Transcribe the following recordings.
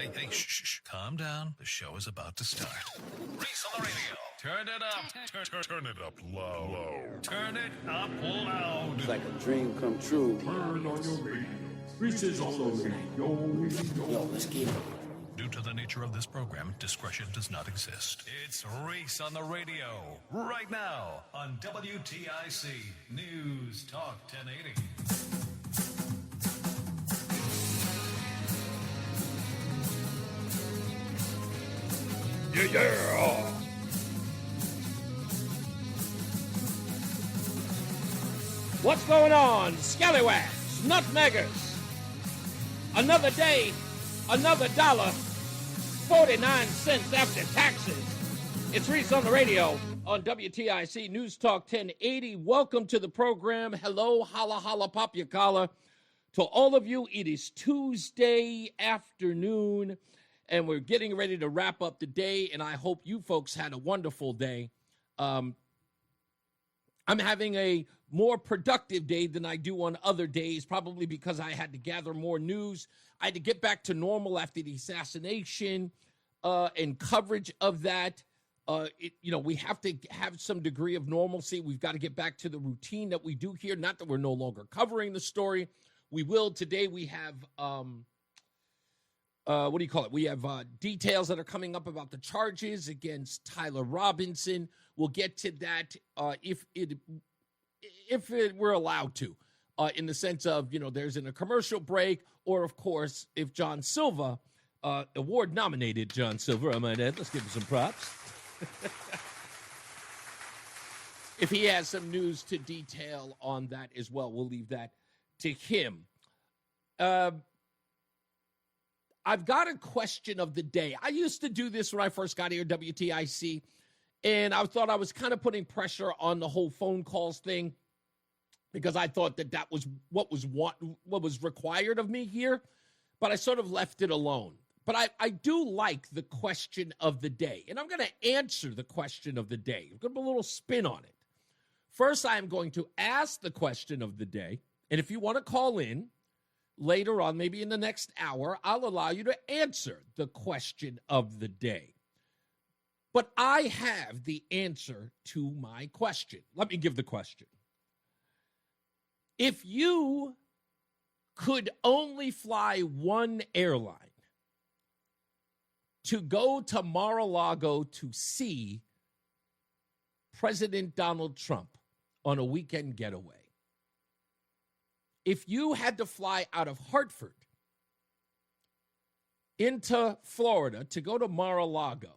Hey, shh. Calm down. The show is about to start. Reese on the radio. Turn it up. Turn it up low. Turn it up loud. It's like a dream come true. Turn on your radio. Reese is on the radio. Yo, let's get it. Due to the nature of this program, discretion does not exist. It's Reese on the radio. Right now on WTIC News Talk 1080. Yeah. What's going on, scallywags, nutmeggers? Another day, another dollar, 49 cents after taxes. It's Reese on the radio on WTIC News Talk 1080. Welcome to the program. Hello, holla, holla, pop your collar. To all of you, it is Tuesday afternoon, and we're getting ready to wrap up the day, and I hope you folks had a wonderful day. I'm having a more productive day than I do on other days, probably because I had to gather more news. I had to get back to normal after the assassination and coverage of that. We have to have some degree of normalcy. We've got to get back to the routine that we do here. Not that we're no longer covering the story. We will. Today we have, we have details that are coming up about the charges against Tyler Robinson. We'll get to that if we're allowed to, in the sense of, there's a commercial break, or, of course, if John Silva, award-nominated John Silva, I might add, let's give him some props. If he has some news to detail on that as well, we'll leave that to him. I've got a question of the day. I used to do this when I first got here at WTIC, and I thought I was kind of putting pressure on the whole phone calls thing because I thought that was what was required of me here, but I sort of left it alone. But I do like the question of the day, and I'm going to answer the question of the day. I'm going to put a little spin on it. First, I am going to ask the question of the day, and if you want to call in later on, maybe in the next hour, I'll allow you to answer the question of the day. But I have the answer to my question. Let me give the question. If you could only fly one airline to go to Mar-a-Lago to see President Donald Trump on a weekend getaway, if you had to fly out of Hartford into Florida to go to Mar-a-Lago,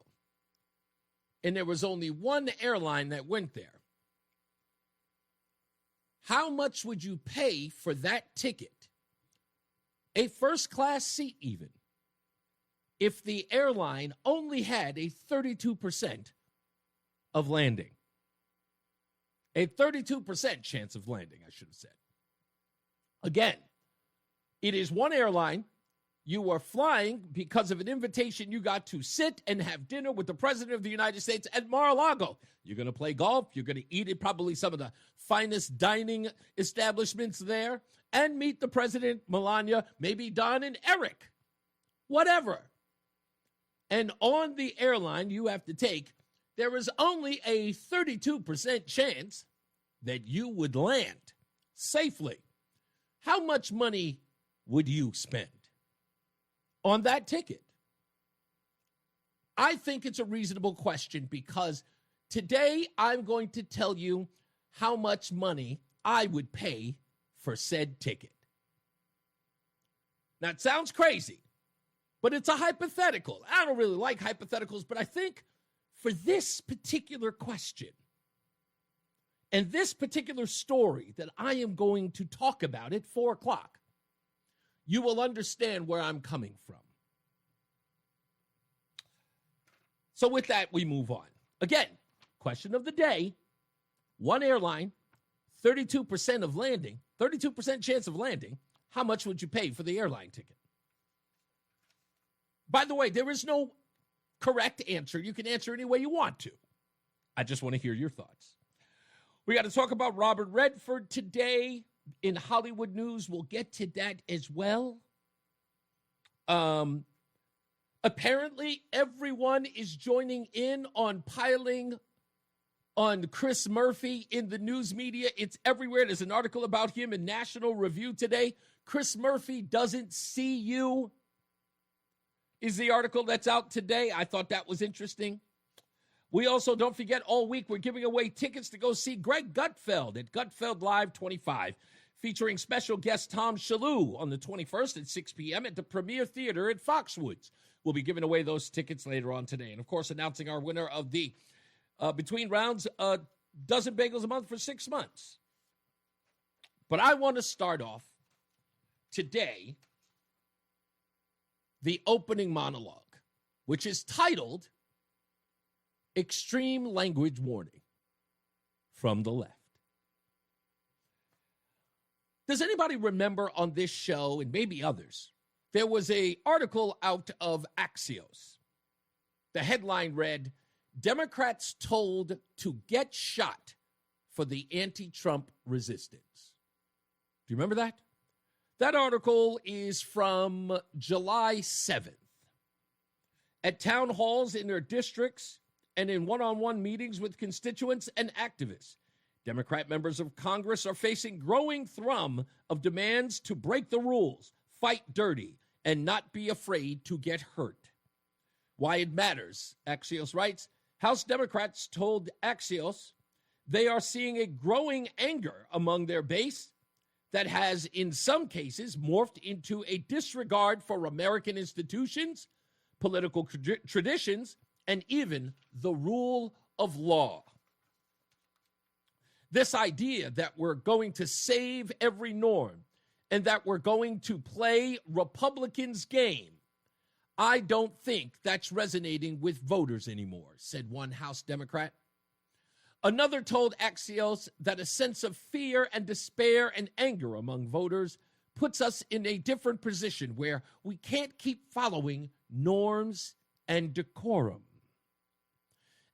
and there was only one airline that went there, how much would you pay for that ticket, a first-class seat even, if the airline only had a 32% of landing? A 32% chance of landing, I should have said. Again, it is one airline. You are flying because of an invitation you got to sit and have dinner with the President of the United States at Mar-a-Lago. You're going to play golf. You're going to eat at probably some of the finest dining establishments there and meet the President, Melania, maybe Don and Eric, whatever. And on the airline you have to take, there is only a 32% chance that you would land safely. How much money would you spend on that ticket? I think it's a reasonable question because today I'm going to tell you how much money I would pay for said ticket. Now, it sounds crazy, but it's a hypothetical. I don't really like hypotheticals, but I think for this particular question and this particular story that I am going to talk about at 4 o'clock, you will understand where I'm coming from. So with that, we move on. Again, question of the day, one airline, 32% of landing, 32% chance of landing. How much would you pay for the airline ticket? By the way, there is no correct answer. You can answer any way you want to. I just want to hear your thoughts. We got to talk about Robert Redford today in Hollywood news. We'll get to that as well. Apparently, everyone is joining in on piling on Chris Murphy in the news media. It's everywhere. There's an article about him in National Review today. Chris Murphy doesn't see you is the article that's out today. I thought that was interesting. We also, don't forget, all week we're giving away tickets to go see Greg Gutfeld at Gutfeld Live 25, featuring special guest Tom Shalhoub on the 21st at 6 p.m. at the Premier Theater at Foxwoods. We'll be giving away those tickets later on today. And, of course, announcing our winner of the Between Rounds, a dozen bagels a month for 6 months. But I want to start off today the opening monologue, which is titled Extreme Language Warning from the Left. Does anybody remember on this show, and maybe others, there was an article out of Axios. The headline read, Democrats told to get shot for the anti-Trump resistance. Do you remember that? That article is from July 7th. At town halls in their districts and in one-on-one meetings with constituents and activists, Democrat members of Congress are facing growing thrum of demands to break the rules, fight dirty, and not be afraid to get hurt. Why it matters, Axios writes, House Democrats told Axios they are seeing a growing anger among their base that has, in some cases, morphed into a disregard for American institutions, political traditions, and even the rule of law. This idea that we're going to save every norm and that we're going to play Republicans' game, I don't think that's resonating with voters anymore, said one House Democrat. Another told Axios that a sense of fear and despair and anger among voters puts us in a different position where we can't keep following norms and decorum.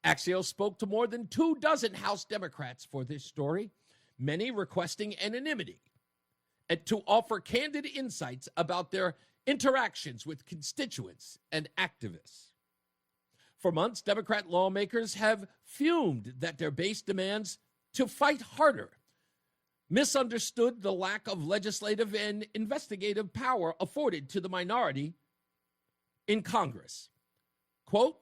Axios spoke to more than 24 House Democrats for this story, many requesting anonymity, and to offer candid insights about their interactions with constituents and activists. For months, Democrat lawmakers have fumed that their base demands to fight harder, misunderstood the lack of legislative and investigative power afforded to the minority in Congress. Quote,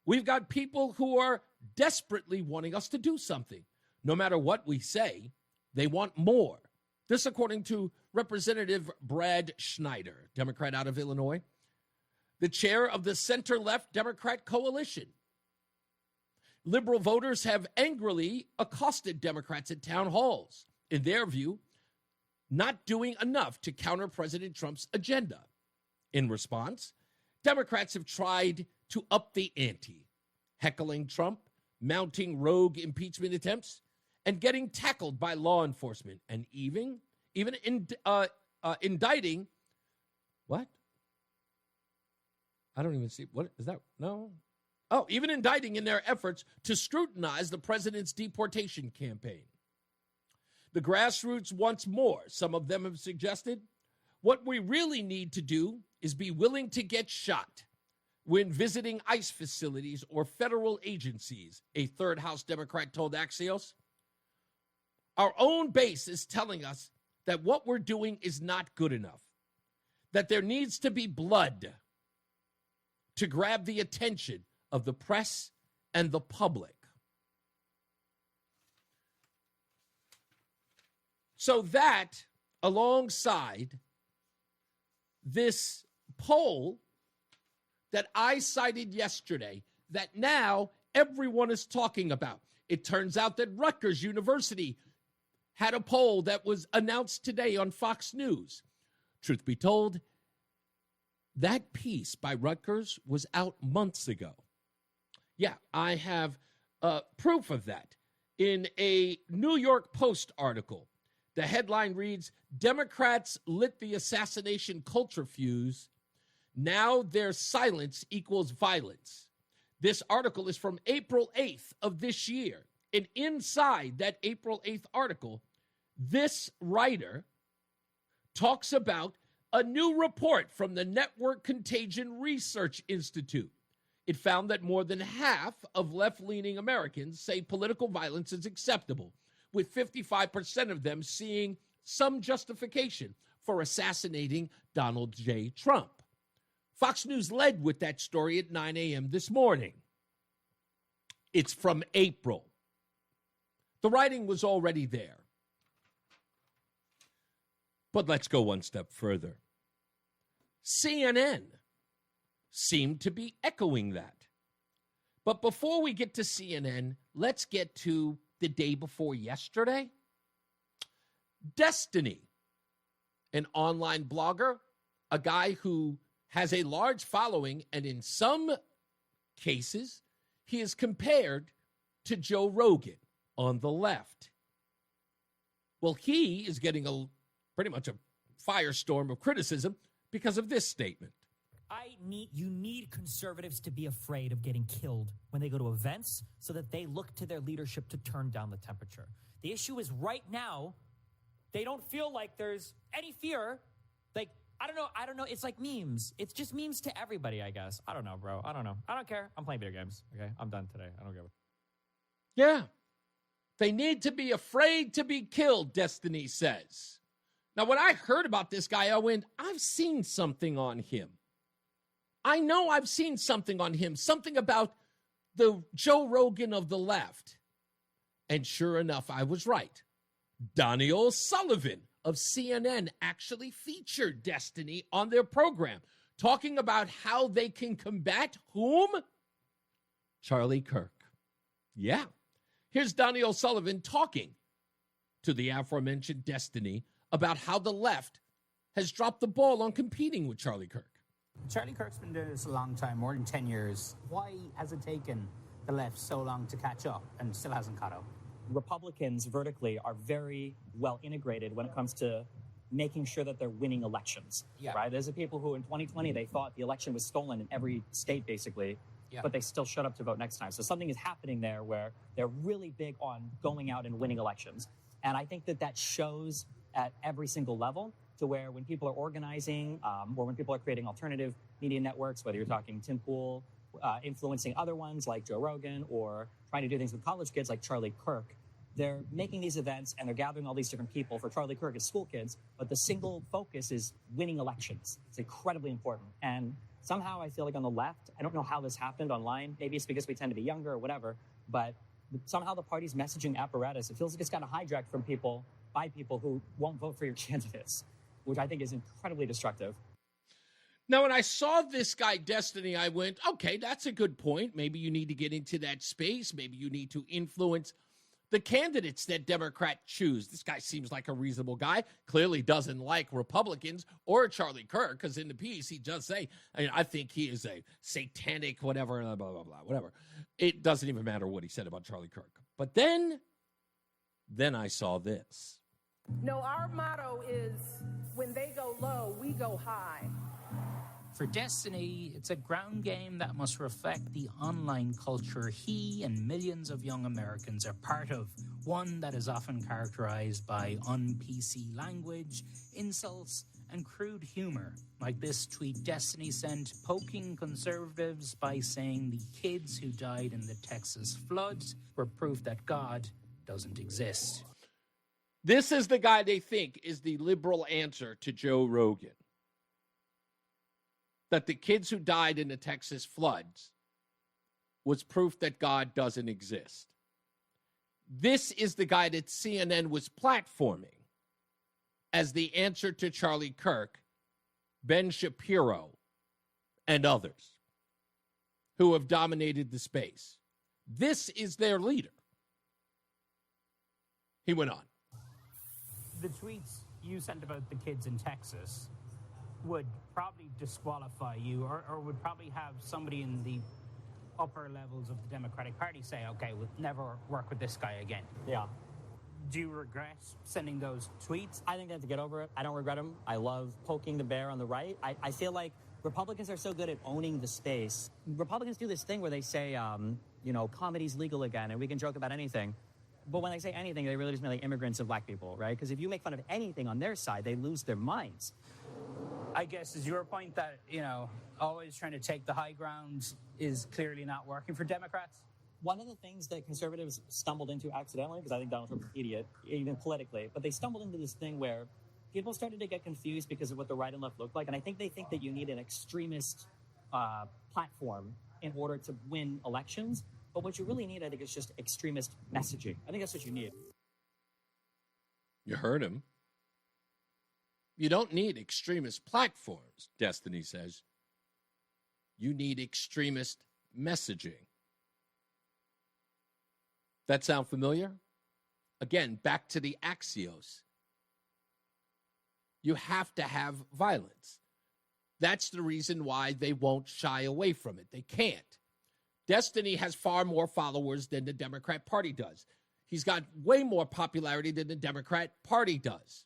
we've got people who are desperately wanting us to do something. No matter what we say, they want more. This according to Representative Brad Schneider, Democrat out of Illinois, the chair of the center-left Democrat coalition. Liberal voters have angrily accosted Democrats at town halls, in their view, not doing enough to counter President Trump's agenda. In response, Democrats have tried to up the ante, heckling Trump, mounting rogue impeachment attempts, and getting tackled by law enforcement, and even indicting, what? I don't even see, what is that? No. Oh, even indicting in their efforts to scrutinize the president's deportation campaign. The grassroots wants more, some of them have suggested. What we really need to do is be willing to get shot when visiting ICE facilities or federal agencies, a third House Democrat told Axios. Our own base is telling us that what we're doing is not good enough, that there needs to be blood to grab the attention of the press and the public. So that, alongside this poll that I cited yesterday, that now everyone is talking about. It turns out that Rutgers University had a poll that was announced today on Fox News. Truth be told, that piece by Rutgers was out months ago. Yeah, I have proof of that. In a New York Post article, the headline reads, Democrats lit the assassination culture fuse. Now their silence equals violence. This article is from April 8th of this year. And inside that April 8th article, this writer talks about A new report from the Network Contagion Research Institute. It found that more than half of left-leaning Americans say political violence is acceptable, with 55% of them seeing some justification for assassinating Donald J. Trump. Fox News led with that story at 9 a.m. this morning. It's from April. The writing was already there. But let's go one step further. CNN seemed to be echoing that. But before we get to CNN, let's get to the day before yesterday. Destiny, an online blogger, a guy who has a large following, and in some cases, he is compared to Joe Rogan on the left. Well, he is getting pretty much a firestorm of criticism because of this statement. You need conservatives to be afraid of getting killed when they go to events so that they look to their leadership to turn down the temperature. The issue is right now, they don't feel like there's any fear. Like, I don't know. It's like memes. It's just memes to everybody, I guess. I don't know, bro. I don't know. I don't care. I'm playing video games. Okay, I'm done today. I don't care. Yeah. They need to be afraid to be killed, Destiny says. Now, when I heard about this guy, I went, I've seen something on him. I know I've seen something on him, something about the Joe Rogan of the left. And sure enough, I was right. Daniel Sullivan of CNN actually featured Destiny on their program, talking about how they can combat whom? Charlie Kirk. Yeah. Here's Daniel Sullivan talking to the aforementioned Destiny about how the left has dropped the ball on competing with Charlie Kirk. Charlie Kirk's been doing this a long time, more than 10 years. Why has it taken the left so long to catch up and still hasn't caught up? Republicans vertically are very well integrated when it comes to making sure that they're winning elections. Yeah. Right? There's the people who in 2020, they thought the election was stolen in every state, basically, but they still showed up to vote next time. So something is happening there where they're really big on going out and winning elections. And I think that shows at every single level, to where when people are organizing or when people are creating alternative media networks, whether you're talking Tim Pool, influencing other ones like Joe Rogan, or trying to do things with college kids like Charlie Kirk, they're making these events and they're gathering all these different people. For Charlie Kirk, it's school kids, but the single focus is winning elections. It's incredibly important. And somehow I feel like on the left, I don't know how this happened online. Maybe it's because we tend to be younger or whatever, but somehow the party's messaging apparatus, it feels like it's got hijacked from people by people who won't vote for your candidates, which I think is incredibly destructive. Now, when I saw this guy, Destiny, I went, okay, that's a good point. Maybe you need to get into that space. Maybe you need to influence the candidates that Democrats choose. This guy seems like a reasonable guy, clearly doesn't like Republicans or Charlie Kirk, because in the piece he does say, I think he is a satanic whatever, blah, blah, blah, whatever. It doesn't even matter what he said about Charlie Kirk. But then I saw this. No, our motto is, when they go low, we go high. For Destiny, it's a ground game that must reflect the online culture he and millions of young Americans are part of, one that is often characterized by un-PC language, insults, and crude humor, like this tweet Destiny sent poking conservatives by saying the kids who died in the Texas floods were proof that God doesn't exist. This is the guy they think is the liberal answer to Joe Rogan. That the kids who died in the Texas floods was proof that God doesn't exist. This is the guy that CNN was platforming as the answer to Charlie Kirk, Ben Shapiro, and others who have dominated the space. This is their leader. He went on. The tweets you sent about the kids in Texas would probably disqualify you or would probably have somebody in the upper levels of the Democratic Party say, okay, we'll never work with this guy again. Yeah. Do you regret sending those tweets? I think they have to get over it. I don't regret them. I love poking the bear on the right. I feel like Republicans are so good at owning the space. Republicans do this thing where they say, comedy's legal again and we can joke about anything. But when they say anything, they really just mean like immigrants and black people, right? Because if you make fun of anything on their side, they lose their minds. I guess is your point that, always trying to take the high ground is clearly not working for Democrats? One of the things that conservatives stumbled into accidentally, because I think Donald Trump's an idiot, even politically, but they stumbled into this thing where people started to get confused because of what the right and left looked like. And I think they think that you need an extremist platform in order to win elections. But what you really need, I think, is just extremist messaging. I think that's what you need. You heard him. You don't need extremist platforms, Destiny says. You need extremist messaging. That sound familiar? Again, back to the Axios. You have to have violence. That's the reason why they won't shy away from it. They can't. Destiny has far more followers than the Democrat Party does. He's got way more popularity than the Democrat Party does.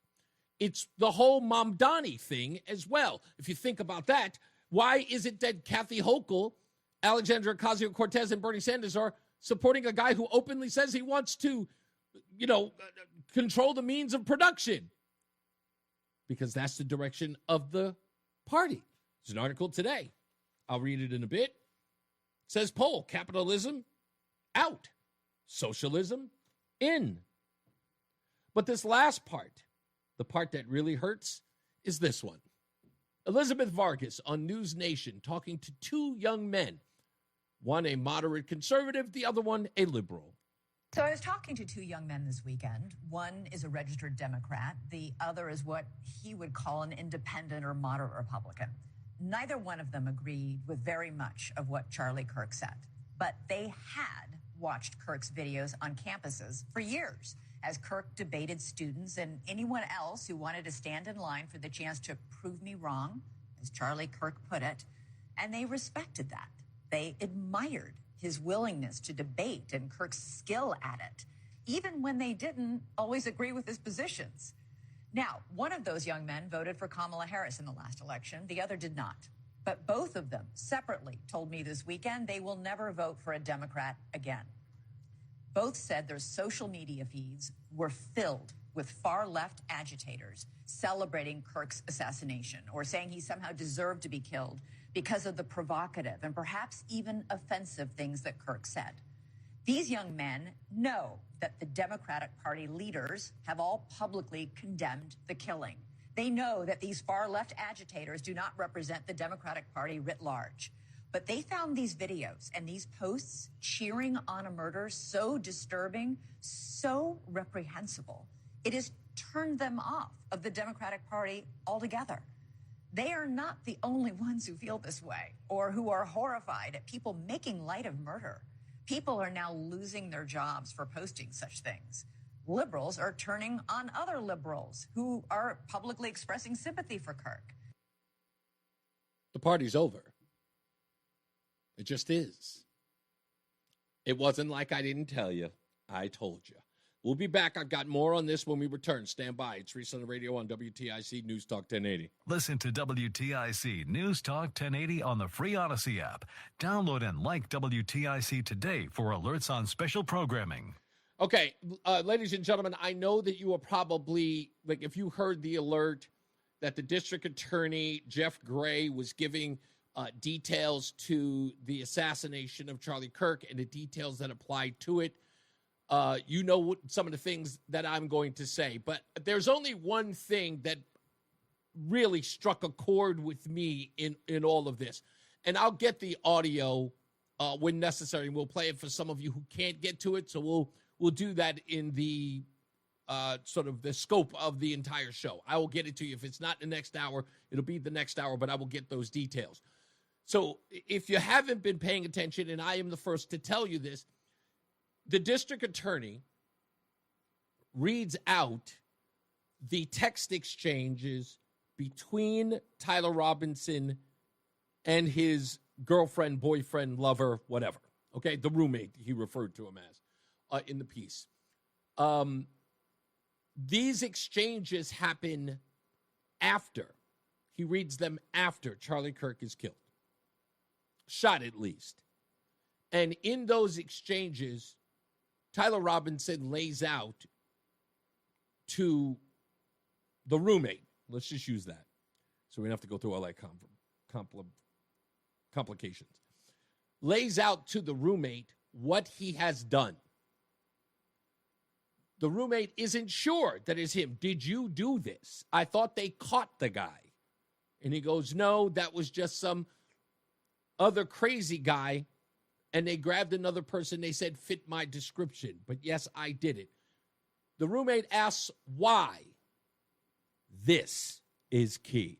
It's the whole Mamdani thing as well. If you think about that, why is it that Kathy Hochul, Alexandria Ocasio-Cortez, and Bernie Sanders are supporting a guy who openly says he wants to, control the means of production? Because that's the direction of the party. There's an article today. I'll read it in a bit. It says poll, capitalism out, socialism in. But this last part, the part that really hurts, is this one. Elizabeth Vargas on News Nation talking to two young men, one a moderate conservative, the other one a liberal. So I was talking to two young men this weekend. One is a registered Democrat. The other is what he would call an independent or moderate Republican. Neither one of them agreed with very much of what Charlie Kirk said, but they had watched Kirk's videos on campuses for years as Kirk debated students and anyone else who wanted to stand in line for the chance to prove me wrong, as Charlie Kirk put it, and they respected that. They admired his willingness to debate and Kirk's skill at it, even when they didn't always agree with his positions. Now, one of those young men voted for Kamala Harris in the last election. The other did not. But both of them separately told me this weekend they will never vote for a Democrat again. Both said their social media feeds were filled with far-left agitators celebrating Kirk's assassination or saying he somehow deserved to be killed because of the provocative and perhaps even offensive things that Kirk said. These young men know that the Democratic Party leaders have all publicly condemned the killing. They know that these far-left agitators do not represent the Democratic Party writ large. But they found these videos and these posts cheering on a murder so disturbing, so reprehensible, it has turned them off of the Democratic Party altogether. They are not the only ones who feel this way or who are horrified at people making light of murder. People are now losing their jobs for posting such things. Liberals are turning on other liberals who are publicly expressing sympathy for Kirk. The party's over. It just is. It wasn't like I didn't tell you. I told you. We'll be back. I've got more on this when we return. Stand by. It's Reese on the radio on WTIC News Talk 1080. Listen to WTIC News Talk 1080 on the free Odyssey app. Download and like WTIC today for alerts on special programming. Okay, ladies and gentlemen, I know that you are probably, if you heard the alert that the district attorney, Jeff Gray, was giving details to the assassination of Charlie Kirk and the details that applied to it, you know what, some of the things that I'm going to say. But there's only one thing that really struck a chord with me in all of this. And I'll get the audio when necessary. We'll play it for some of you who can't get to it. So we'll do that in the sort of the scope of the entire show. I will get it to you. If it's not the next hour, it'll be the next hour, but I will get those details. So if you haven't been paying attention, and I am the first to tell you this, the district attorney reads out the text exchanges between Tyler Robinson and his girlfriend, boyfriend, lover, whatever. Okay, the roommate he referred to him as in the piece. These exchanges happen after. He reads them after Charlie Kirk is killed. Shot at least. And in those exchanges, Tyler Robinson lays out to the roommate, let's just use that, So we don't have to go through all that complications. Lays out to the roommate what he has done. The roommate isn't sure that it's him. Did you do this? I thought they caught the guy. And he goes, no, that was just some other crazy guy. And they grabbed another person. They said, fit my description. But yes, I did it. The roommate asks why. This is key.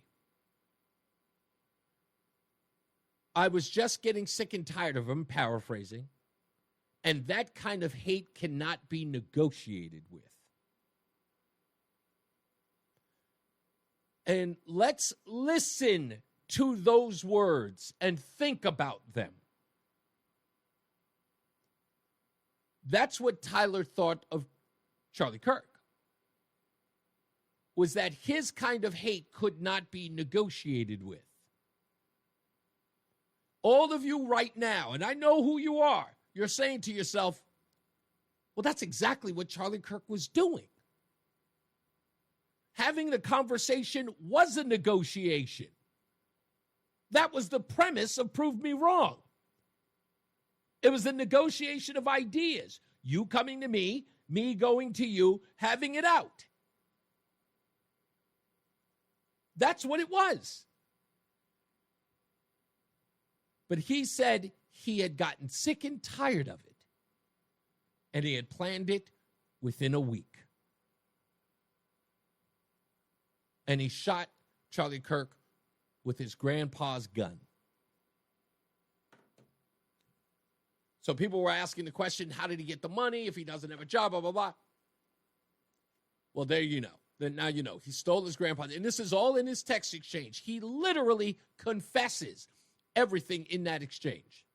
I was just getting sick and tired of him, paraphrasing. And that kind of hate cannot be negotiated with. And let's listen to those words and think about them. That's what Tyler thought of Charlie Kirk, was that his kind of hate could not be negotiated with. All of you right now, and I know who you are, you're saying to yourself, well, that's exactly what Charlie Kirk was doing. Having the conversation was a negotiation. That was the premise of Prove Me Wrong. It was a negotiation of ideas. You coming to me, me going to you, having it out. That's what it was. But he said he had gotten sick and tired of it, and he had planned it within a week. And he shot Charlie Kirk with his grandpa's gun. So people were asking the question, how did he get the money if he doesn't have a job, blah, blah, blah. Well, there you know. Then now you know. He stole his grandpa's. And this is all in his text exchange. He literally confesses everything in that exchange.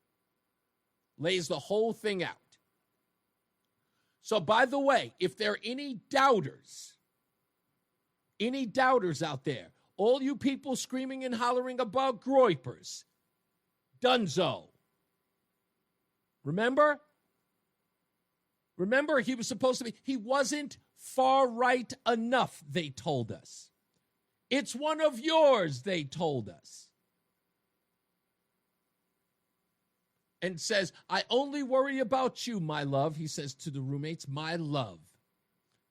Lays the whole thing out. So, by the way, if there are any doubters out there, all you people screaming and hollering about groypers, dunzo. Remember? Remember, he was supposed to be, he wasn't far right enough, they told us. It's one of yours, they told us. And says, I only worry about you, my love. He says to the roommates, my love.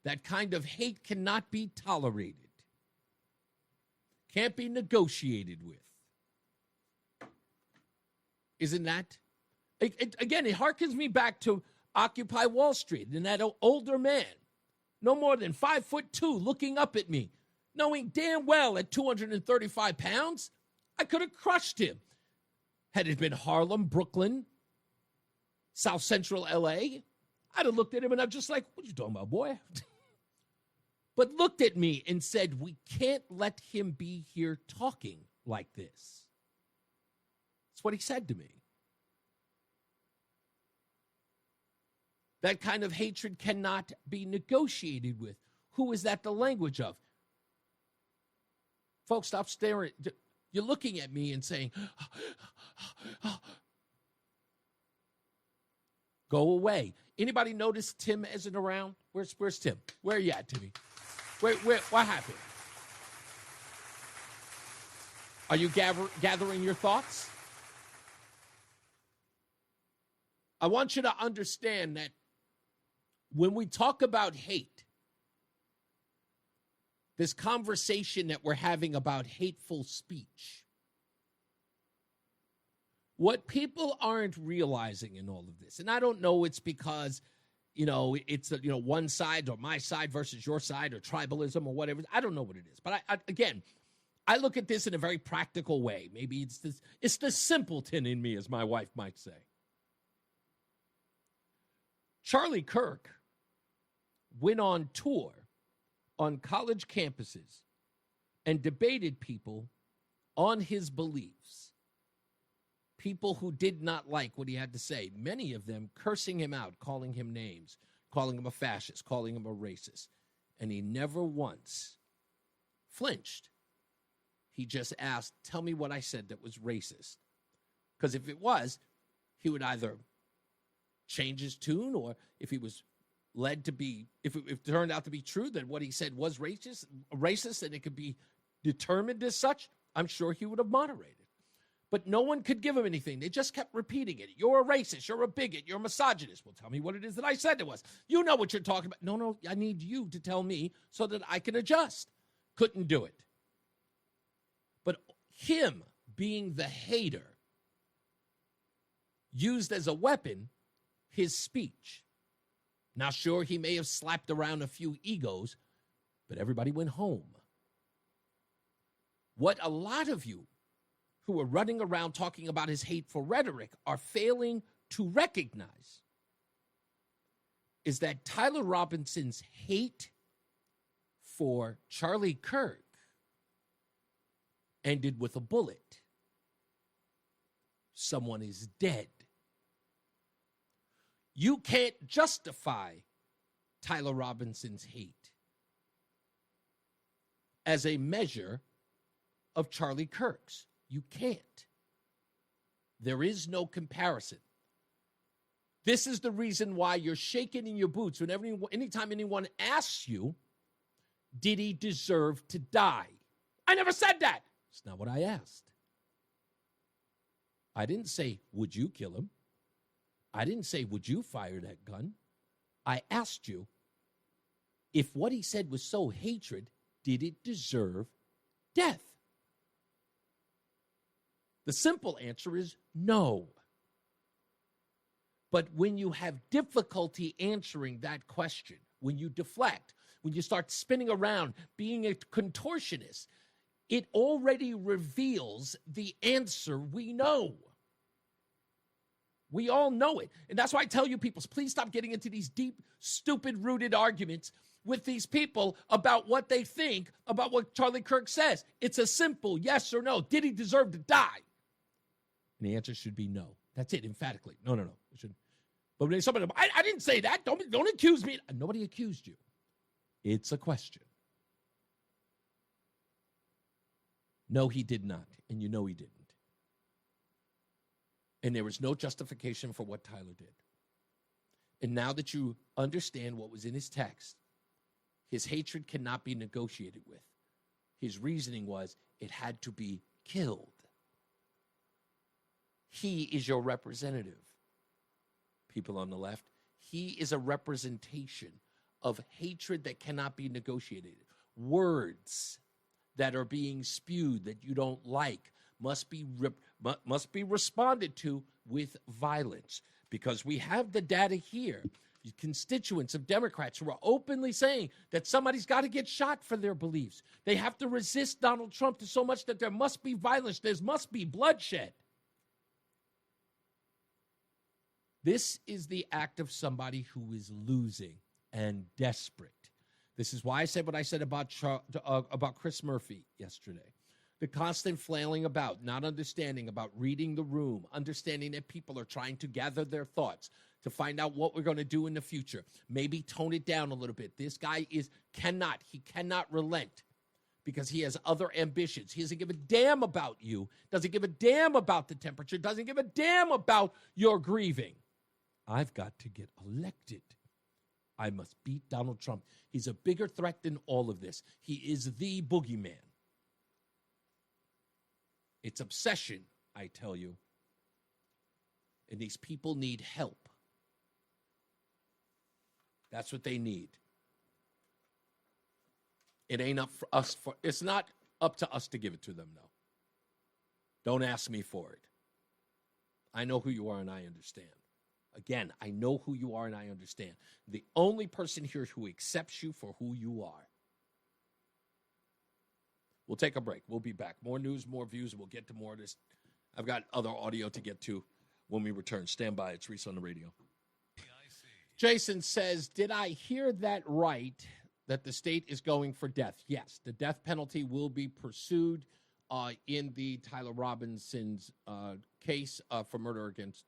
That kind of hate cannot be tolerated. Can't be negotiated with. Isn't that? Again, it harkens me back to Occupy Wall Street and that older man, no more than 5'2", looking up at me, knowing damn well at 235 pounds, I could have crushed him. Had it been Harlem, Brooklyn, South Central LA, I'd have looked at him and I'm just like, what you talking about, boy? But looked at me and said, we can't let him be here talking like this. That's what he said to me. That kind of hatred cannot be negotiated with. Who is that the language of? Folks, stop staring. You're looking at me and saying, go away. Anybody notice Tim isn't around? Where's Tim? Where are you at, Timmy? Where, what happened? Are you gathering your thoughts? I want you to understand that when we talk about hate, this conversation that we're having about hateful speech, what people aren't realizing in all of this, and I don't know it's because, it's, one side or my side versus your side or tribalism or whatever. I don't know what it is. But I look at this in a very practical way. Maybe it's the simpleton in me, as my wife might say. Charlie Kirk went on tour on college campuses and debated people on his beliefs. People who did not like what he had to say, many of them cursing him out, calling him names, calling him a fascist, calling him a racist. And he never once flinched. He just asked, tell me what I said that was racist. Because if it was, he would either change his tune, or if he was led to be, if it turned out to be true that what he said was racist, and it could be determined as such, I'm sure he would have moderated. But no one could give him anything. They just kept repeating it. You're a racist. You're a bigot. You're a misogynist. Well, tell me what it is that I said to us. You know what you're talking about. No, I need you to tell me so that I can adjust. Couldn't do it. But him being the hater used as a weapon his speech. Now, sure, he may have slapped around a few egos, but everybody went home. What a lot of you who are running around talking about his hateful rhetoric are failing to recognize is that Tyler Robinson's hate for Charlie Kirk ended with a bullet. Someone is dead. You can't justify Tyler Robinson's hate as a measure of Charlie Kirk's. You can't. There is no comparison. This is the reason why you're shaking in your boots whenever, anytime anyone asks you, did he deserve to die? I never said that. It's not what I asked. I didn't say, would you kill him? I didn't say, would you fire that gun? I asked you, if what he said was so hatred, did it deserve death? The simple answer is no. But when you have difficulty answering that question, when you deflect, when you start spinning around, being a contortionist, it already reveals the answer we know. We all know it. And that's why I tell you people, please stop getting into these deep, stupid, rooted arguments with these people about what they think about what Charlie Kirk says. It's a simple yes or no. Did he deserve to die? And the answer should be no. That's it, emphatically. No. It shouldn't. But when somebody, I didn't say that. Don't accuse me. Nobody accused you. It's a question. No, he did not. And you know he didn't. And there was no justification for what Tyler did. And now that you understand what was in his text, his hatred cannot be negotiated with. His reasoning was it had to be killed. He is your representative. People on the left, he is a representation of hatred that cannot be negotiated. Words that are being spewed that you don't like must be responded to with violence, because we have the data here. Constituents of Democrats who are openly saying that somebody's got to get shot for their beliefs. They have to resist Donald Trump to so much that there must be violence. There must be bloodshed. This is the act of somebody who is losing and desperate. This is why I said what I said about Chris Murphy yesterday. The constant flailing about, not understanding about reading the room, understanding that people are trying to gather their thoughts to find out what we're going to do in the future. Maybe tone it down a little bit. This guy cannot relent because he has other ambitions. He doesn't give a damn about you, doesn't give a damn about the temperature, doesn't give a damn about your grieving. I've got to get elected. I must beat Donald Trump. He's a bigger threat than all of this. He is the boogeyman. It's obsession, I tell you. And these people need help. That's what they need. It ain't up for us. It's not up to us to give it to them, though. Don't ask me for it. I know who you are and I understand. Again, I know who you are and I understand. The only person here who accepts you for who you are. We'll take a break. We'll be back. More news, more views. We'll get to more of this. I've got other audio to get to when we return. Stand by. It's Reese on the radio. Jason says, did I hear that right, that the state is going for death? Yes, the death penalty will be pursued in the Tyler Robinson's case for murder against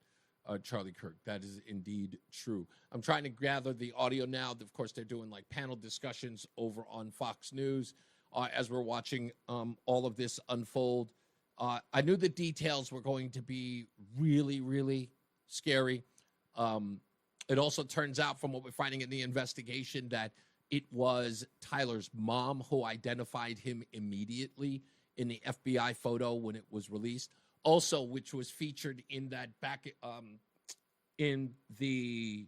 Charlie Kirk. That is indeed true. I'm trying to gather the audio now. Of course, they're doing like panel discussions over on Fox News as we're watching all of this unfold. I knew the details were going to be really, really scary. It also turns out from what we're finding in the investigation that It was Tyler's mom who identified him immediately in the FBI photo when it was released. Also, which was featured in that in the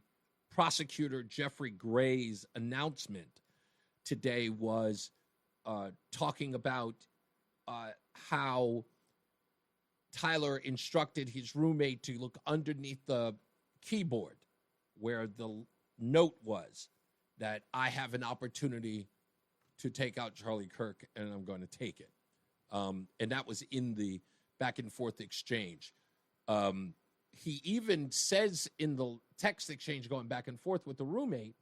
prosecutor Jeffrey Gray's announcement today, was talking about how Tyler instructed his roommate to look underneath the keyboard where the note was that I have an opportunity to take out Charlie Kirk and I'm going to take it. And that was in the back and forth exchange. He even says in the text exchange going back and forth with the roommate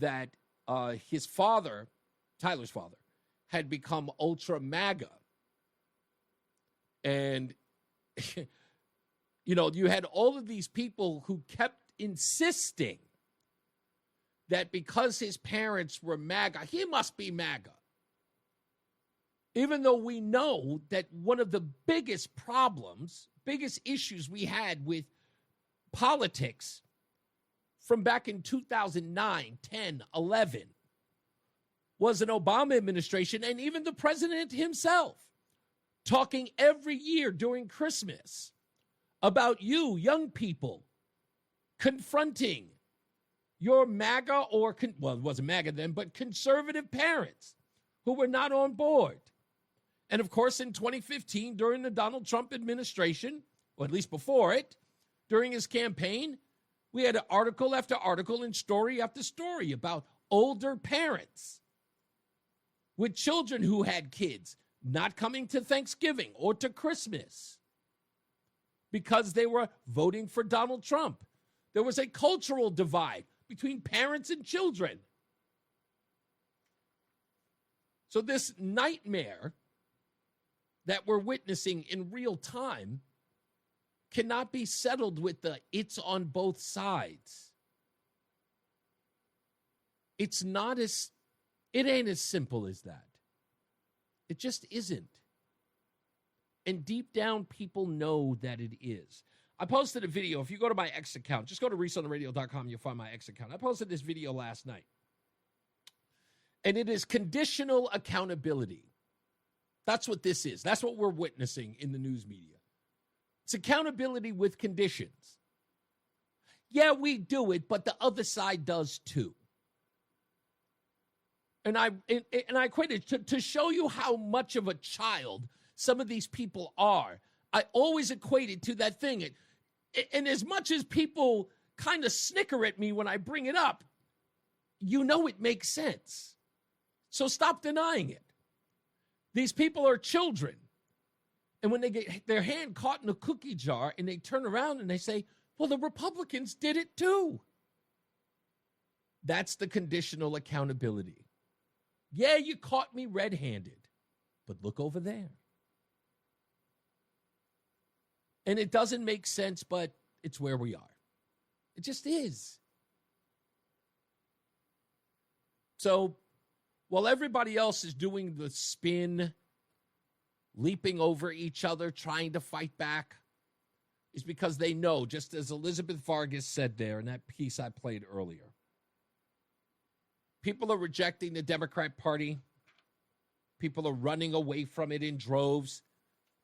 that his father, Tyler's father, had become ultra MAGA. And, you had all of these people who kept insisting that because his parents were MAGA, he must be MAGA. Even though we know that one of the biggest problems, biggest issues we had with politics from back in 2009, 10, 11, was an Obama administration and even the president himself talking every year during Christmas about you, young people, confronting your MAGA it wasn't MAGA then, but conservative parents who were not on board. And of course, in 2015, during the Donald Trump administration, or at least before it, during his campaign, we had article after article and story after story about older parents with children who had kids not coming to Thanksgiving or to Christmas because they were voting for Donald Trump. There was a cultural divide between parents and children. So this nightmare that we're witnessing in real time cannot be settled with the it's on both sides. It ain't as simple as that. It just isn't. And deep down, people know that it is. I posted a video. If you go to my X account, just go to reeseontheradio.com, you'll find my X account. I posted this video last night. And it is conditional accountability. That's what this is. That's what we're witnessing in the news media. It's accountability with conditions. Yeah, we do it, but the other side does too. And I equate it to show you how much of a child some of these people are. I always equate it to that thing. And as much as people kind of snicker at me when I bring it up, it makes sense. So stop denying it. These people are children. And when they get their hand caught in a cookie jar and they turn around and they say, well, the Republicans did it too. That's the conditional accountability. Yeah, you caught me red-handed, but look over there. And it doesn't make sense, but it's where we are. It just is. So while everybody else is doing the spin, leaping over each other, trying to fight back, is because they know, just as Elizabeth Vargas said there in that piece I played earlier, people are rejecting the Democrat Party. People are running away from it in droves.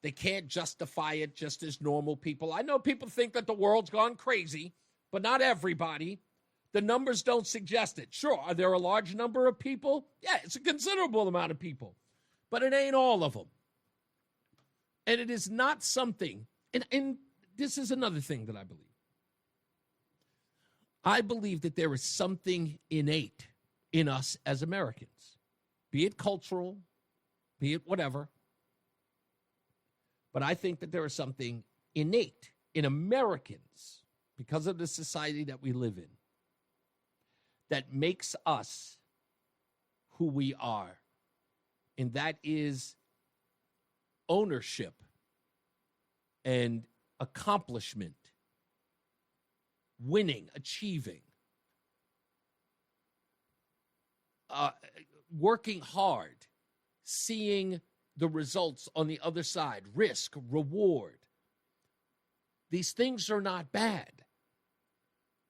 They can't justify it just as normal people. I know people think that the world's gone crazy, but not everybody. The numbers don't suggest it. Sure, are there a large number of people? Yeah, it's a considerable amount of people, but it ain't all of them. And it is not something, and this is another thing that I believe. I believe that there is something innate in us as Americans, be it cultural, be it whatever. But I think that there is something innate in Americans, because of the society that we live in, that makes us who we are. And that is ownership and accomplishment, winning, achieving, working hard, seeing the results on the other side, risk, reward. These things are not bad.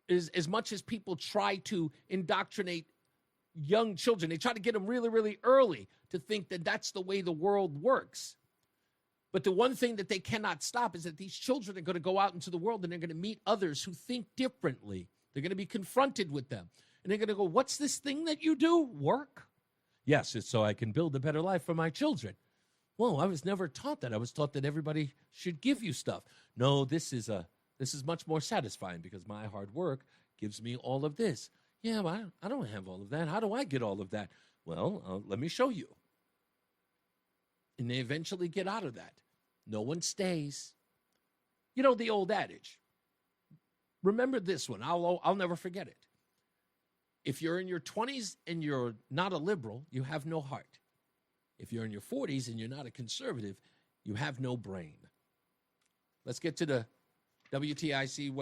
As much as people try to indoctrinate young children. They try to get them really, really early to think that that's the way the world works. But the one thing that they cannot stop is that these children are going to go out into the world and they're going to meet others who think differently. They're going to be confronted with them. And they're going to go, what's this thing that you do? Work? Yes, it's so I can build a better life for my children. Well, I was never taught that. I was taught that everybody should give you stuff. No, this is much more satisfying because my hard work gives me all of this. Yeah, but I don't have all of that. How do I get all of that? Well, let me show you. And they eventually get out of that. No one stays. You know the old adage. Remember this one. I'll never forget it. If you're in your 20s and you're not a liberal, you have no heart. If you're in your 40s and you're not a conservative, you have no brain. Let's get to the WTIC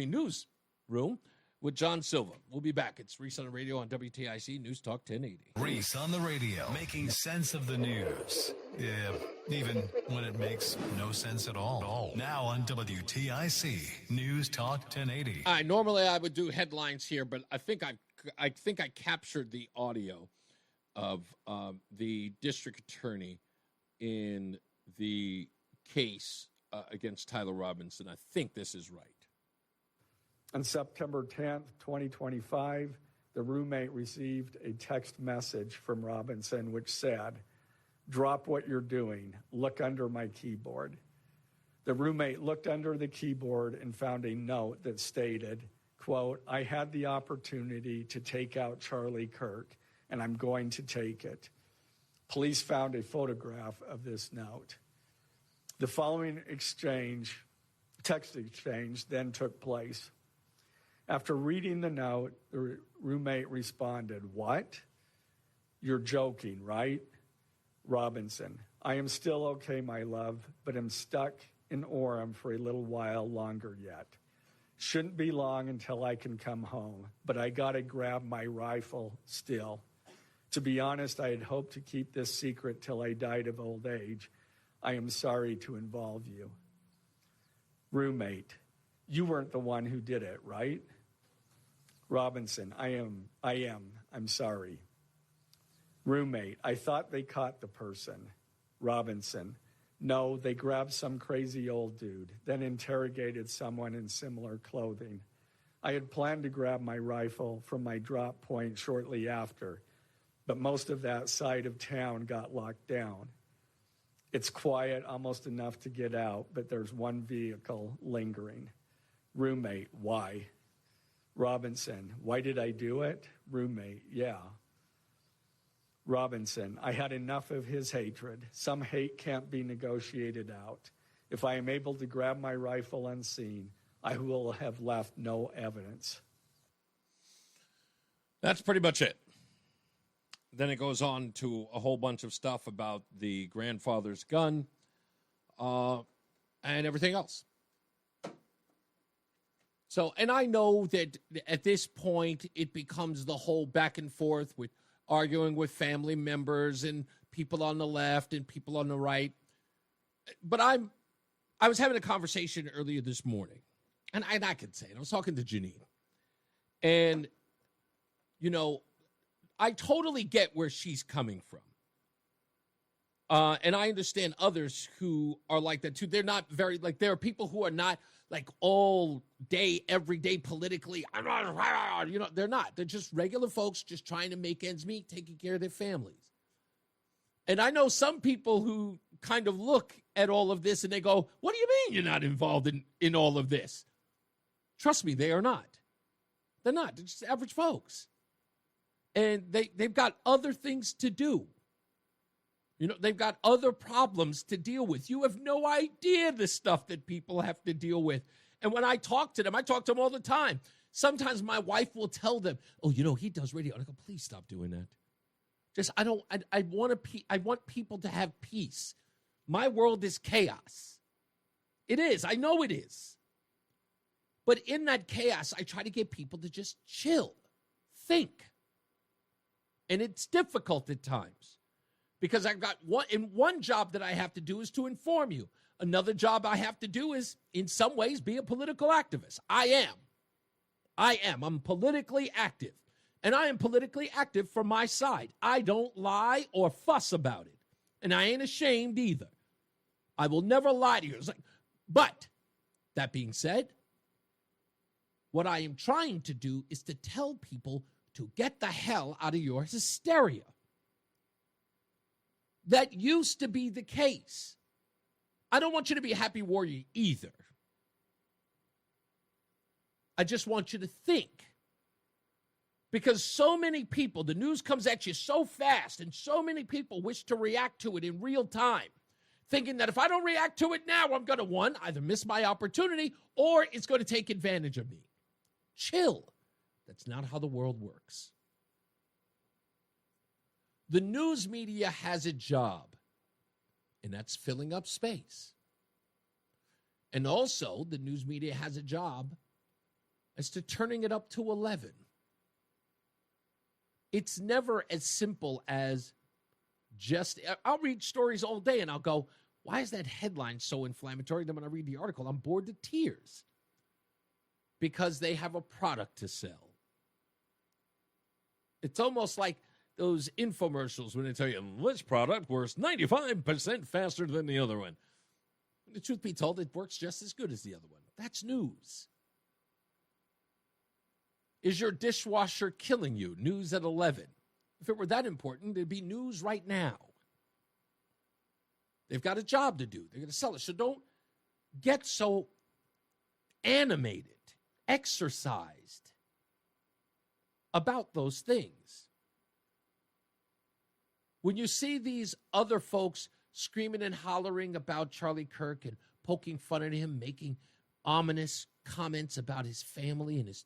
newsroom with John Silva. We'll be back. It's Reese on the radio on WTIC News Talk 1080. Reese on the radio, making sense of the news. Yeah, even when it makes no sense at all. Now on WTIC News Talk 1080. All right, normally I would do headlines here, but I think I captured the audio of the district attorney in the case against Tyler Robinson. I think this is right. On September 10th, 2025, the roommate received a text message from Robinson which said, "Drop what you're doing. Look under my keyboard." The roommate looked under the keyboard and found a note that stated, quote, "I had the opportunity to take out Charlie Kirk, and I'm going to take it." Police found a photograph of this note. The following text exchange, then took place. After reading the note, the roommate responded, "What? You're joking, right?" Robinson, "I am still okay, my love, but I'm stuck in Orem for a little while longer yet. Shouldn't be long until I can come home, but I gotta grab my rifle still. To be honest, I had hoped to keep this secret till I died of old age. I am sorry to involve you." Roommate, "You weren't the one who did it, right?" Robinson, I am. I'm sorry." Roommate, "I thought they caught the person." Robinson, "No, they grabbed some crazy old dude, then interrogated someone in similar clothing. I had planned to grab my rifle from my drop point shortly after, but most of that side of town got locked down. It's quiet, almost enough to get out, but there's one vehicle lingering." Roommate, "Why?" Robinson, "Why did I do it?" Roommate, "Yeah." Robinson, "I had enough of his hatred. Some hate can't be negotiated out. If I am able to grab my rifle unseen, I will have left no evidence." That's pretty much it. Then it goes on to a whole bunch of stuff about the grandfather's gun and everything else. So, and I know that at this point, it becomes the whole back and forth with arguing with family members and people on the left and people on the right. But I was having a conversation earlier this morning, and I can say it. I was talking to Janine. And, you know, I totally get where she's coming from. And I understand others who are like that too. They're not very, like, there are people who are not like all day, every day politically, you know, they're not. They're just regular folks just trying to make ends meet, taking care of their families. And I know some people who kind of look at all of this and they go, "What do you mean you're not involved in all of this?" Trust me, they are not. They're not. They're just average folks. And they've got other things to do. You know, they've got other problems to deal with. You have no idea the stuff that people have to deal with. And when I talk to them all the time. Sometimes my wife will tell them, "Oh, you know, he does radio." And I go, "Please stop doing that." Just, I want people to have peace. My world is chaos. It is. I know it is. But in that chaos, I try to get people to just chill, think. And it's difficult at times. Because I've got one job that I have to do is to inform you. Another job I have to do is, in some ways, be a political activist. I am. I'm politically active. And I am politically active for my side. I don't lie or fuss about it. And I ain't ashamed either. I will never lie to you. But that being said, what I am trying to do is to tell people to get the hell out of your hysteria. That used to be the case. I don't want you to be a happy warrior either. I just want you to think. Because so many people, the news comes at you so fast, and so many people wish to react to it in real time, thinking that if I don't react to it now, I'm going to, one, either miss my opportunity, or it's going to take advantage of me. Chill. That's not how the world works. The news media has a job, and that's filling up space. And also, the news media has a job as to turning it up to 11. It's never as simple as just, I'll read stories all day and I'll go, why is that headline so inflammatory? Then when I read the article, I'm bored to tears because they have a product to sell. It's almost like those infomercials when they tell you, this product works 95% faster than the other one. The truth be told, it works just as good as the other one. That's news. Is your dishwasher killing you? News at 11. If it were that important, it'd be news right now. They've got a job to do. They're going to sell it. So don't get so animated, exercised about those things. When you see these other folks screaming and hollering about Charlie Kirk and poking fun at him, making ominous comments about his family and his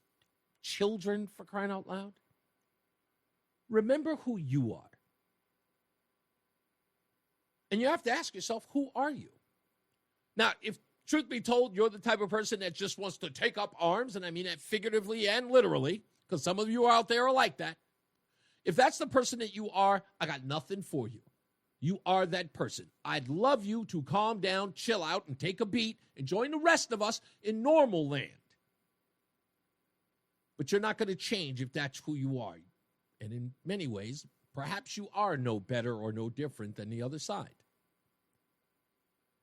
children, for crying out loud, remember who you are. And you have to ask yourself, who are you? Now, if truth be told, you're the type of person that just wants to take up arms, and I mean that figuratively and literally, because some of you out there are like that. If that's the person that you are, I got nothing for you. You are that person. I'd love you to calm down, chill out, and take a beat and join the rest of us in normal land. But you're not going to change if that's who you are. And in many ways, perhaps you are no better or no different than the other side.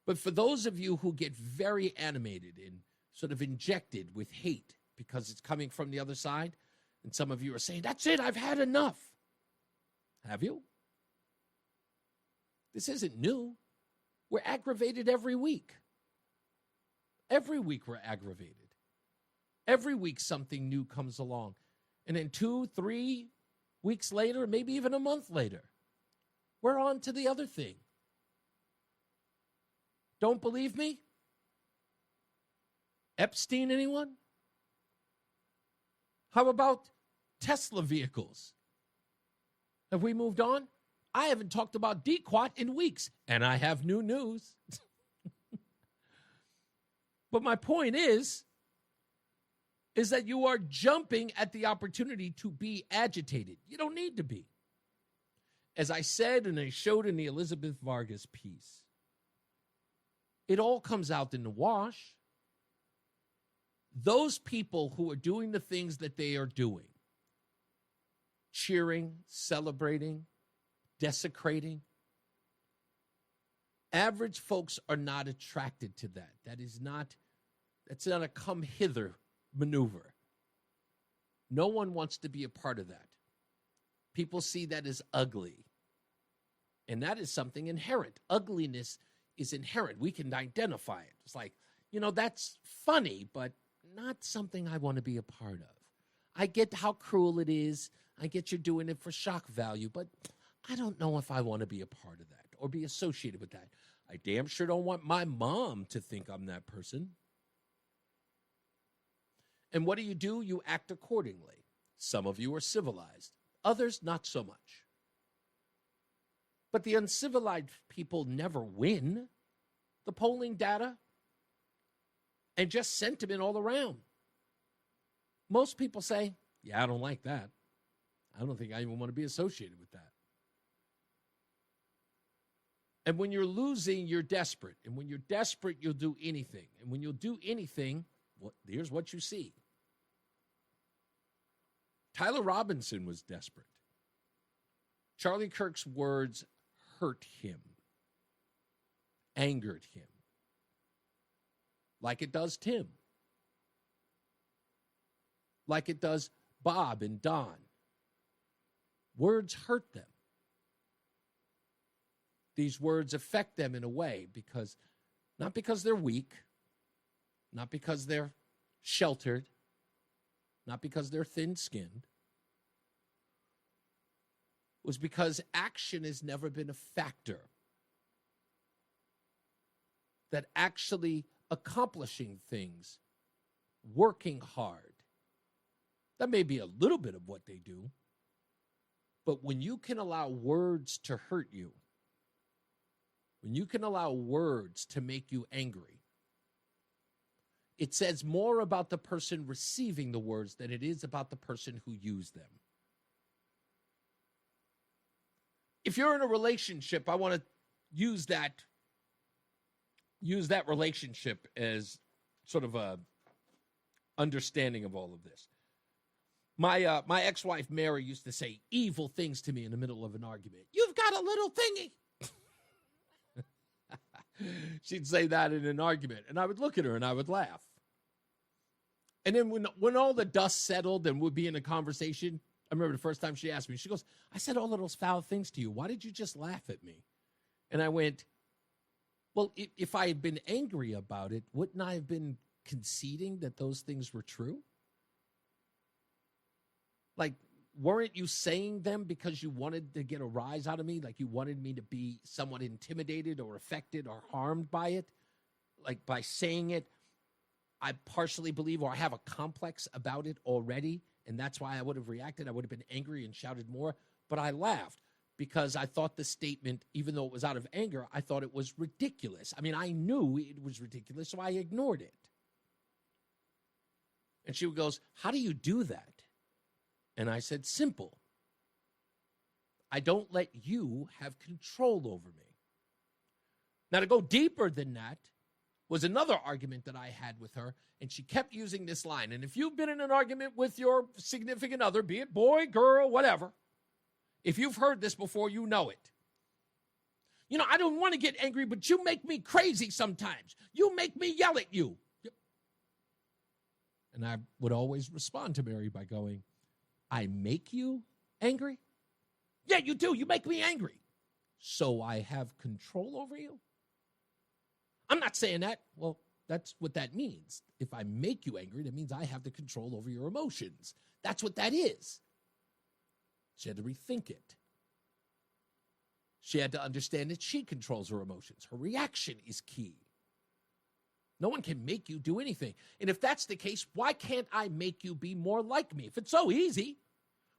But for those of you who get very animated and sort of injected with hate because it's coming from the other side, and some of you are saying, that's it, I've had enough. Have you? This isn't new. We're aggravated every week. Every week we're aggravated. Every week something new comes along. And then 2-3 weeks later, maybe even a month later, we're on to the other thing. Don't believe me? Epstein, anyone? How about Tesla vehicles? Have we moved on? I haven't talked about DQuat in weeks, and I have new news. But my point is that you are jumping at the opportunity to be agitated. You don't need to be. As I said and I showed in the Elizabeth Vargas piece, it all comes out in the wash. Those people who are doing the things that they are doing, cheering, celebrating, desecrating, average folks are not attracted to that. That's not a come hither maneuver. No one wants to be a part of that. People see that as ugly. And that is something inherent. Ugliness is inherent. We can identify it. It's like, that's funny, but not something I want to be a part of. I get how cruel it is. I get you're doing it for shock value, but I don't know if I want to be a part of that or be associated with that. I damn sure don't want my mom to think I'm that person. And what do? You act accordingly. Some of you are civilized. Others, not so much. But the uncivilized people never win. The polling data and just sentiment all around. Most people say, yeah, I don't like that. I don't think I even want to be associated with that. And when you're losing, you're desperate. And when you're desperate, you'll do anything. And when you'll do anything, here's what you see. Tyler Robinson was desperate. Charlie Kirk's words hurt him, angered him, like it does Tim, like it does Bob and Don. Words hurt them. These words affect them in a way because, not because they're weak, not because they're sheltered, not because they're thin-skinned. It was because action has never been a factor. That actually accomplishing things, working hard, that may be a little bit of what they do, but when you can allow words to hurt you, when you can allow words to make you angry, it says more about the person receiving the words than it is about the person who used them. If you're in a relationship, I want to use that relationship as sort of a understanding of all of this. My ex-wife, Mary, used to say evil things to me in the middle of an argument. You've got a little thingy. She'd say that in an argument, and I would look at her and I would laugh. And then when all the dust settled and we'd be in a conversation, I remember the first time she asked me, she goes, I said all of those foul things to you. Why did you just laugh at me? And I went, well, if I had been angry about it, wouldn't I have been conceding that those things were true? Like, weren't you saying them because you wanted to get a rise out of me? Like you wanted me to be somewhat intimidated or affected or harmed by it? Like by saying it, I partially believe, or I have a complex about it already, and that's why I would have reacted. I would have been angry and shouted more, but I laughed because I thought the statement, even though it was out of anger, I thought it was ridiculous. I mean, I knew it was ridiculous, so I ignored it. And she goes, how do you do that? And I said, simple. I don't let you have control over me. Now, to go deeper than that was another argument that I had with her, and she kept using this line. And if you've been in an argument with your significant other, be it boy, girl, whatever, if you've heard this before, you know it. You know, I don't want to get angry, but you make me crazy sometimes. You make me yell at you. And I would always respond to Mary by going, I make you angry? Yeah, you do. You make me angry. So I have control over you? I'm not saying that. Well, that's what that means. If I make you angry, that means I have the control over your emotions. That's what that is. She had to rethink it. She had to understand that she controls her emotions. Her reaction is key. No one can make you do anything. And if that's the case, why can't I make you be more like me? If it's so easy,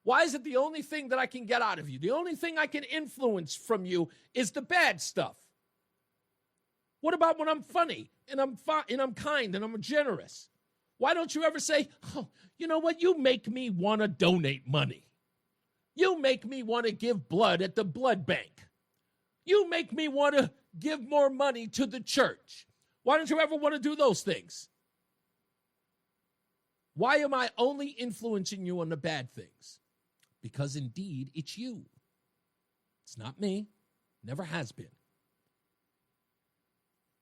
why is it the only thing that I can get out of you? The only thing I can influence from you is the bad stuff. What about when I'm funny and I'm kind and I'm generous? Why don't you ever say, oh, you know what? You make me want to donate money. You make me want to give blood at the blood bank. You make me want to give more money to the church. Why don't you ever want to do those things? Why am I only influencing you on the bad things? Because indeed, it's you. It's not me. Never has been.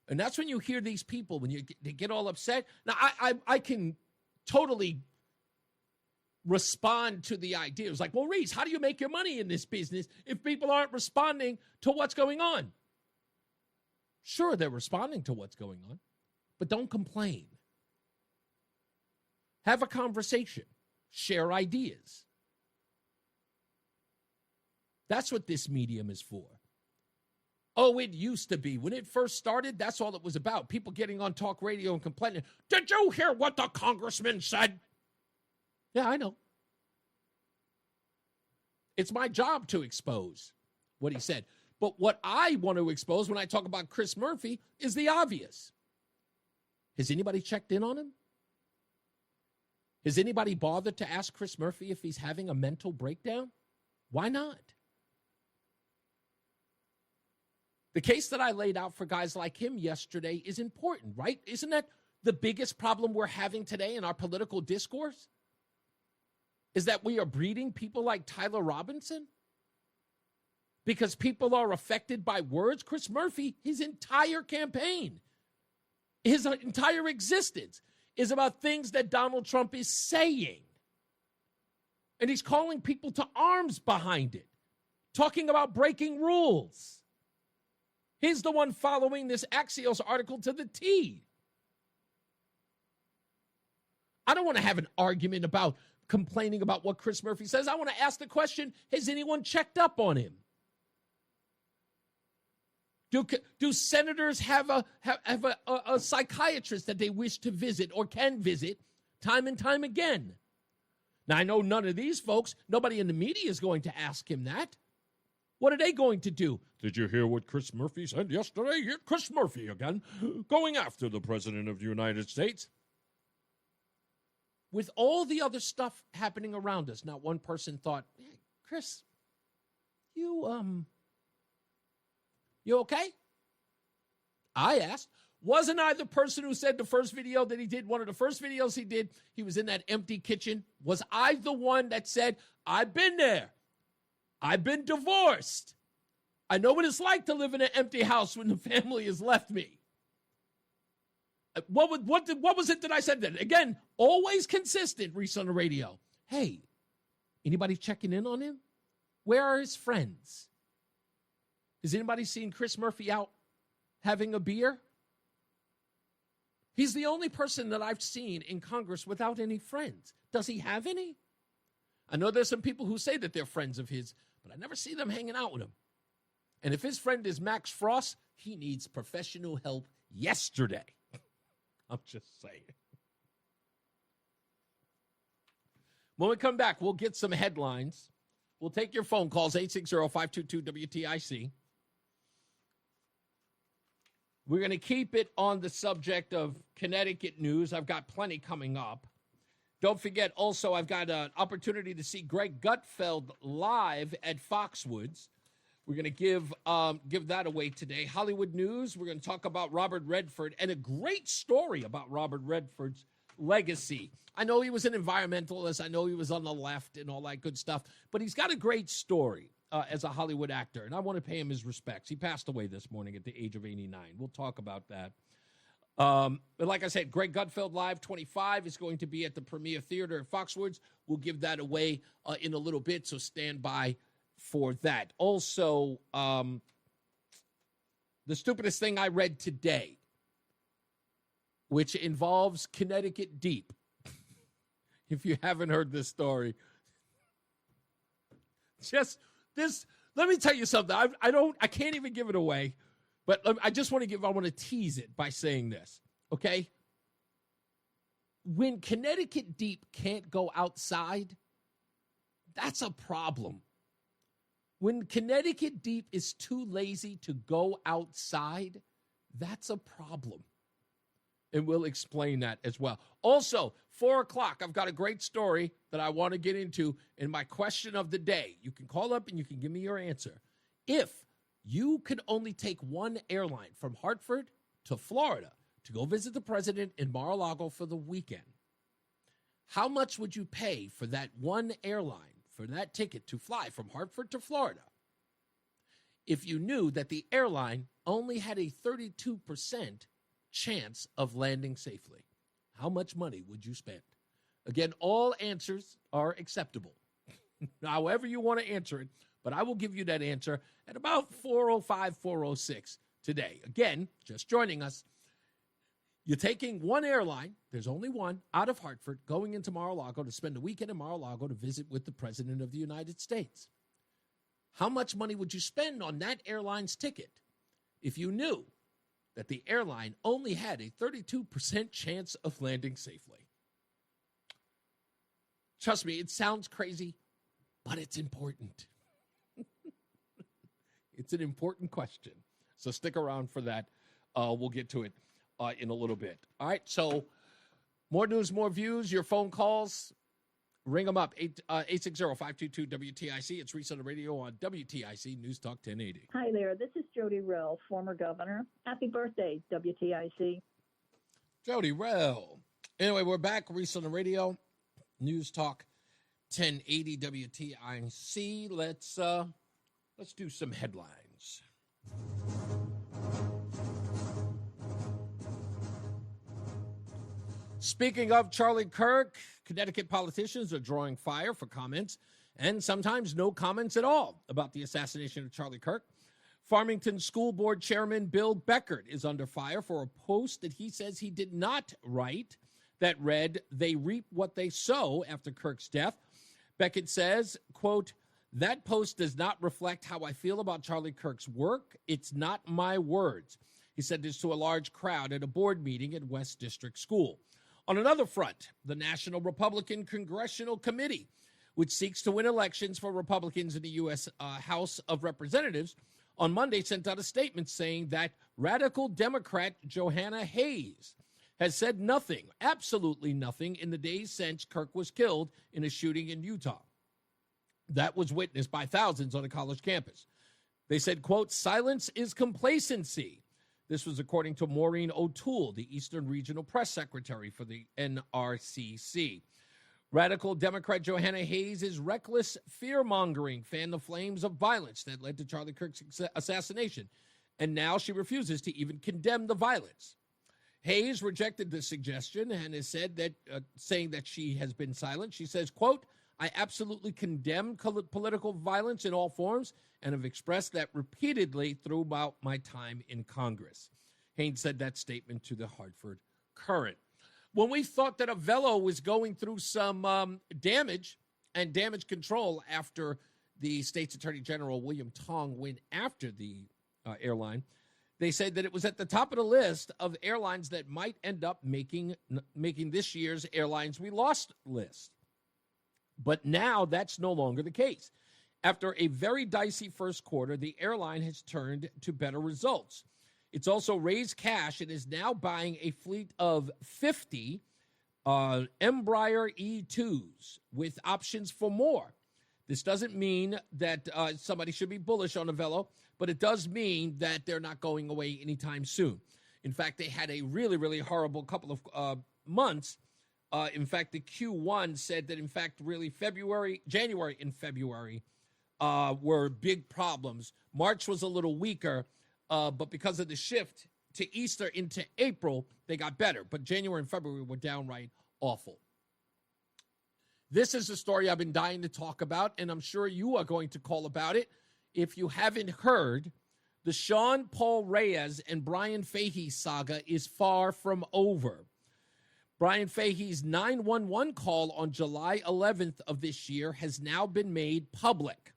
And that's when you hear these people, when they get all upset. Now, I can totally respond to the idea. It's like, well, Reese, how do you make your money in this business if people aren't responding to what's going on? Sure, they're responding to what's going on, but don't complain. Have a conversation. Share ideas. That's what this medium is for. Oh, it used to be. When it first started, that's all it was about. People getting on talk radio and complaining. Did you hear what the congressman said? Yeah, I know. It's my job to expose what he said. But what I want to expose when I talk about Chris Murphy is the obvious. Has anybody checked in on him? Has anybody bothered to ask Chris Murphy if he's having a mental breakdown? Why not? The case that I laid out for guys like him yesterday is important, right? Isn't that the biggest problem we're having today in our political discourse? is that we are breeding people like Tyler Robinson? Because people are affected by words? Chris Murphy, his entire campaign, his entire existence is about things that Donald Trump is saying. And he's calling people to arms behind it, talking about breaking rules. He's the one following this Axios article to the T. I don't want to have an argument about complaining about what Chris Murphy says. I want to ask the question, has anyone checked up on him? Do senators have a psychiatrist that they wish to visit or can visit time and time again? Now, I know none of these folks, nobody in the media is going to ask him that. What are they going to do? Did you hear what Chris Murphy said yesterday? Chris Murphy again, going after the President of the United States. With all the other stuff happening around us, not one person thought, hey, Chris, you okay? I asked. Wasn't I the person who said the first video that he did, one of the first videos he did, he was in that empty kitchen? Was I the one that said, I've been there. I've been divorced. I know what it's like to live in an empty house when the family has left me. What was it that I said then? Again, always consistent, Reese on the radio. Hey, anybody checking in on him? Where are his friends? Has anybody seen Chris Murphy out having a beer? He's the only person that I've seen in Congress without any friends. Does he have any? I know there's some people who say that they're friends of his, but I never see them hanging out with him. And if his friend is Max Frost, he needs professional help yesterday. I'm just saying. When we come back, we'll get some headlines. We'll take your phone calls, 860-522-WTIC. We're going to keep it on the subject of Connecticut news. I've got plenty coming up. Don't forget, also, I've got an opportunity to see Greg Gutfeld live at Foxwoods. We're going to give that away today. Hollywood news, we're going to talk about Robert Redford and a great story about Robert Redford's legacy. I know he was an environmentalist. I know he was on the left and all that good stuff, but he's got a great story as a Hollywood actor, and I want to pay him his respects. He passed away this morning at the age of 89. We'll talk about that. But like I said, Greg Gutfeld Live 25 is going to be at the Premier Theater at Foxwoods. We'll give that away in a little bit, so stand by for that. Also, the stupidest thing I read today, which involves Connecticut Deep. If you haven't heard this story, just this, let me tell you something. I can't even give it away, but I want to tease it by saying this, okay? When Connecticut Deep can't go outside, that's a problem. When Connecticut Deep is too lazy to go outside, that's a problem. And we'll explain that as well. Also, 4 o'clock, I've got a great story that I want to get into in my question of the day. You can call up and you can give me your answer. If you could only take one airline from Hartford to Florida to go visit the president in Mar-a-Lago for the weekend, how much would you pay for that one airline, for that ticket to fly from Hartford to Florida, if you knew that the airline only had a 32% chance of landing safely? How much money would you spend? Again, all answers are acceptable. However you want to answer it, but I will give you that answer at about 4:05, 4:06 today. Again, just joining us, you're taking one airline, there's only one, out of Hartford, going into Mar-a-Lago to spend a weekend in Mar-a-Lago to visit with the President of the United States. How much money would you spend on that airline's ticket if you knew that the airline only had a 32% chance of landing safely? Trust me, it sounds crazy, but it's important. It's an important question. So stick around for that. We'll get to it in a little bit. All right, so more news, more views, your phone calls. Ring them up, 860-522-WTIC. It's Reese on the radio on WTIC News Talk 1080. Hi there. This is Jody Rell, former governor. Happy birthday, WTIC. Jody Rell. Anyway, we're back. Reese on the radio, News Talk 1080 WTIC. Let's do some headlines. Speaking of Charlie Kirk, Connecticut politicians are drawing fire for comments and sometimes no comments at all about the assassination of Charlie Kirk. Farmington School Board Chairman Bill Beckert is under fire for a post that he says he did not write that read, "They reap what they sow," after Kirk's death. Beckett says, quote, "That post does not reflect how I feel about Charlie Kirk's work. It's not my words." He said this to a large crowd at a board meeting at West District School. On another front, the National Republican Congressional Committee, which seeks to win elections for Republicans in the U.S. House of Representatives, on Monday sent out a statement saying that radical Democrat Johanna Hayes has said nothing, absolutely nothing, in the days since Kirk was killed in a shooting in Utah. That was witnessed by thousands on a college campus. They said, quote, "Silence is complacency." This was according to Maureen O'Toole, the Eastern Regional Press Secretary for the NRCC. Radical Democrat Johanna Hayes' reckless fear-mongering fanned the flames of violence that led to Charlie Kirk's assassination, and now she refuses to even condemn the violence. Hayes rejected the suggestion and has said that, saying that she has been silent. She says, quote, "I absolutely condemn political violence in all forms and have expressed that repeatedly throughout my time in Congress." Haynes said that statement to the Hartford Courant. When we thought that Avello was going through some damage and damage control after the state's Attorney General, William Tong, went after the airline, they said that it was at the top of the list of airlines that might end up making this year's Airlines We Lost list. But now that's no longer the case. After a very dicey first quarter, the airline has turned to better results. It's also raised cash and is now buying a fleet of 50 Embraer E2s with options for more. This doesn't mean that somebody should be bullish on Avello, but it does mean that they're not going away anytime soon. In fact, they had a really, really horrible couple of months. In fact, the Q1 said that, in fact, really January and February were big problems. March was a little weaker, but because of the shift to Easter into April, they got better. But January and February were downright awful. This is a story I've been dying to talk about, and I'm sure you are going to call about it. If you haven't heard, the Sean Paul Reyes and Brian Fahey saga is far from over. Brian Fahey's 911 call on July 11th of this year has now been made public.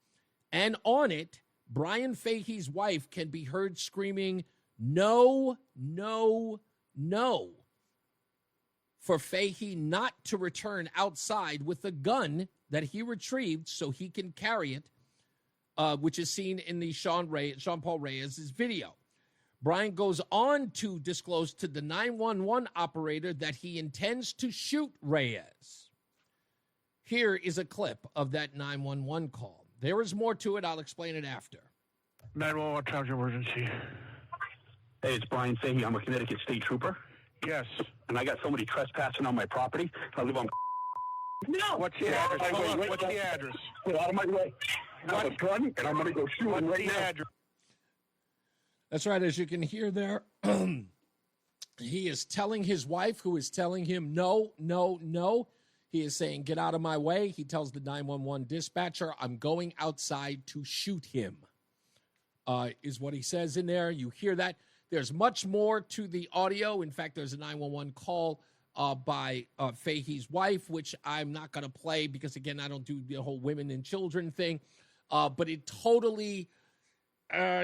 And on it, Brian Fahey's wife can be heard screaming, "No, no, no," for Fahey not to return outside with a gun that he retrieved so he can carry it, which is seen in the Sean Paul Reyes' video. Brian goes on to disclose to the 911 operator that he intends to shoot Reyes. Here is a clip of that 911 call. There is more to it. I'll explain it after. 911, what time's your emergency? Hey, it's Brian Fahey. I'm a Connecticut State Trooper. Yes. And I got somebody trespassing on my property. I live on... No! What's the address? Hold on. What's the address? Get out of my way. I have a gun, and I'm going to go shoot him right now. Address? That's right. As you can hear there, he is telling his wife, who is telling him, no, no, no. He is saying, get out of my way. He tells the 911 dispatcher, I'm going outside to shoot him, is what he says in there. You hear that. There's much more to the audio. In fact, there's a 911 call by Fahey's wife, which I'm not going to play because, again, I don't do the whole women and children thing. But it totally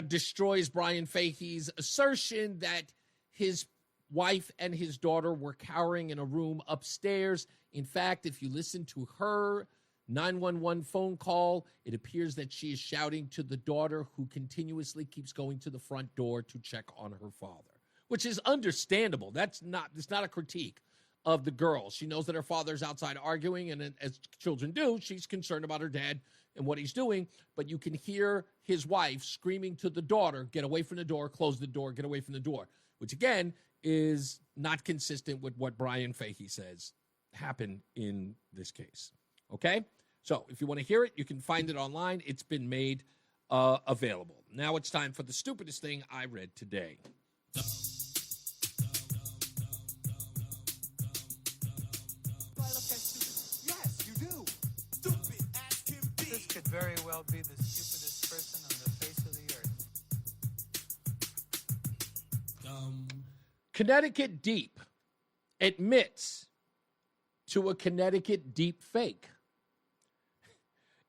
destroys Brian Fahey's assertion that his wife and his daughter were cowering in a room upstairs. In fact, if you listen to her 911 phone call, it appears that she is shouting to the daughter, who continuously keeps going to the front door to check on her father, which is understandable. It's not a critique of the girl. She knows that her father's outside arguing, and as children do, she's concerned about her dad and what he's doing. But you can hear his wife screaming to the daughter, get away from the door, close the door, get away from the door, which, again, is not consistent with what Brian Fahey says happened in this case. Okay? So if you want to hear it, you can find it online. It's been made available. Now it's time for the stupidest thing I read today. Yes, you do. Stupid as can be. This could very well be the stupidest person on the face of the earth. Connecticut Deep admits to a Connecticut deep fake.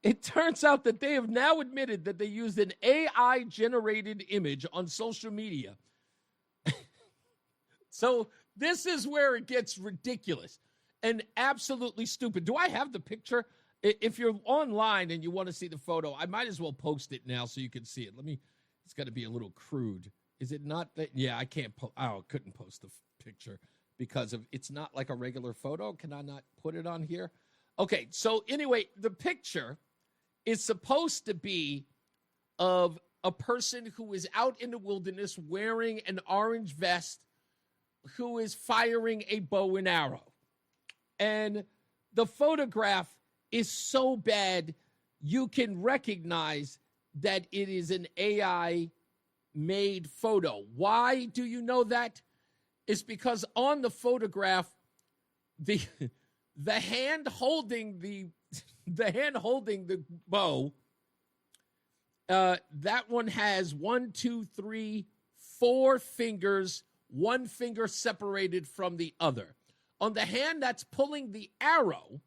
It turns out that they have now admitted that they used an AI-generated image on social media. So this is where it gets ridiculous and absolutely stupid. Do I have the picture? If you're online and you want to see the photo, I might as well post it now so you can see it. It's got to be a little crude. Is it not that? Yeah, I can't. I couldn't post the picture because it's not like a regular photo. Can I not put it on here? Okay, so anyway, the picture is supposed to be of a person who is out in the wilderness wearing an orange vest who is firing a bow and arrow. And the photograph is so bad, you can recognize that it is an AI-made photo. Why do you know that? It's because on the photograph, the hand holding the bow, that one has 1, 2, 3, 4 fingers, one finger separated from the other. On the hand that's pulling the arrow,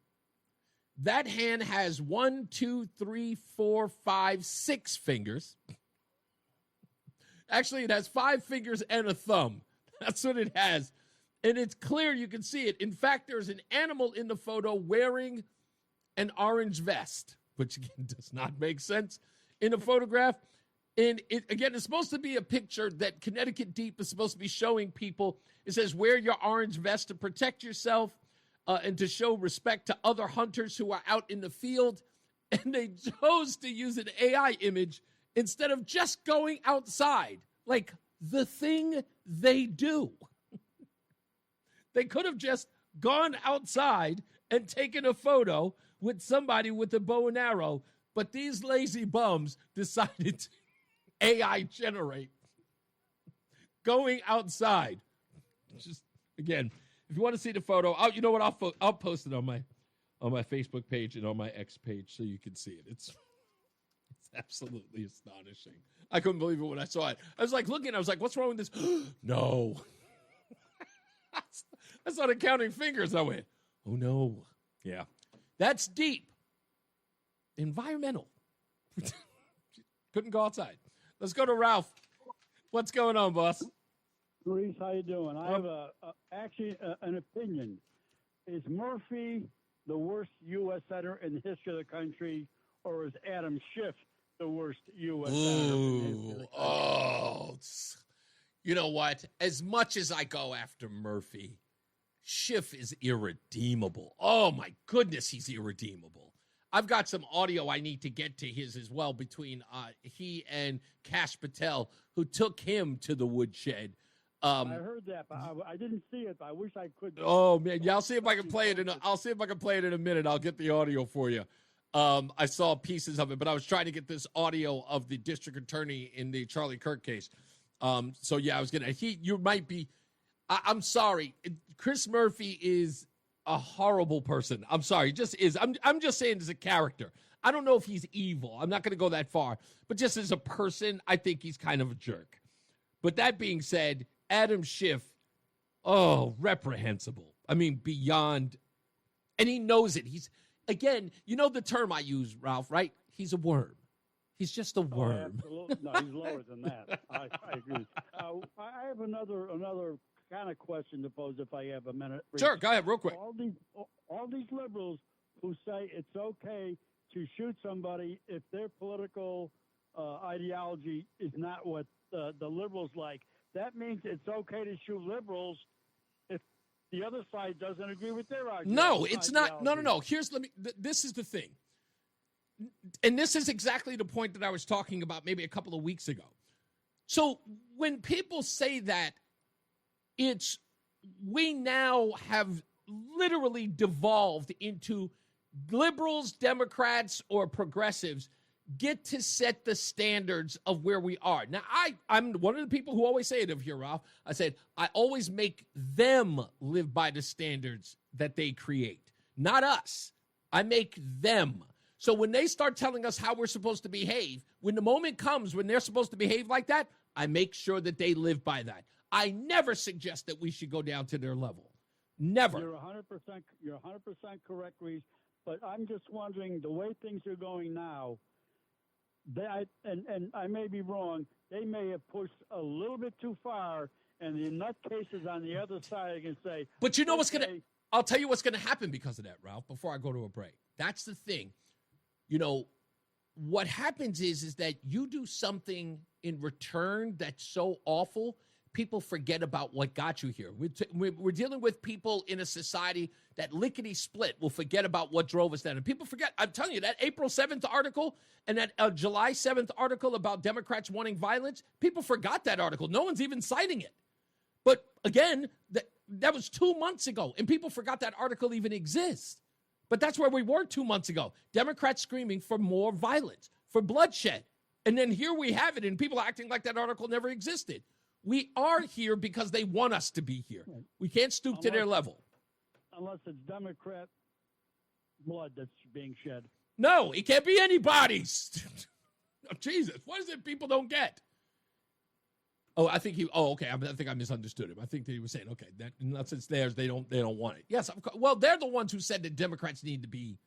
that hand has 1, 2, 3, 4, 5, 6 fingers. Actually, it has 5 fingers and a thumb. That's what it has. And it's clear, you can see it. In fact, there's an animal in the photo wearing an orange vest, which again does not make sense in a photograph. And it's supposed to be a picture that Connecticut Deep is supposed to be showing people. It says, wear your orange vest to protect yourself and to show respect to other hunters who are out in the field. And they chose to use an AI image instead of just going outside, like the thing they do. They could have just gone outside and taken a photo with somebody with a bow and arrow, but these lazy bums decided to AI generate going outside. Just again, if you want to see the photo, you know what? I'll post it on my Facebook page and on my X page so you can see it. It's absolutely astonishing. I couldn't believe it when I saw it. I was like looking. I was like, "What's wrong with this?" No. I started counting fingers. I went, "Oh no, yeah, that's deep." Environmental. Couldn't go outside. Let's go to Ralph. What's going on, boss? Reese, how you doing? I have an opinion. Is Murphy the worst U.S. senator in the history of the country, or is Adam Schiff the worst U.S. senator in the history of the country? Oh, you know what? As much as I go after Murphy, Schiff is irredeemable. Oh, my goodness, he's irredeemable. I've got some audio I need to get to his as well between he and Kash Patel, who took him to the woodshed. I heard that, but I didn't see it. I wish I could. Oh man, yeah, I'll see if I can play it. I'll see if I can play it in a minute. I'll get the audio for you. I saw pieces of it, but I was trying to get this audio of the district attorney in the Charlie Kirk case. So yeah, I was gonna. You might be. I'm sorry, Chris Murphy is a horrible person. I'm sorry, he just is. I'm just saying as a character. I don't know if he's evil. I'm not going to go that far, but just as a person, I think he's kind of a jerk. But that being said, Adam Schiff, reprehensible. I mean, beyond, and he knows it. He's, again, you know the term I use, Ralph, right? He's a worm. He's just a worm. Absolutely. No, he's lower than that. I agree. I have another kind of question to pose if I have a minute. Sure, go ahead, real quick. All these liberals who say it's okay to shoot somebody if their political ideology is not what the liberals like, that means it's okay to shoot liberals if the other side doesn't agree with their ideology. No, it's not. No. This is the thing. And this is exactly the point that I was talking about maybe a couple of weeks ago. So when people say that, we now have literally devolved into liberals, Democrats, or progressives get to set the standards of where we are. Now, I'm one of the people who always say it over here, Ralph. I said, I always make them live by the standards that they create, not us. I make them. So when they start telling us how we're supposed to behave, when the moment comes when they're supposed to behave like that, I make sure that they live by that. I never suggest that we should go down to their level. Never. You're 100% correct, Reese. But I'm just wondering, the way things are going now, and I may be wrong, they may have pushed a little bit too far, and the nutcases on the other side are going to say... But you know what's going to... I'll tell you what's going to happen because of that, Ralph, before I go to a break. That's the thing. You know, what happens is that you do something in return that's so awful, people forget about what got you here. We're dealing with people in a society that lickety-split will forget about what drove us down. And people forget, I'm telling you, that April 7th article and that July 7th article about Democrats wanting violence, people forgot that article. No one's even citing it. But again, that was 2 months ago, and people forgot that article even exists. But that's where we were 2 months ago. Democrats screaming for more violence, for bloodshed. And then here we have it, and people acting like that article never existed. We are here because they want us to be here. We can't stoop to their level. Unless it's Democrat blood that's being shed. No, it can't be anybody's. Oh, Jesus, what is it people don't get? Oh, I think okay. I think I misunderstood him. I think that he was saying, okay, that unless it's theirs, they don't want it. Yes, of course. Well, they're the ones who said that Democrats need to be,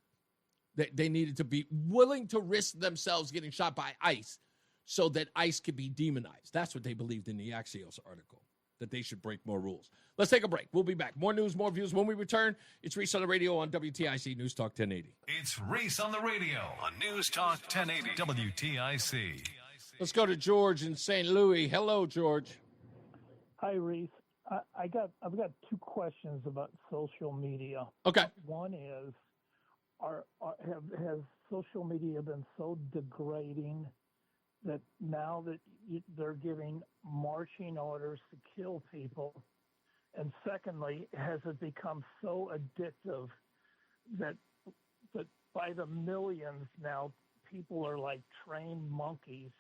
they needed to be willing to risk themselves getting shot by ICE so that ICE could be demonized. That's what they believed in the Axios article, that they should break more rules. Let's take a break. We'll be back. More news, more views. When we return, it's Reese on the radio on WTIC News Talk 1080. It's Reese on the radio on News Talk 1080 WTIC. Let's go to George in St. Louis. Hello, George. Hi, Reese. I've got two questions about social media. Okay. One is, has social media been so degrading that now that they're giving marching orders to kill people? And secondly, has it become so addictive that by the millions now people are like trained monkeys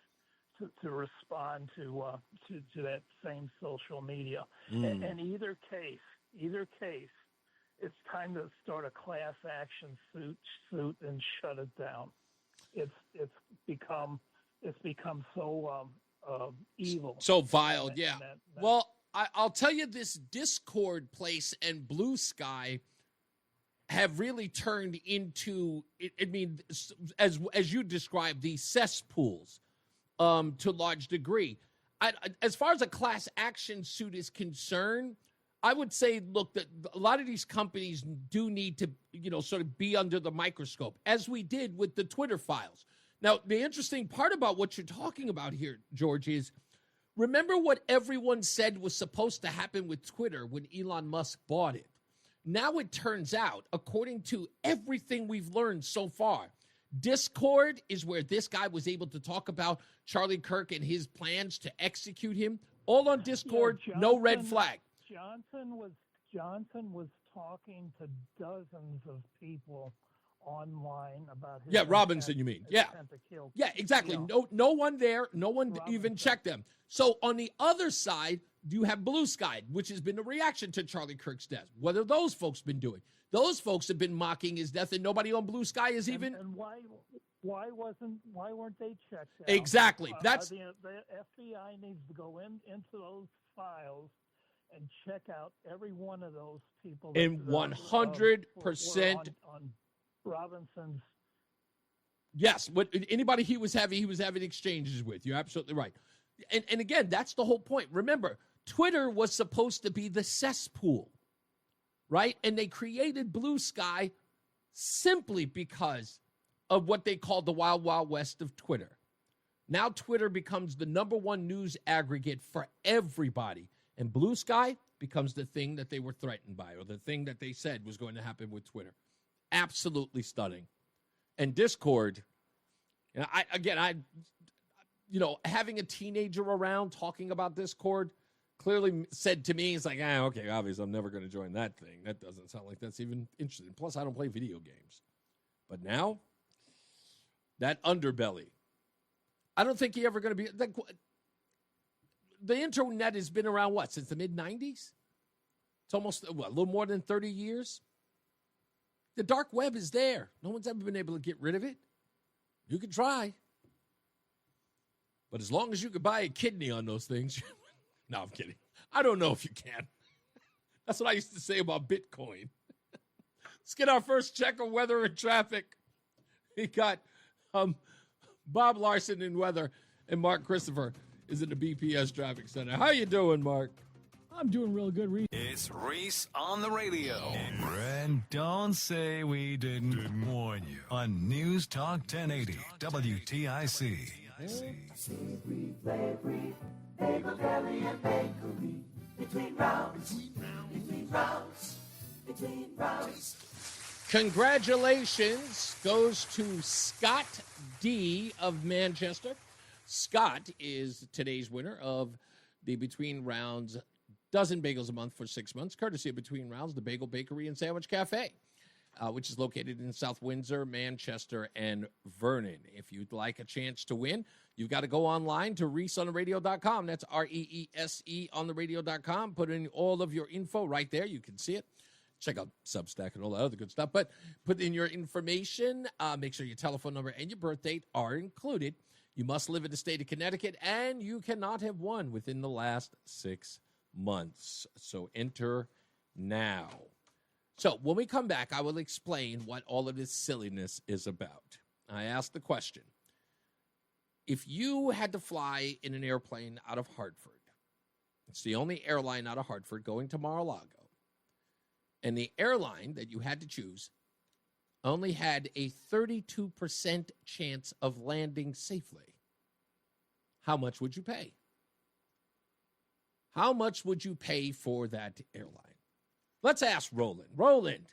to respond to that same social media? And either case, it's time to start a class action suit and shut it down. It's become so evil, so vile. Yeah. Well, I'll tell you, this Discord place and Blue Sky have really turned into, I mean, as you described, these cesspools to a large degree. As far as a class action suit is concerned, I would say, look, that a lot of these companies do need to, sort of be under the microscope, as we did with the Twitter files. Now, the interesting part about what you're talking about here, George, is remember what everyone said was supposed to happen with Twitter when Elon Musk bought it. Now it turns out, according to everything we've learned so far, Discord is where this guy was able to talk about Charlie Kirk and his plans to execute him. All on Discord, no red flag. Johnson was talking to dozens of people online about his Robinson, you mean? Yeah. To kill. Yeah, exactly. No one there. No one Robinson. Even checked them. So on the other side, you have Blue Sky, which has been a reaction to Charlie Kirk's death. What have those folks been doing? Those folks have been mocking his death, and nobody on Blue Sky is even. And why weren't they checked out? Exactly. That's the FBI needs to go into those files and check out every one of those people. And 100% on Robinson's. Yes, anybody he was having exchanges with. You're absolutely right. And again, that's the whole point. Remember, Twitter was supposed to be the cesspool, right? And they created Blue Sky simply because of what they called the Wild Wild West of Twitter. Now Twitter becomes the number one news aggregate for everybody. And Blue Sky becomes the thing that they were threatened by, or the thing that they said was going to happen with Twitter. Absolutely stunning. And Discord, having a teenager around talking about Discord clearly said to me, it's like, okay, obviously I'm never going to join that thing. That doesn't sound like that's even interesting. Plus, I don't play video games. But now, that underbelly. I don't think you're ever going to be. The internet has been around, what, since the mid-'90s? It's almost, a little more than 30 years? The dark web is there. No one's ever been able to get rid of it. You can try. But as long as you can buy a kidney on those things. No, I'm kidding. I don't know if you can. That's what I used to say about Bitcoin. Let's get our first check of weather and traffic. We got Bob Larson in weather, and Mark Christopher is in the BPS Traffic Center. How you doing, Mark? I'm doing real good, Reese. It's Reese on the radio. And don't say we didn't warn you on NewsTalk 1080 WTIC. Congratulations goes to Scott D. of Manchester. Scott is today's winner of the Between Rounds dozen bagels a month for 6 months, courtesy of Between Rounds, the Bagel Bakery and Sandwich Cafe, which is located in South Windsor, Manchester, and Vernon. If you'd like a chance to win, you've got to go online to reeseontheradio.com. That's REESE on the radio.com. Put in all of your info right there. You can see it. Check out Substack and all that other good stuff. But put in your information. Make sure your telephone number and your birth date are included. You must live in the state of Connecticut, and you cannot have won within the last 6 months. So enter now. So when we come back, I will explain what all of this silliness is about. I asked the question, if you had to fly in an airplane out of Hartford, it's the only airline out of Hartford going to Mar-a-Lago, and the airline that you had to choose only had a 32% chance of landing safely, how much would you pay? How much would you pay for that airline? Let's ask Roland. Roland,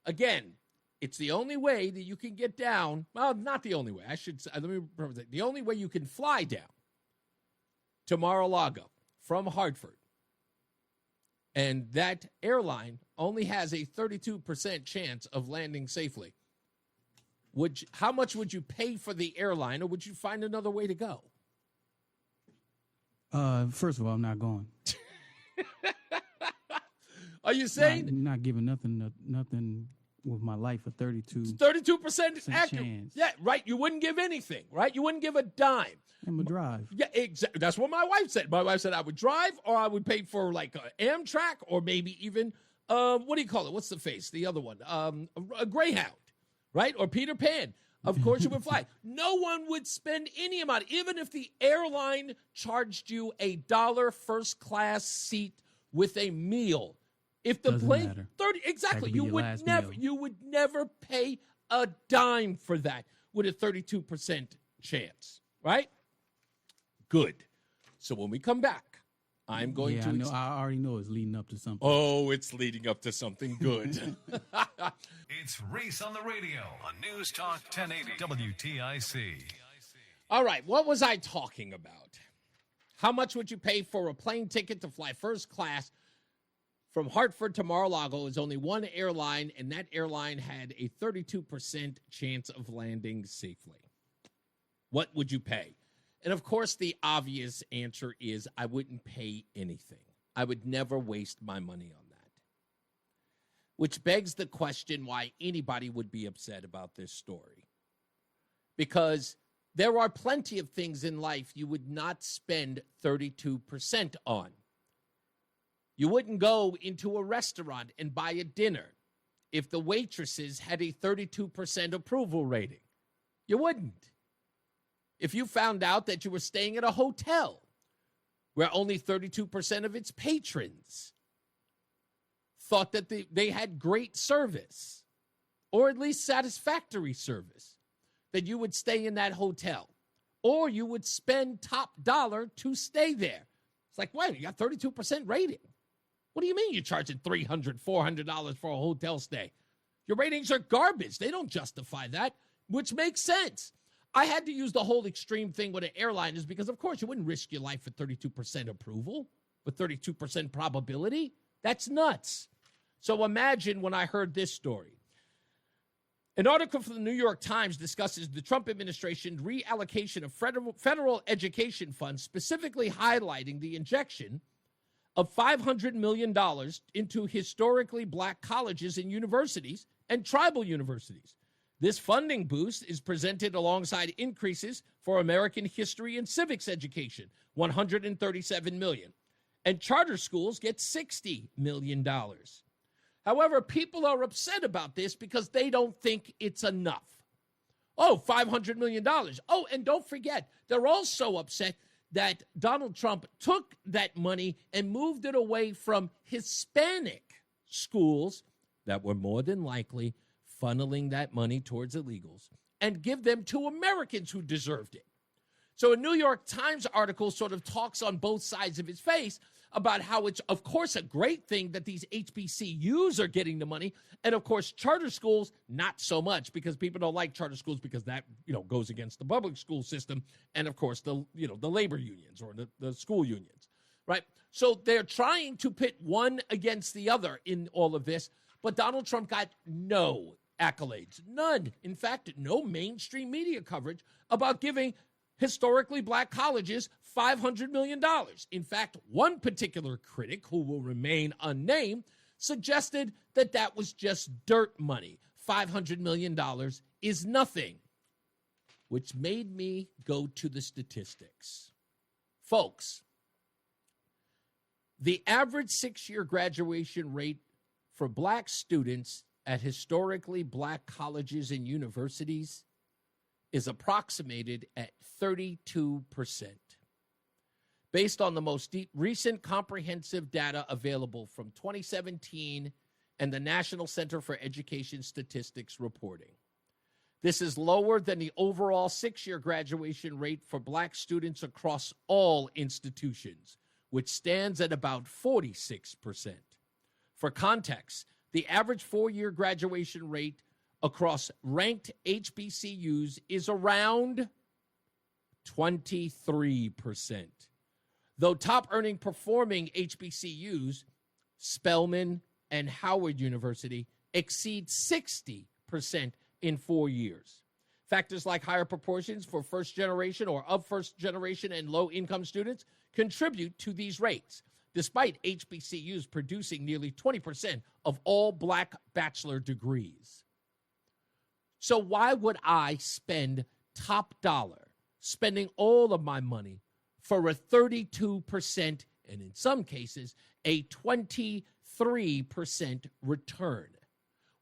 again, it's the only way that you can get down. Well, not the only way. I should say, let me remember that. The only way you can fly down to Mar-a-Lago from Hartford. And that airline only has a 32% chance of landing safely. How much would you pay for the airline, or would you find another way to go? First of all, I'm not going. Are you saying? Not giving nothing with my life for 32%. 32% accurate. Chance. Yeah, right. You wouldn't give anything, right? You wouldn't give a dime. I'm a drive. Yeah, exactly. That's what my wife said. My wife said I would drive, or I would pay for like an Amtrak, or maybe even what do you call it? What's the face? The other one, a Greyhound, right? Or Peter Pan. Of course, you would fly. No one would spend any amount, even if the airline charged you $1 first class seat with a meal. If the Doesn't plane matter. 30 exactly, you would never pay a dime for that with a 32% chance, right? Good. So when we come back, I'm going to. I already know it's leading up to something. Oh, it's leading up to something good. It's Reese on the radio on News Talk 1080 WTIC. All right, what was I talking about? How much would you pay for a plane ticket to fly first class from Hartford to Mar-a-Lago? Is only one airline, and that airline had a 32% chance of landing safely. What would you pay? And, of course, the obvious answer is I wouldn't pay anything. I would never waste my money on that. Which begs the question why anybody would be upset about this story. Because there are plenty of things in life you would not spend 32% on. You wouldn't go into a restaurant and buy a dinner if the waitresses had a 32% approval rating. You wouldn't. If you found out that you were staying at a hotel where only 32% of its patrons thought that they had great service, or at least satisfactory service, that you would stay in that hotel, or you would spend top dollar to stay there. It's like, wait, you got 32% rating. What do you mean you're charging $300, $400 for a hotel stay? Your ratings are garbage. They don't justify that, which makes sense. I had to use the whole extreme thing with an airline is because, of course, you wouldn't risk your life for 32% approval with 32% probability. That's nuts. So imagine when I heard this story. An article from the New York Times discusses the Trump administration's reallocation of federal education funds, specifically highlighting the injection of $500 million into historically black colleges and universities and tribal universities. This funding boost is presented alongside increases for American history and civics education, $137 million, and charter schools get $60 million. However, people are upset about this because they don't think it's enough. Oh, $500 million. Oh, and don't forget, they're also upset that Donald Trump took that money and moved it away from Hispanic schools that were more than likely funneling that money towards illegals and give them to Americans who deserved it. So a New York Times article sort of talks on both sides of his face about how it's, of course, a great thing that these HBCUs are getting the money. And, of course, charter schools, not so much, because people don't like charter schools because that, goes against the public school system and, of course, the labor unions or the school unions, right? So they're trying to pit one against the other in all of this, but Donald Trump got no accolades, none. In fact, no mainstream media coverage about giving historically black colleges $500 million. In fact, one particular critic, who will remain unnamed, suggested that that was just dirt money. $500 million is nothing, which made me go to the statistics. Folks, the average 6-year graduation rate for black students at historically black colleges and universities is approximated at 32%. Based on the most recent comprehensive data available from 2017 and the National Center for Education Statistics reporting. This is lower than the overall 6-year graduation rate for black students across all institutions, which stands at about 46%. For context, the average 4-year graduation rate across ranked HBCUs is around 23%. Though top-earning performing HBCUs, Spelman and Howard University, exceed 60% in 4 years. Factors like higher proportions for first-generation or of first-generation and low-income students contribute to these rates, despite HBCUs producing nearly 20% of all black bachelor degrees. So why would I spend top dollar, spending all of my money for a 32%, and in some cases, a 23% return?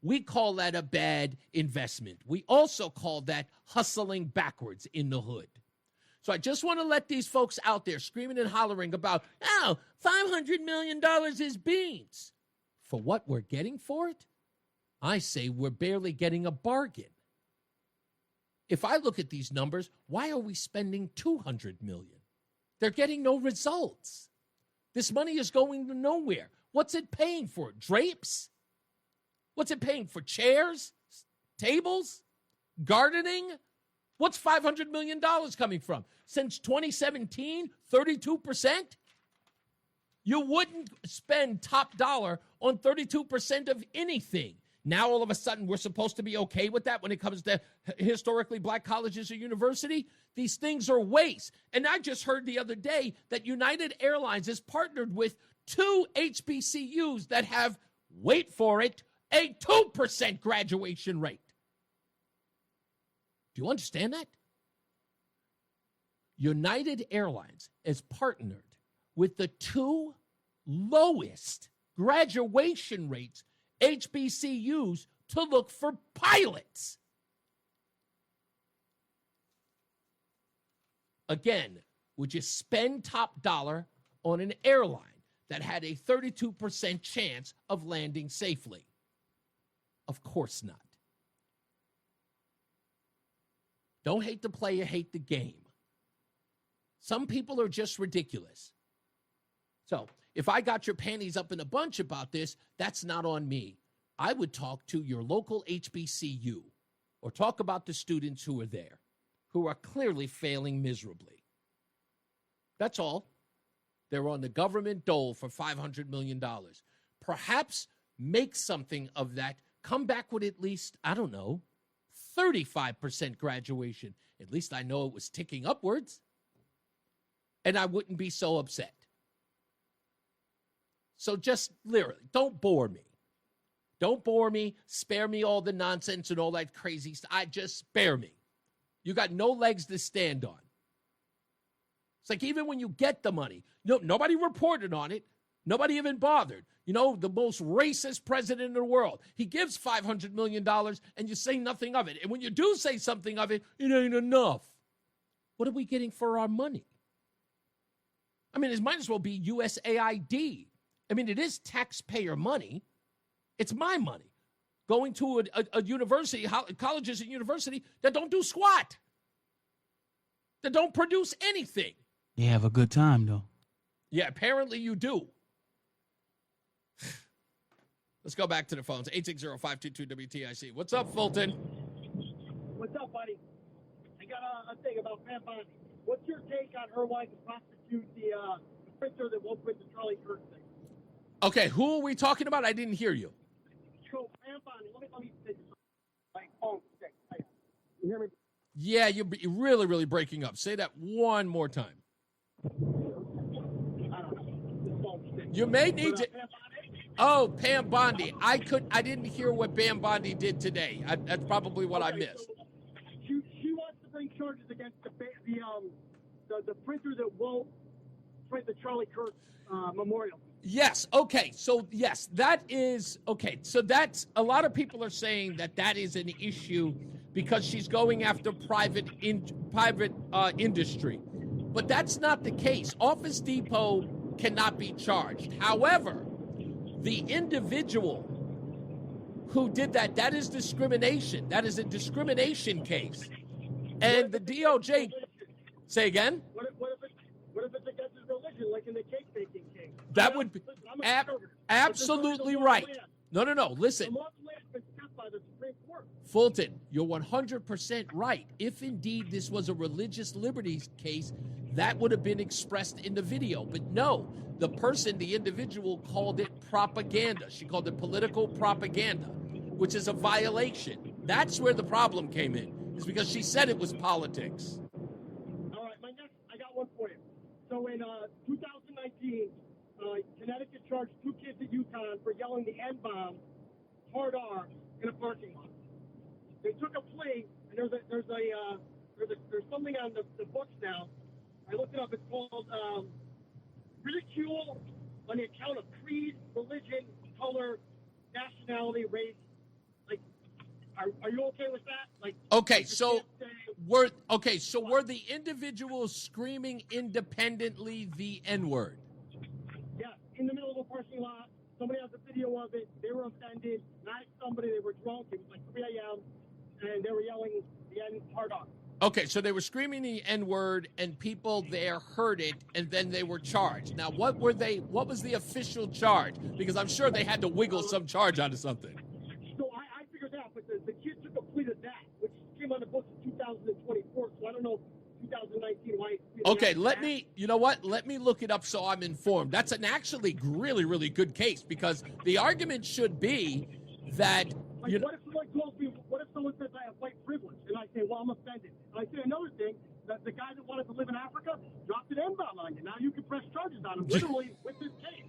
We call that a bad investment. We also call that hustling backwards in the hood. So I just want to let these folks out there screaming and hollering about, $500 million is beans. For what we're getting for it, I say we're barely getting a bargain. If I look at these numbers, why are we spending $200 million? They're getting no results. This money is going to nowhere. What's it paying for? Drapes? What's it paying for? Chairs? Tables? Gardening? What's $500 million coming from? Since 2017, 32%? You wouldn't spend top dollar on 32% of anything. Now, all of a sudden, we're supposed to be okay with that when it comes to historically black colleges or university? These things are waste. And I just heard the other day that United Airlines is partnered with 2 HBCUs that have, wait for it, a 2% graduation rate. Do you understand that? United Airlines is partnered with the 2 lowest graduation rates HBCUs to look for pilots. Again, would you spend top dollar on an airline that had a 32% chance of landing safely? Of course not. Don't hate the player, hate the game. Some people are just ridiculous. So, if I got your panties up in a bunch about this, that's not on me. I would talk to your local HBCU or talk about the students who are there, who are clearly failing miserably. That's all. They're on the government dole for $500 million. Perhaps make something of that. Come back with at least, I don't know, 35% graduation. At least I know it was ticking upwards. And I wouldn't be so upset. So just literally, don't bore me. Don't bore me. Spare me all the nonsense and all that crazy stuff. Just spare me. You got no legs to stand on. It's like even when you get the money, nobody reported on it. Nobody even bothered. The most racist president in the world. He gives $500 million and you say nothing of it. And when you do say something of it, it ain't enough. What are we getting for our money? I mean, it might as well be USAID. I mean, it is taxpayer money. It's my money. Going to a university, colleges and university that don't do squat. That don't produce anything. They have a good time, though. Yeah, apparently you do. Let's go back to the phones. 860-522-WTIC. What's up, Fulton? What's up, buddy? I got a thing about Pam Bondi. What's your take on her wanting to prostitute the printer that won't print the Charlie Kirk thing? Okay, who are we talking about? I didn't hear you. So, Pam Bondi, let me say this. My phone stick. You hear me? Yeah, you're really, really breaking up. Say that one more time. I don't know. This phone stick. You may need to... Pam Bondi? Oh, Pam Bondi. I didn't hear what Pam Bondi did today. That's probably what I missed. So she wants to bring charges against the printer that won't print the Charlie Kirk memorial. Yes. Okay. So yes, that is okay. So that's a lot of people are saying that is an issue because she's going after private industry, but that's not the case. Office Depot cannot be charged. However, the individual who did that is discrimination. That is a discrimination case, and the DOJ. Say again. What if it's against his religion, like in the cake baking case? That would be absolutely right. No. Listen. The law of the land has been set by the Supreme Court. Fulton, you're 100% right. If indeed this was a religious liberties case, that would have been expressed in the video. But no, the individual called it propaganda. She called it political propaganda, which is a violation. That's where the problem came in, is because she said it was politics. I got one for you. So in 2019, Connecticut charged 2 kids at UConn for yelling the N-bomb, hard R, in a parking lot. They took a plea, and there's something on the books now. I looked it up. It's called ridicule on the account of creed, religion, color, nationality, race. Like, are you okay with that? Like, okay, so were the individuals screaming independently the N-word? Yeah, in the middle of a parking lot. Somebody has a video of it. They were offended. Not somebody. They were drunk. It was like 3 a.m. and they were yelling the N hard on. Okay, so they were screaming the N-word, and people there heard it, and then they were charged. Now, what was the official charge? Because I'm sure they had to wiggle some charge out of something. So I figured that, but the kid took a plea to that, which came on the books in 2024, so I don't know 2019 why. Okay, let me look it up so I'm informed. That's an actually really, really good case, because the argument should be that... What if someone calls me, what if someone says I have white privilege, and I say, well, I'm offended. And I say another thing, that the guy that wanted to live in Africa dropped an N-bomb on you. Now you can press charges on him, literally, with this case.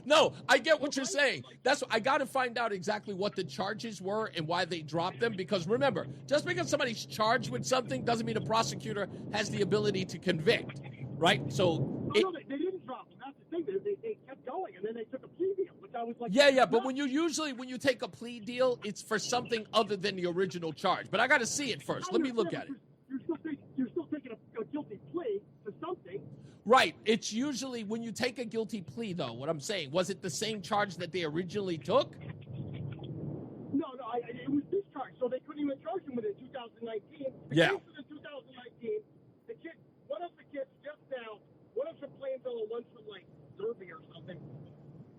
No, I get what you're saying. I got to find out exactly what the charges were and why they dropped them, because remember, just because somebody's charged with something doesn't mean a prosecutor has the ability to convict, right? So... they didn't drop them. That's the thing. They kept going, and then they took a plea deal, which I was like... Yeah, but when you take a plea deal, it's for something other than the original charge. But I got to see it first. Let me look at it. You're still taking a guilty plea to something. Right. It's usually when you take a guilty plea, though, what I'm saying, was it the same charge that they originally took? No, it was discharged, so they couldn't even charge him with it in 2019. The Yeah. case was in 2019. One of the kids just now, one of them from Plainville and one's from, like, Derby or something.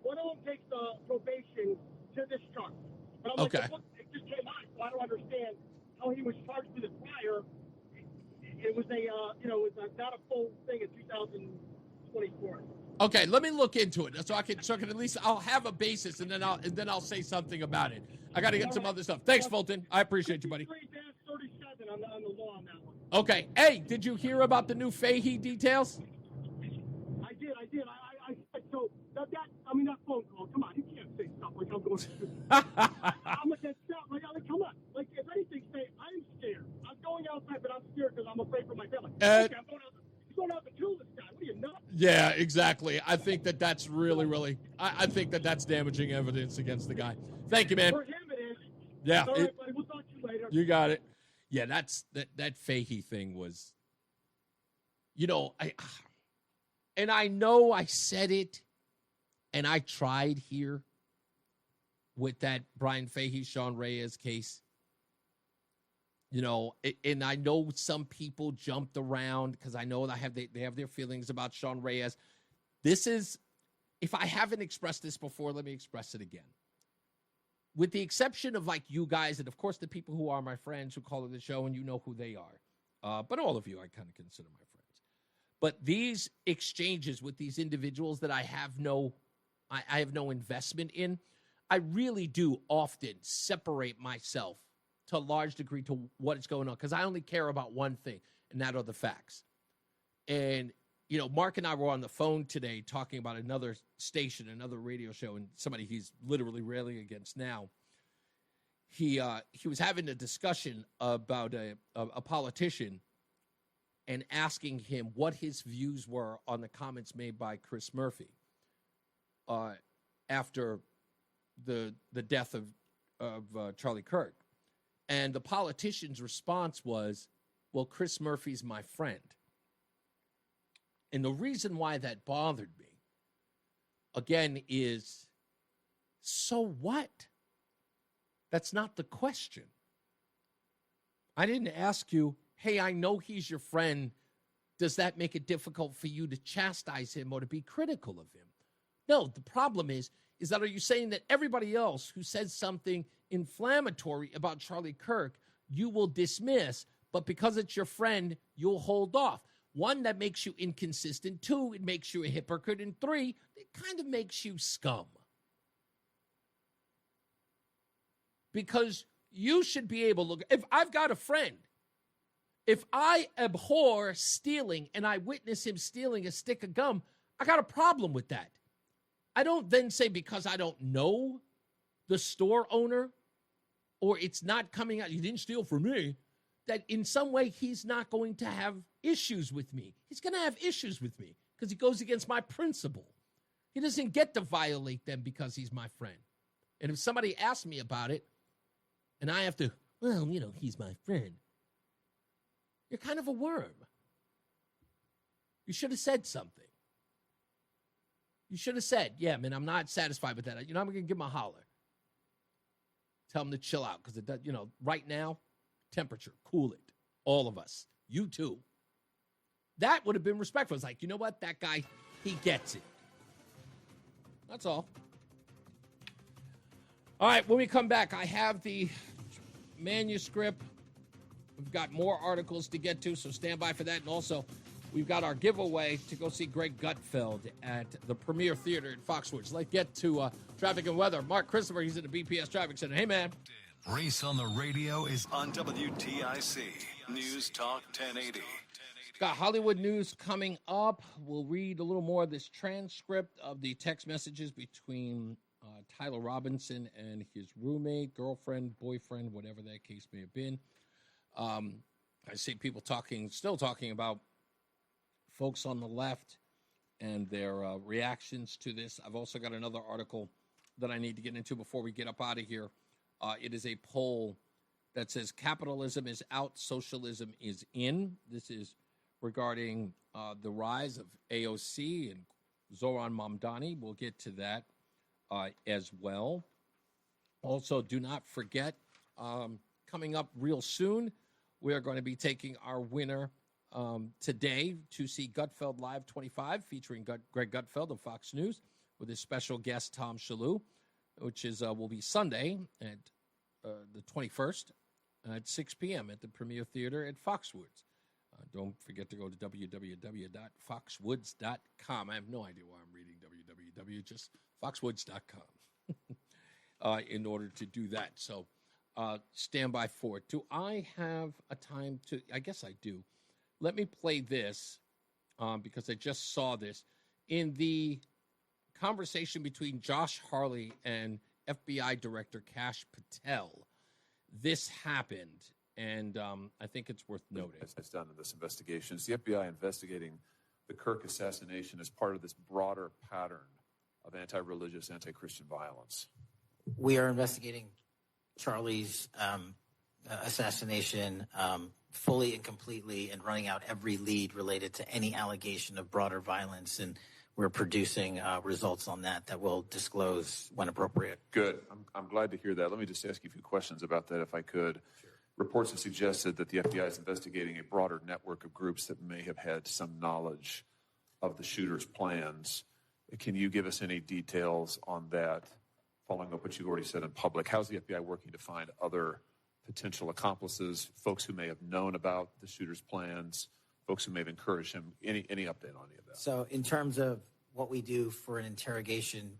One of them takes the probation to discharge. But I'm okay. like, look, it just came out, so I don't understand how he was charged with it prior. It was not a full thing in 2019. 24th. Okay, let me look into it so I can at least I'll have a basis and then I'll say something about it. I got to get some other stuff. Thanks, Fulton. I appreciate you, buddy. 37 on the law on that one. Okay. Hey, did you hear about the new Fahey details? I did. So that phone call. Come on, you can't say stuff like I'm going. I'm against that. Like, come on. Like, if anything, say I'm scared. I'm going outside, but I'm scared because I'm afraid for my family. Okay, I'm going out. You're going out to kill this guy. What are you nuts? Yeah, exactly. I think that's really. I think that's damaging evidence against the guy. Thank you, man. For him, it is. Yeah. All right, buddy. We'll talk to you later. You got it. Yeah, that Fahey thing was. I know I said it, and I tried here with that Brian Fahey, Sean Reyes case. And I know some people jumped around because I know they have their feelings about Sean Reyes. This is, if I haven't expressed this before, let me express it again. With the exception of like you guys and of course the people who are my friends who call it the show and you know who they are. But all of you I kind of consider my friends. But these exchanges with these individuals that I have no investment in, I really do often separate myself to a large degree to what is going on because I only care about one thing, and that are the facts. And, Mark and I were on the phone today talking about another station, another radio show, and somebody he's literally railing against now. He was having a discussion about a politician and asking him what his views were on the comments made by Chris Murphy after the death of Charlie Kirk. And the politician's response was, well, Chris Murphy's my friend. And the reason why that bothered me, again, is so what? That's not the question. I didn't ask you, hey, I know he's your friend. Does that make it difficult for you to chastise him or to be critical of him? No, the problem is that are you saying that everybody else who says something inflammatory about Charlie Kirk, you will dismiss, but because it's your friend, you'll hold off? One, that makes you inconsistent. Two, it makes you a hypocrite. And three, it kind of makes you scum. Because you should be able to look, if I've got a friend, if I abhor stealing and I witness him stealing a stick of gum, I got a problem with that. I don't then say because I don't know the store owner or it's not coming out, you didn't steal from me, that in some way he's not going to have issues with me. He's going to have issues with me because he goes against my principle. He doesn't get to violate them because he's my friend. And if somebody asks me about it and I have to, well, he's my friend, you're kind of a worm. You should have said something. You should have said, yeah, man, I'm not satisfied with that. I'm going to give him a holler. Tell him to chill out because, right now, temperature, cool it. All of us. You too. That would have been respectful. It's like, you know what? That guy, he gets it. That's all. All right, when we come back, I have the manuscript. We've got more articles to get to, so stand by for that. And also, we've got our giveaway to go see Greg Gutfeld at the Premier Theater in Foxwoods. Let's get to traffic and weather. Mark Christopher, he's at the BPS Traffic Center. Hey, man. Reese on the radio is on WTIC News Talk 1080. Got Hollywood news coming up. We'll read a little more of this transcript of the text messages between Tyler Robinson and his roommate, girlfriend, boyfriend, whatever that case may have been. I see people still talking about folks on the left and their reactions to this. I've also got another article that I need to get into before we get up out of here. It is a poll that says capitalism is out, socialism is in. This is regarding the rise of AOC and Zoran Mamdani. We'll get to that as well. Also, do not forget, coming up real soon, we are going to be taking our winner today to see Gutfeld Live 25, featuring Greg Gutfeld of Fox News with his special guest, Tom Shalhoub, which is will be Sunday at the 21st at 6 p.m. at the Premier Theater at Foxwoods. Don't forget to go to www.foxwoods.com. I have no idea why I'm reading www, just foxwoods.com in order to do that. So stand by for it. Do I have a time to? I guess I do. Let me play this because I just saw this in the conversation between Josh Hawley and FBI Director Kash Patel. This happened, and I think it's worth noting. It's done in this investigation. Is the FBI investigating the Kirk assassination as part of this broader pattern of anti-religious, anti-Christian violence? We are investigating Charlie's assassination fully and completely and running out every lead related to any allegation of broader violence, and we're producing results on that we'll disclose when appropriate. Good. I'm glad to hear that. Let me just ask you a few questions about that, if I could. Sure. Reports have suggested that the FBI is investigating a broader network of groups that may have had some knowledge of the shooter's plans. Can you give us any details on that, following up what you've already said in public? How's the FBI working to find other potential accomplices, folks who may have known about the shooter's plans, folks who may have encouraged him? Any update on any of that? So in terms of what we do for an interrogation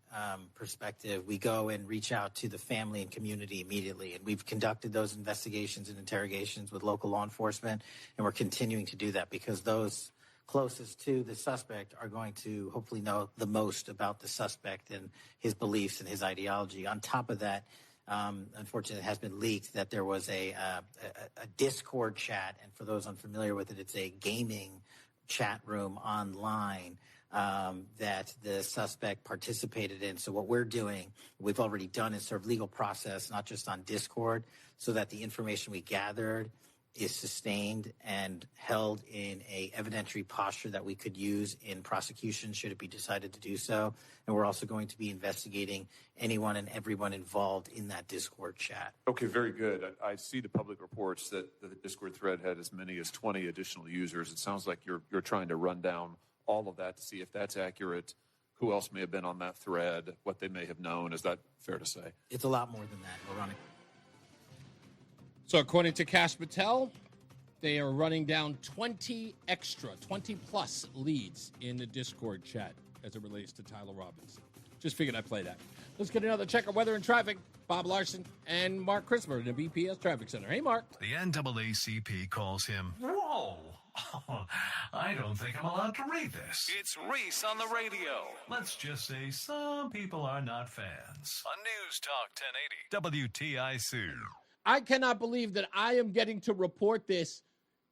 perspective, we go and reach out to the family and community immediately. And we've conducted those investigations and interrogations with local law enforcement, and we're continuing to do that because those closest to the suspect are going to hopefully know the most about the suspect and his beliefs and his ideology. On top of that, unfortunately, it has been leaked that there was a Discord chat, and for those unfamiliar with it, it's a gaming chat room online that the suspect participated in. So what we're doing, we've already done, is serve legal process, not just on Discord, so that the information we gathered is sustained and held in a evidentiary posture that we could use in prosecution should it be decided to do so. And we're also going to be investigating anyone and everyone involved in that Discord chat. Okay, very good. I see the public reports that the Discord thread had as many as 20 additional users. It sounds like you're trying to run down all of that to see if that's accurate, who else may have been on that thread, what they may have known. Is that fair to say? It's a lot more than that. We're running. So according to Kash Patel, they are running down 20 plus leads in the Discord chat as it relates to Tyler Robinson. Just figured I'd play that. Let's get another check of weather and traffic. Bob Larson and Mark Christopher in the BPS Traffic Center. Hey, Mark. The NAACP calls him, whoa, I don't think I'm allowed to read this. It's Reese on the radio. Let's just say some people are not fans. On NewsTalk 1080 WTIC. I cannot believe that I am getting to report this,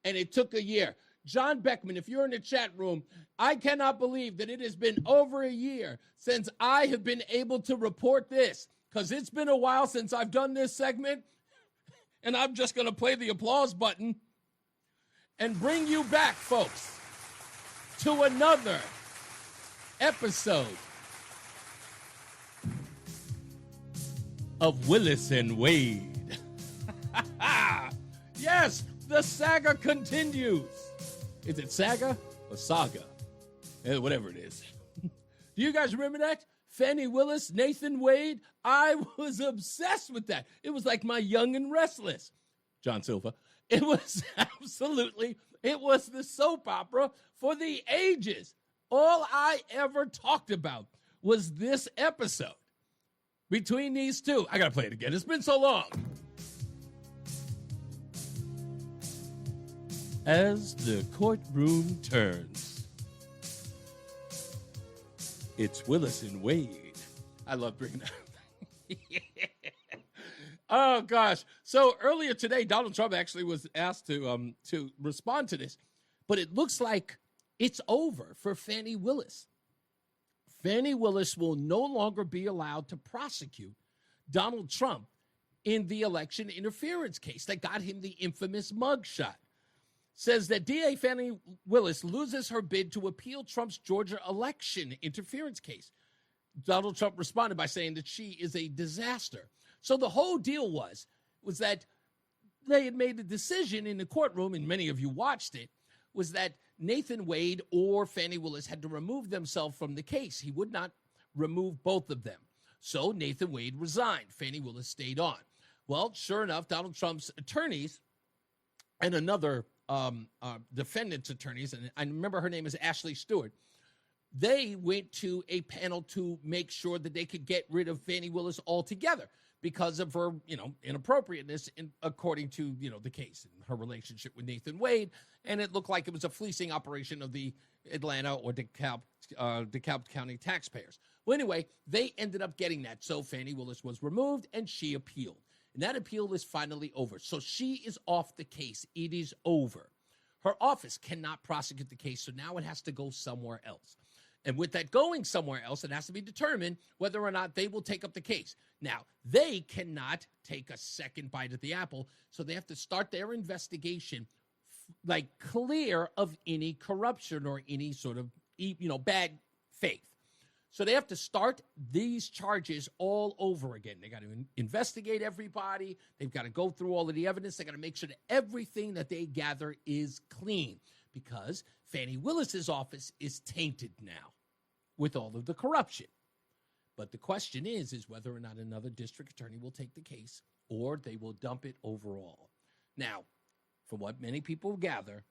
and it took a year. John Beckman, if you're in the chat room, I cannot believe that it has been over a year since I have been able to report this, because it's been a while since I've done this segment, and I'm just going to play the applause button and bring you back, folks, to another episode of Willis and Wade. Yes, the saga continues. Is it saga or saga? Whatever it is. Do you guys remember that? Fannie Willis, Nathan Wade? I was obsessed with that. It was like my Young and Restless. John Silva. It was it was the soap opera for the ages. All I ever talked about was this episode between these two. I got to play it again. It's been so long. As the courtroom turns, it's Willis and Wade. I love bringing that up. Yeah. Oh, gosh. So earlier today, Donald Trump actually was asked to respond to this, but it looks like it's over for Fannie Willis. Fannie Willis will no longer be allowed to prosecute Donald Trump in the election interference case that got him the infamous mugshot. Says that DA Fannie Willis loses her bid to appeal Trump's Georgia election interference case. Donald Trump responded by saying that she is a disaster. So the whole deal was that they had made a decision in the courtroom, and many of you watched it, was that Nathan Wade or Fannie Willis had to remove themselves from the case. He would not remove both of them. So Nathan Wade resigned. Fannie Willis stayed on. Well, sure enough, Donald Trump's attorneys and another defendant's attorneys, and I remember her name is Ashley Stewart. They went to a panel to make sure that they could get rid of Fani Willis altogether because of her, inappropriateness according to, the case and her relationship with Nathan Wade. And it looked like it was a fleecing operation of the Atlanta or DeKalb County taxpayers. Well, anyway, they ended up getting that. So Fani Willis was removed and she appealed. And that appeal is finally over. So she is off the case. It is over. Her office cannot prosecute the case, so now it has to go somewhere else. And with that going somewhere else, it has to be determined whether or not they will take up the case. Now, they cannot take a second bite at the apple, so they have to start their investigation clear of any corruption or any sort of, bad faith. So they have to start these charges all over again. They got to investigate everybody. They've got to go through all of the evidence. They got to make sure that everything that they gather is clean because Fani Willis's office is tainted now with all of the corruption. But the question is whether or not another district attorney will take the case or they will dump it overall. Now, from what many people gather,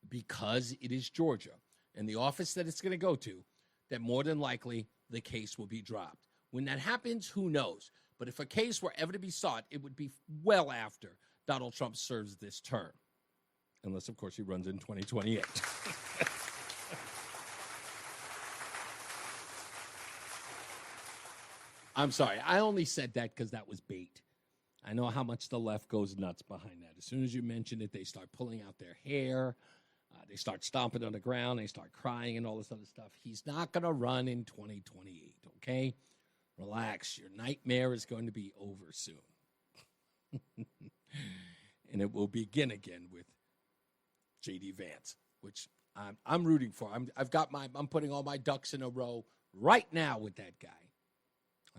because it is Georgia and the office that it's going to go to, that more than likely the case will be dropped. When that happens, who knows? But if a case were ever to be sought, it would be well after Donald Trump serves this term. Unless, of course, he runs in 2028. I'm sorry. I only said that because that was bait. I know how much the left goes nuts behind that. As soon as you mention it, they start pulling out their hair. They start stomping on the ground. They start crying and all this other stuff. He's not going to run in 2028, okay? Relax. Your nightmare is going to be over soon. And it will begin again with J.D. Vance, which I'm rooting for. I'm putting all my ducks in a row right now with that guy.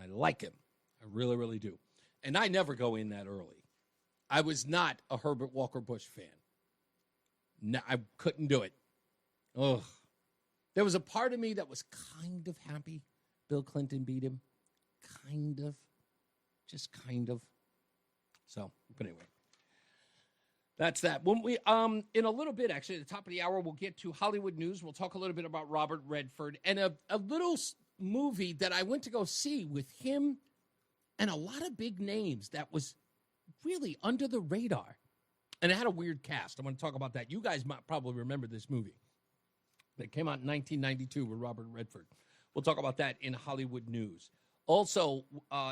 I like him. I really, really do. And I never go in that early. I was not a Herbert Walker Bush fan. No, I couldn't do it. Ugh. There was a part of me that was kind of happy Bill Clinton beat him. Kind of. Just kind of. So, but anyway. That's that. When we in a little bit, actually, at the top of the hour, we'll get to Hollywood news. We'll talk a little bit about Robert Redford and a little movie that I went to go see with him and a lot of big names that was really under the radar. And it had a weird cast. I'm going to talk about that. You guys might probably remember this movie. It came out in 1992 with Robert Redford. We'll talk about that in Hollywood news. Also,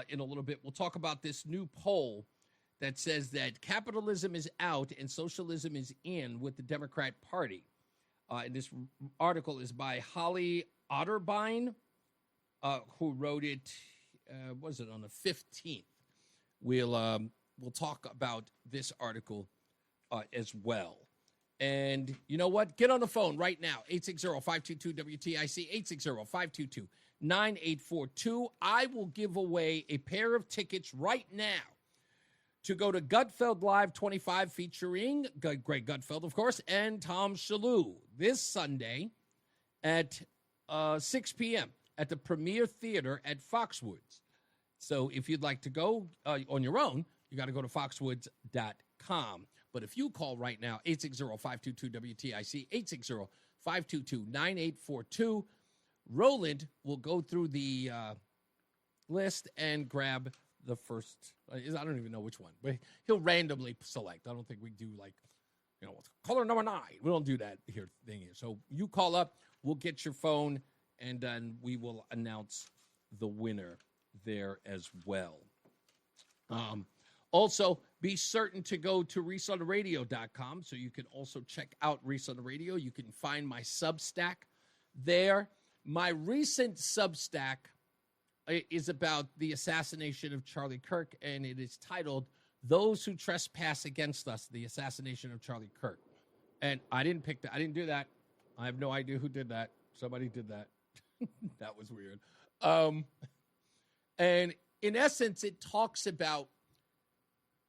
in a little bit, we'll talk about this new poll that says that capitalism is out and socialism is in with the Democrat Party. And this article is by Holly Otterbein, who wrote it, was it on the 15th? We'll talk about this article as well. And you know what? Get on the phone right now, 860-522-WTIC, 860-522-9842. I will give away a pair of tickets right now to go to Gutfeld Live 25 featuring Greg Gutfeld, of course, and Tom Shalhoub this Sunday at 6 p.m. at the Premier Theater at Foxwoods. So if you'd like to go on your own, you got to go to foxwoods.com. But if you call right now, 860-522-WTIC, 860-522-9842, Roland will go through the list and grab the first. I don't even know which one, but he'll randomly select. I don't think we do caller number 9. We don't do that here. So you call up, we'll get your phone, and then we will announce the winner there as well. Also, be certain to go to ReeseOnTheRadio.com so you can also check out Reese on the Radio. You can find my Substack there. My recent Substack is about the assassination of Charlie Kirk, and it is titled Those Who Trespass Against Us, the Assassination of Charlie Kirk. And I didn't pick that. I didn't do that. I have no idea who did that. Somebody did that. That was weird. And in essence, it talks about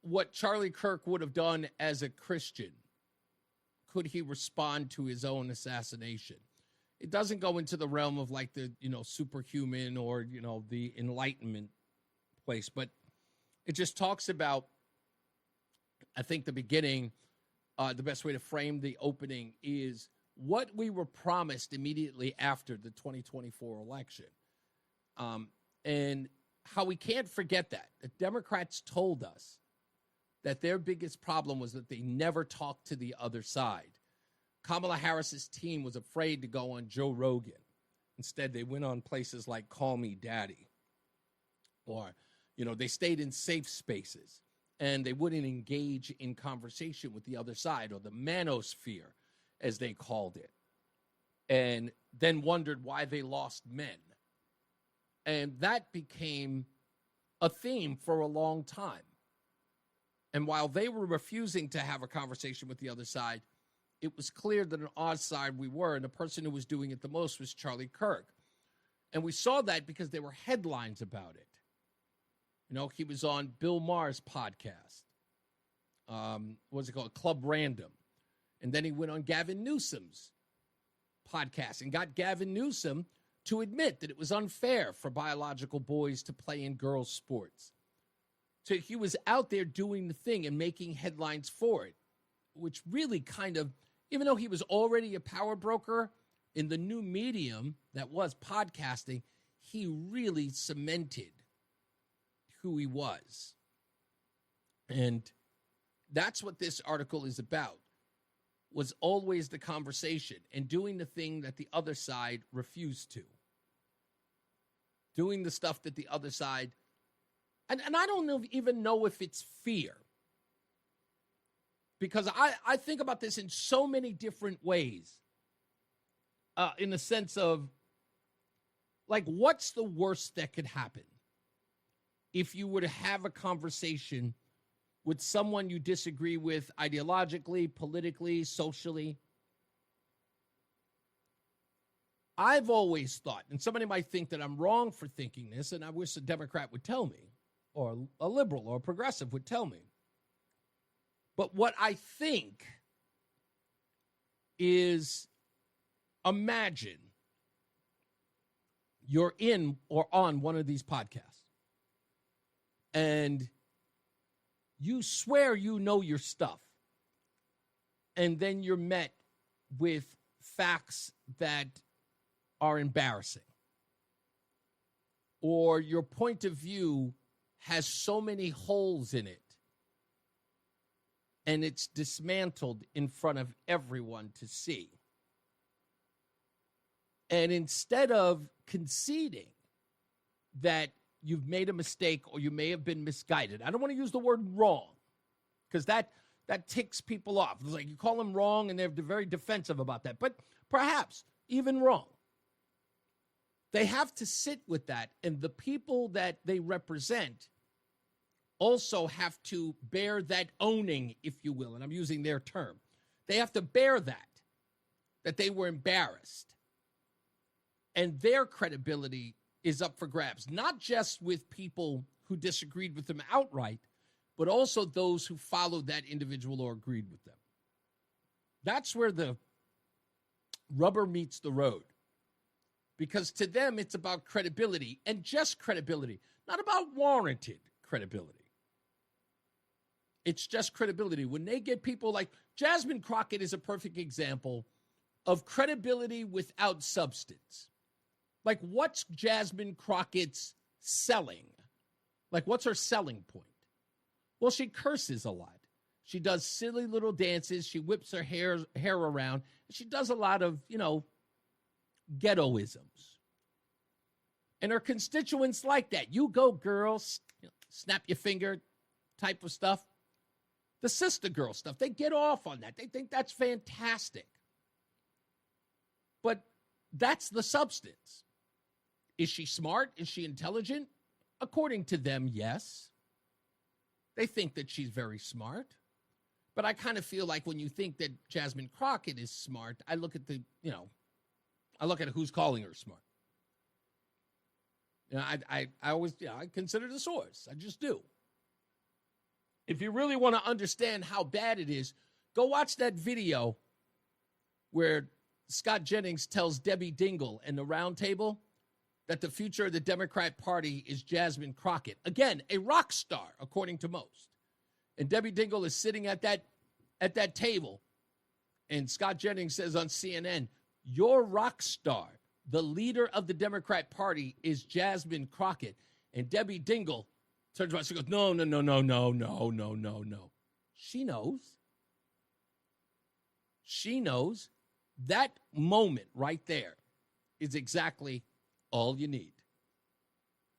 what Charlie Kirk would have done as a Christian. Could he respond to his own assassination? It doesn't go into the realm of like the, superhuman or, the Enlightenment place, but it just talks about, I think, the beginning the best way to frame the opening is what we were promised immediately after the 2024 election. And how we can't forget that. The Democrats told us that their biggest problem was that they never talked to the other side. Kamala Harris's team was afraid to go on Joe Rogan. Instead, they went on places like Call Me Daddy. Or, they stayed in safe spaces. And they wouldn't engage in conversation with the other side, or the manosphere, as they called it. And then wondered why they lost men. And that became a theme for a long time. And while they were refusing to have a conversation with the other side, it was clear that on our side we were, and the person who was doing it the most was Charlie Kirk. And we saw that because there were headlines about it. He was on Bill Maher's podcast. What's it called? Club Random. And then he went on Gavin Newsom's podcast and got Gavin Newsom to admit that it was unfair for biological boys to play in girls' sports. So he was out there doing the thing and making headlines for it, which really kind of, even though he was already a power broker in the new medium that was podcasting, he really cemented who he was. And that's what this article is about, was always the conversation and doing the thing that the other side refused to. Doing the stuff that the other side, and I don't even know if it's fear. Because I think about this in so many different ways. In the sense of, like, what's the worst that could happen if you were to have a conversation with someone you disagree with ideologically, politically, socially? I've always thought, and somebody might think that I'm wrong for thinking this, and I wish a Democrat would tell me, or a liberal or a progressive would tell me. But what I think is, imagine you're in or on one of these podcasts, and you swear you know your stuff, and then you're met with facts that are embarrassing, or your point of view has so many holes in it, and it's dismantled in front of everyone to see. And instead of conceding that you've made a mistake or you may have been misguided, I don't want to use the word wrong, because that ticks people off. It's like you call them wrong and they're very defensive about that. But perhaps even wrong. They have to sit with that, and the people that they represent also have to bear that owning, if you will, and I'm using their term. They have to bear that they were embarrassed. And their credibility is up for grabs, not just with people who disagreed with them outright, but also those who followed that individual or agreed with them. That's where the rubber meets the road. Because to them, it's about credibility, and just credibility, not about warranted credibility. It's just credibility. When they get people like Jasmine Crockett is a perfect example of credibility without substance. Like, what's Jasmine Crockett's selling? Like, what's her selling point? Well, she curses a lot. She does silly little dances. She whips her hair around. She does a lot of, ghettoisms. And her constituents like that. You go, girls, snap your finger type of stuff. The sister girl stuff, they get off on that. They think that's fantastic. But that's the substance. Is she smart? Is she intelligent? According to them, yes. They think that she's very smart. But I kind of feel like when you think that Jasmine Crockett is smart, I look at I look at who's calling her smart. I always, I consider the source. I just do. If you really want to understand how bad it is, go watch that video where Scott Jennings tells Debbie Dingell and the round table that the future of the Democrat Party is Jasmine Crockett. Again, a rock star, according to most. And Debbie Dingell is sitting at at that table. And Scott Jennings says on CNN, your rock star, the leader of the Democrat Party, is Jasmine Crockett. And Debbie Dingell turns around. She goes, no. She knows. She knows. That moment right there is exactly all you need.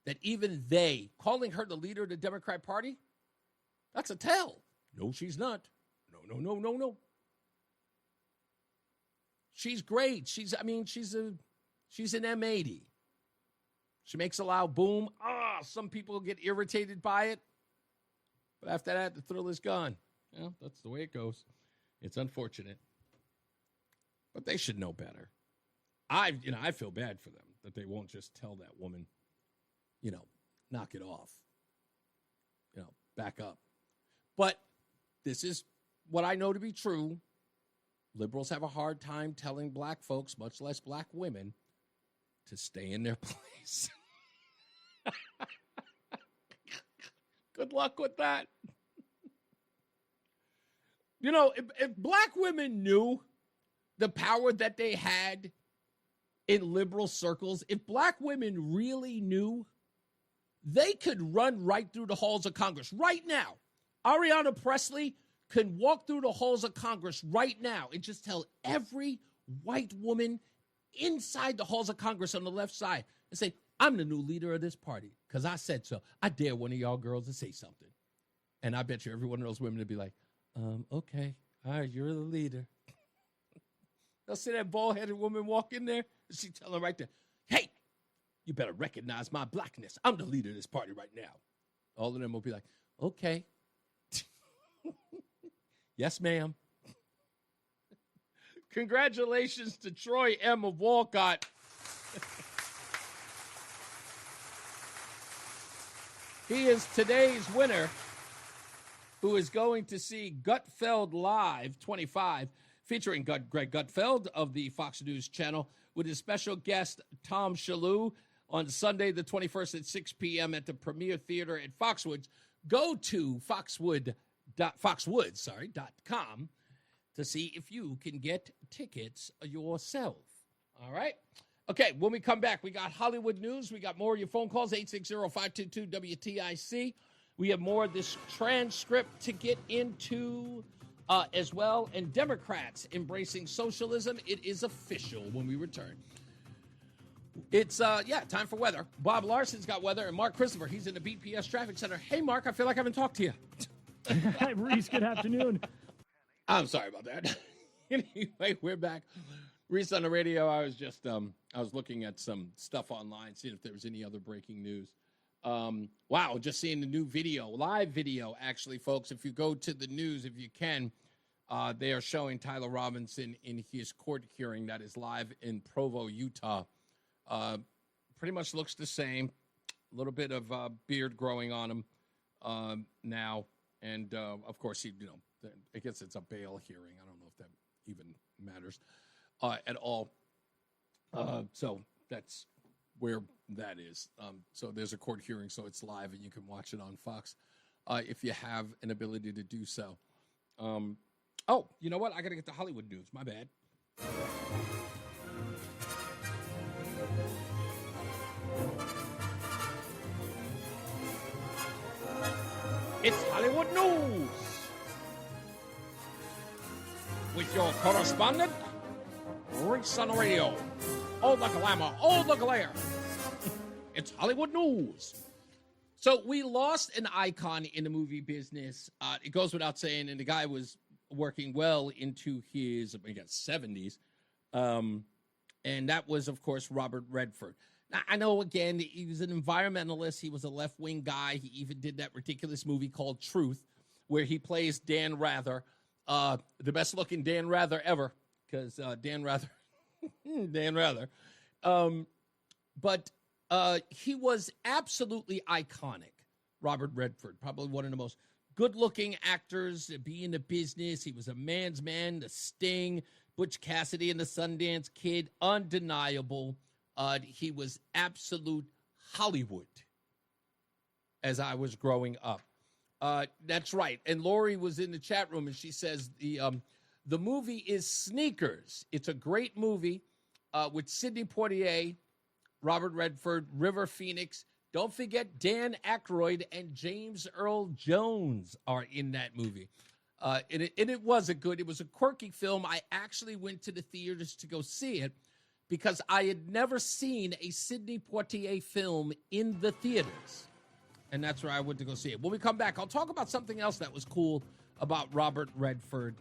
That even they, calling her the leader of the Democrat Party, that's a tell. No, she's not. No. She's great. She's an M80. She makes a loud boom. Some people get irritated by it. But after that, the thrill is gone. Well, that's the way it goes. It's unfortunate. But they should know better. I feel bad for them that they won't just tell that woman, knock it off. Back up. But this is what I know to be true. Liberals have a hard time telling black folks, much less black women, to stay in their place. Good luck with that. If black women knew the power that they had in liberal circles, if black women really knew, they could run right through the halls of Congress right now. Ariana Presley can walk through the halls of Congress right now and just tell every white woman inside the halls of Congress on the left side and say, I'm the new leader of this party because I said so. I dare one of y'all girls to say something. And I bet you every one of those women would be like, okay, all right, you're the leader. They'll see that bald-headed woman walk in there, and she tell her right there, hey, you better recognize my blackness. I'm the leader of this party right now. All of them will be like, okay. Yes, ma'am. Congratulations to Troy M. of Walcott. He is today's winner, who is going to see Gutfeld Live 25, featuring Greg Gutfeld of the Fox News Channel, with his special guest, Tom Shalhoub, on Sunday the 21st at 6 p.m. at the Premier Theater at Foxwoods. Go to foxwoods.com to see if you can get tickets yourself. All right? Okay, when we come back, we got Hollywood news. We got more of your phone calls, 860-522-WTIC. We have more of this transcript to get into as well. And Democrats embracing socialism. It is official when we return. It's, time for weather. Bob Larson's got weather, and Mark Christopher, he's in the BPS Traffic Center. Hey, Mark, I feel like I haven't talked to you. Hi, Reese. Good afternoon. I'm sorry about that. Anyway, we're back. Reese on the radio. I was just, I was looking at some stuff online, seeing if there was any other breaking news. Wow, just seeing the new video, live video, actually, folks. If you go to the news, if you can, they are showing Tyler Robinson in his court hearing that is live in Provo, Utah. Pretty much looks the same. A little bit of beard growing on him now. And, of course, I guess it's a bail hearing. I don't know if that even matters at all. So that's where that is. So there's a court hearing, so it's live, and you can watch it on Fox if you have an ability to do so. Oh, you know what? I got to get the Hollywood news. My bad. It's Hollywood News with your correspondent, Reese on the radio. All the glamour, all the glare. It's Hollywood News. So we lost an icon in the movie business. It goes without saying, and the guy was working well into his, 70s. And that was, of course, Robert Redford. Now, I know, again, he was an environmentalist. He was a left-wing guy. He even did that ridiculous movie called Truth, where he plays Dan Rather, the best-looking Dan Rather ever, because Dan Rather. But he was absolutely iconic, Robert Redford, probably one of the most good-looking actors to be in the business. He was a man's man, The Sting, Butch Cassidy and the Sundance Kid, undeniable. He was absolute Hollywood as I was growing up. That's right. And Lori was in the chat room, and she says the movie is Sneakers. It's a great movie with Sidney Poitier, Robert Redford, River Phoenix. Don't forget Dan Aykroyd and James Earl Jones are in that movie. And it was a quirky film. I actually went to the theaters to go see it because I had never seen a Sidney Poitier film in the theaters. And that's where I went to go see it. When we come back, I'll talk about something else that was cool about Robert Redford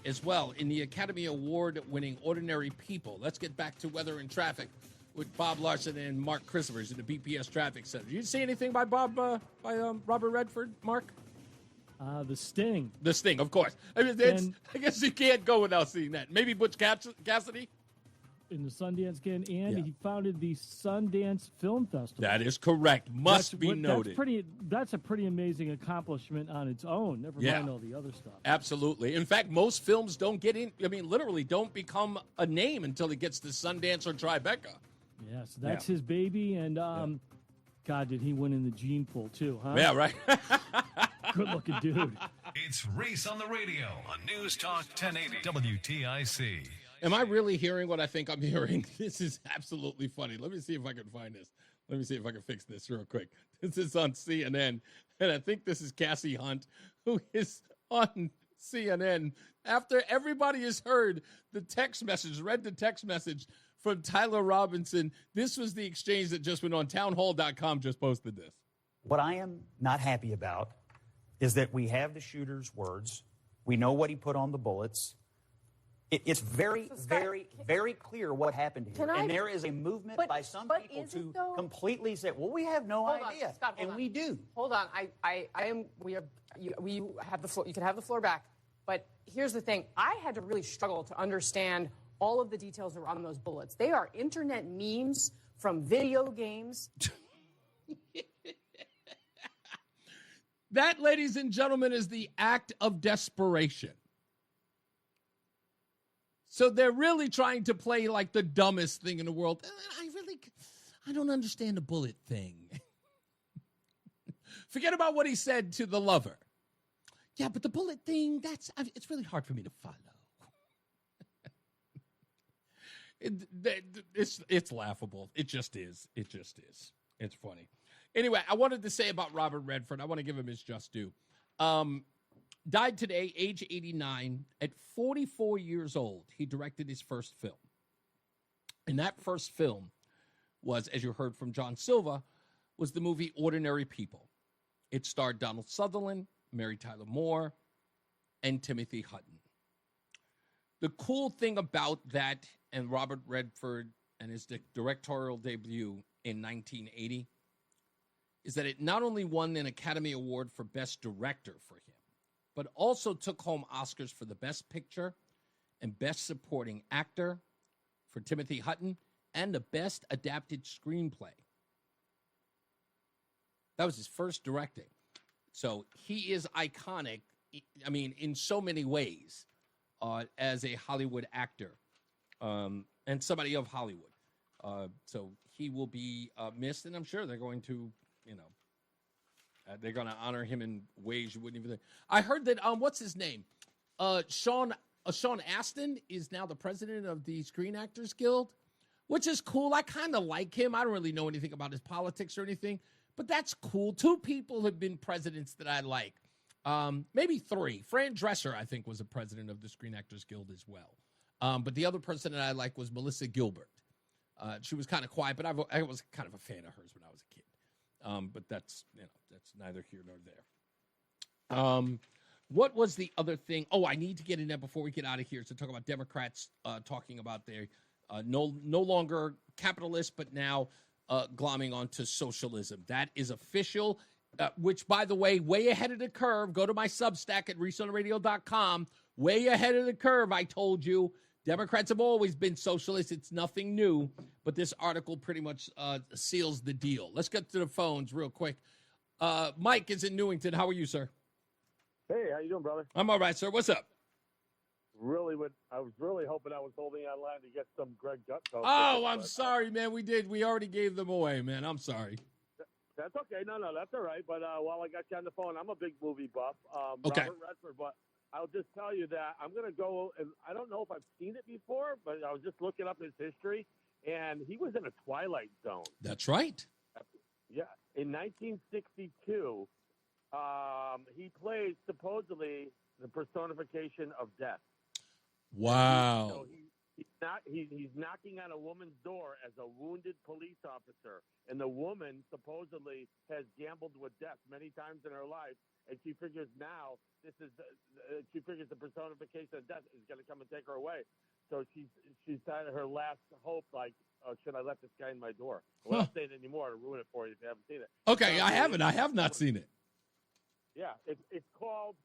as well in the Academy Award-winning Ordinary People. Let's get back to weather and traffic with Bob Larson and Mark Christophers in the BPS Traffic Center. Did you see anything by Robert Redford, Mark? The Sting. The Sting, of course. I mean, I guess you can't go without seeing that. Maybe Butch Cassidy? In the Sundance again, and he founded the Sundance Film Festival. That is correct. Must be noted. That's a pretty amazing accomplishment on its own, never mind all the other stuff. Absolutely. In fact, most films don't get in, literally don't become a name until it gets to Sundance or Tribeca. Yeah, so that's his baby, and God, did he win in the gene pool, too, huh? Yeah, right. Good-looking dude. It's Reese on the radio on News Talk 1080 WTIC. Am I really hearing what I think I'm hearing? This is absolutely funny. Let me see if I can find this. Let me see if I can fix this real quick. This is on CNN, and I think this is Cassie Hunt, who is on CNN after everybody has heard the text message, read the text message from Tyler Robinson. This was the exchange that just went on. Townhall.com just posted this. What I am not happy about is that we have the shooter's words. We know what he put on the bullets. It's very, very, very clear what happened here. And there is a movement by some people to completely say, well, we have no idea. Scott, and we do. Hold on. We have the floor. You can have the floor back. But here's the thing. I had to really struggle to understand all of the details around those bullets. They are internet memes from video games. That, ladies and gentlemen, is the act of desperation. So they're really trying to play like the dumbest thing in the world. I don't understand the bullet thing. Forget about what he said to the lover. Yeah, but the bullet thing, it's really hard for me to follow. It's laughable. It just is. It just is. It's funny. Anyway, I wanted to say about Robert Redford, I want to give him his just due. Died today, age 89. At 44 years old, he directed his first film. And that first film was, as you heard from John Silva, was the movie Ordinary People. It starred Donald Sutherland, Mary Tyler Moore, and Timothy Hutton. The cool thing about that and Robert Redford and his directorial debut in 1980 is that it not only won an Academy Award for Best Director for him, but also took home Oscars for the Best Picture and Best Supporting Actor for Timothy Hutton and the Best Adapted Screenplay. That was his first directing. So he is iconic, in so many ways as a Hollywood actor and somebody of Hollywood. So he will be missed, and I'm sure they're going to, they're going to honor him in ways you wouldn't even think. I heard that, what's his name? Sean Astin is now the president of the Screen Actors Guild, which is cool. I kind of like him. I don't really know anything about his politics or anything, but that's cool. Two people have been presidents that I like. Maybe three. Fran Dresser, I think, was a president of the Screen Actors Guild as well. But the other person that I like was Melissa Gilbert. She was kind of quiet, but I was kind of a fan of hers when I was a kid. But that's neither here nor there. What was the other thing? Oh, I need to get in there before we get out of here to talk about Democrats talking about their no longer capitalist, but now glomming onto socialism. That is official, which, by the way, way ahead of the curve. Go to my Substack at ReeseOnTheRadio.com. Way ahead of the curve, I told you. Democrats have always been socialists. It's nothing new, but this article pretty much seals the deal. Let's get to the phones real quick. Mike is in Newington. How are you, sir? Hey, how you doing, brother? I'm all right, sir. What's up? I was really hoping I was holding online to get some Greg Gutfeld. Oh, I'm sorry, man. We already gave them away, man. I'm sorry. That's okay. No, that's all right. But while I got you on the phone, I'm a big movie buff. Okay. Robert Redford, but I'll just tell you that I'm going to go, and I don't know if I've seen it before, but I was just looking up his history, and he was in a Twilight Zone. That's right. Yeah. In 1962, he played supposedly the personification of death. Wow. So he's knocking on a woman's door as a wounded police officer, and the woman supposedly has gambled with death many times in her life, and she figures now she figures the personification of death is going to come and take her away. So she's at her last hope, like, should I let this guy in my door? I won't say it anymore to ruin it for you if you haven't seen it. Okay, I haven't. I have not seen it. Yeah, it's called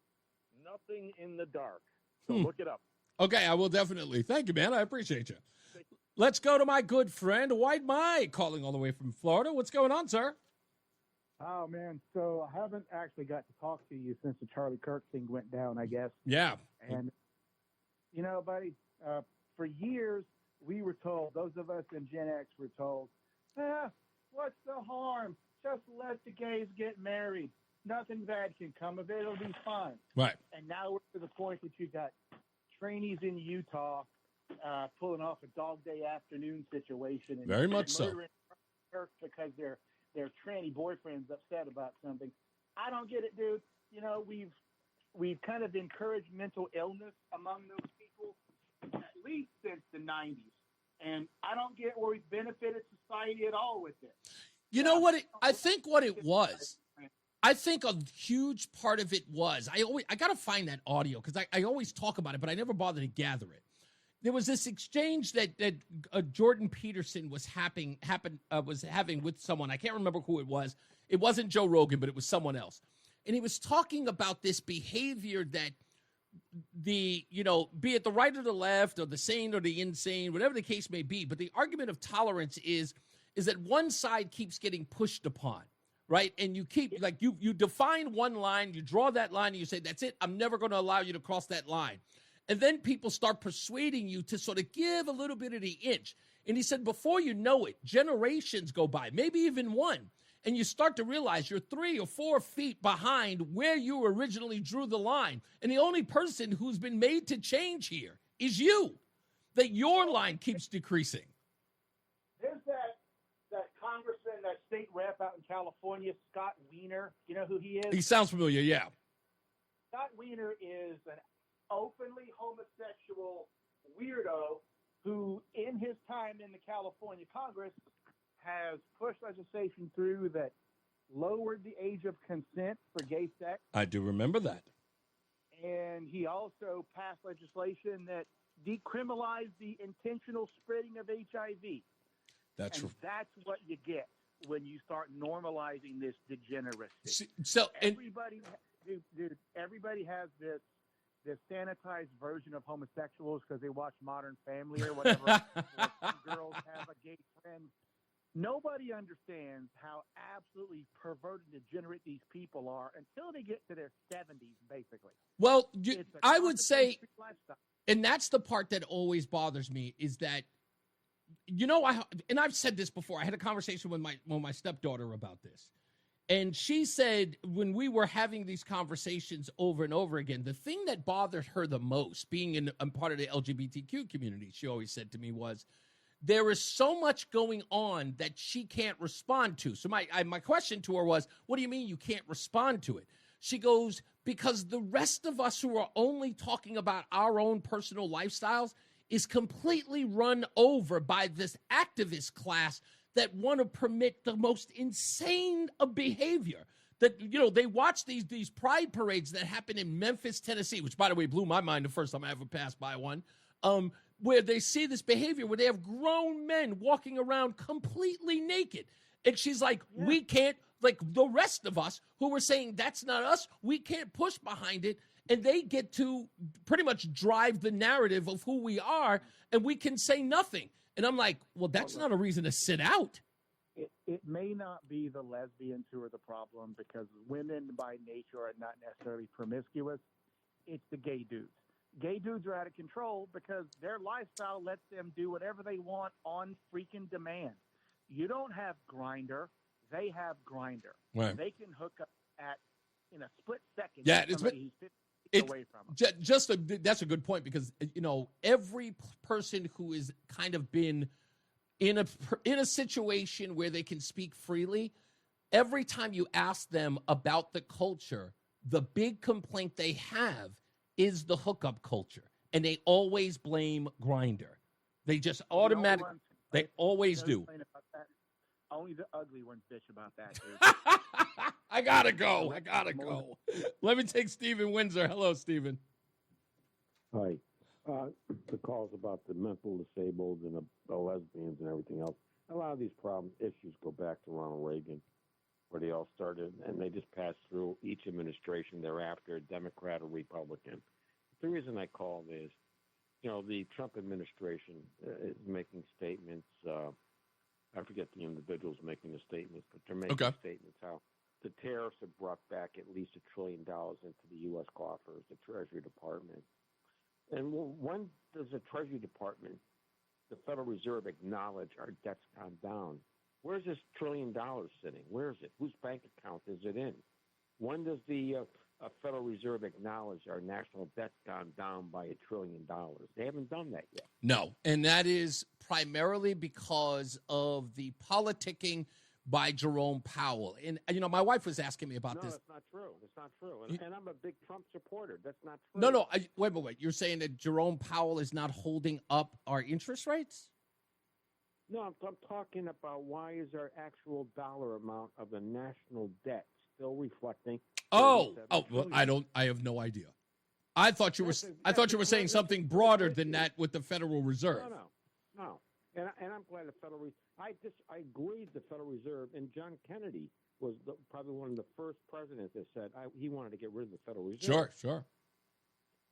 Nothing in the Dark. So look it up. Okay, I will definitely. Thank you, man. I appreciate you. Let's go to my good friend, White Mike, calling all the way from Florida. What's going on, sir? Oh, man. So I haven't actually got to talk to you since the Charlie Kirk thing went down, I guess. Yeah. And, you know, buddy, for years, we were told, those of us in Gen X were told, what's the harm? Just let the gays get married. Nothing bad can come of it. It'll be fine. Right. And now we're to the point that you got trainees in Utah pulling off a dog day afternoon situation. And very much so. Kirk because their tranny boyfriend's upset about something. I don't get it, dude. You know, we've kind of encouraged mental illness among those people at least since the 90s. And I don't get where we've benefited society at all with it. You know what? I think what it was, I think a huge part of it was, I got to find that audio because I always talk about it, but I never bother to gather it. There was this exchange that Jordan Peterson was having with someone. I can't remember who it was. It wasn't Joe Rogan, but it was someone else. And he was talking about this behavior that be it the right or the left or the sane or the insane, whatever the case may be. But the argument of tolerance is that one side keeps getting pushed upon, right? And you keep, like, you define one line, you draw that line, and you say, that's it, I'm never going to allow you to cross that line. And then people start persuading you to sort of give a little bit of the inch. And he said, before you know it, generations go by, maybe even one, and you start to realize you're 3 or 4 feet behind where you originally drew the line. And the only person who's been made to change here is you, that your line keeps decreasing. There's that congressman, that state rep out in California, Scott Wiener. You know who he is? He sounds familiar, yeah. Scott Wiener is an openly homosexual weirdo who, in his time in the California Congress, has pushed legislation through that lowered the age of consent for gay sex. I do remember that. And he also passed legislation that decriminalized the intentional spreading of HIV. That's what you get when you start normalizing this degeneracy. Everybody has this sanitized version of homosexuals because they watch Modern Family or whatever. Or girls have a gay friend. Nobody understands how absolutely perverted and degenerate these people are until they get to their 70s, basically. Well, I would say, and that's the part that always bothers me, is that, and I've said this before. I had a conversation with my stepdaughter about this. And she said, when we were having these conversations over and over again, the thing that bothered her the most, being a part of the LGBTQ community, she always said to me, was there is so much going on that she can't respond to. So my question to her was, what do you mean you can't respond to it? She goes, because the rest of us who are only talking about our own personal lifestyles is completely run over by this activist class that want to permit the most insane of behavior. That, they watch these pride parades that happen in Memphis, Tennessee, which, by the way, blew my mind the first time I ever passed by one, where they see this behavior where they have grown men walking around completely naked. And she's like, we can't, like the rest of us who were saying that's not us, we can't push behind it. And they get to pretty much drive the narrative of who we are, and we can say nothing. And I'm like, well, that's not a reason to sit out. It may not be the lesbians who are the problem, because women by nature are not necessarily promiscuous. It's the gay dudes. Gay dudes are out of control because their lifestyle lets them do whatever they want on freaking demand. You don't have Grindr, they have Grindr. Right. They can hook up in a split second. Yeah, somebody who's 50 feet away from them. That's a good point because every person who is kind of been in a situation where they can speak freely, every time you ask them about the culture, the big complaint they have is the hookup culture, and they always blame Grindr. They just automatically, they always do. Only the ugly ones bitch about that, dude. I gotta go. Let me take Stephen Windsor. Hello, Stephen. Hi. The calls about the mental disabled and the lesbians and everything else. A lot of these issues go back to Ronald Reagan, where they all started, and they just passed through each administration thereafter, Democrat or Republican. The reason I called is, the Trump administration is making statements. I forget the individuals making the statements, but they're making statements how the tariffs have brought back at least $1 trillion into the U.S. coffers, the Treasury Department. And when does the Treasury Department, the Federal Reserve, acknowledge our debt's gone down? Where's this $1 trillion sitting? Where is it? Whose bank account is it in? When does the Federal Reserve acknowledge our national debt's gone down by $1 trillion? They haven't done that yet. No, and that is primarily because of the politicking by Jerome Powell. And, my wife was asking me about this. No, that's not true. That's not true. And I'm a big Trump supporter. That's not true. No, wait. You're saying that Jerome Powell is not holding up our interest rates? No, I'm talking about why is our actual dollar amount of the national debt still reflecting? Well, I have no idea. I thought you were saying something broader than that with the Federal Reserve. No. And I'm glad the Federal Reserve. I agreed the Federal Reserve, and John Kennedy was probably one of the first presidents that said he wanted to get rid of the Federal Reserve. Sure.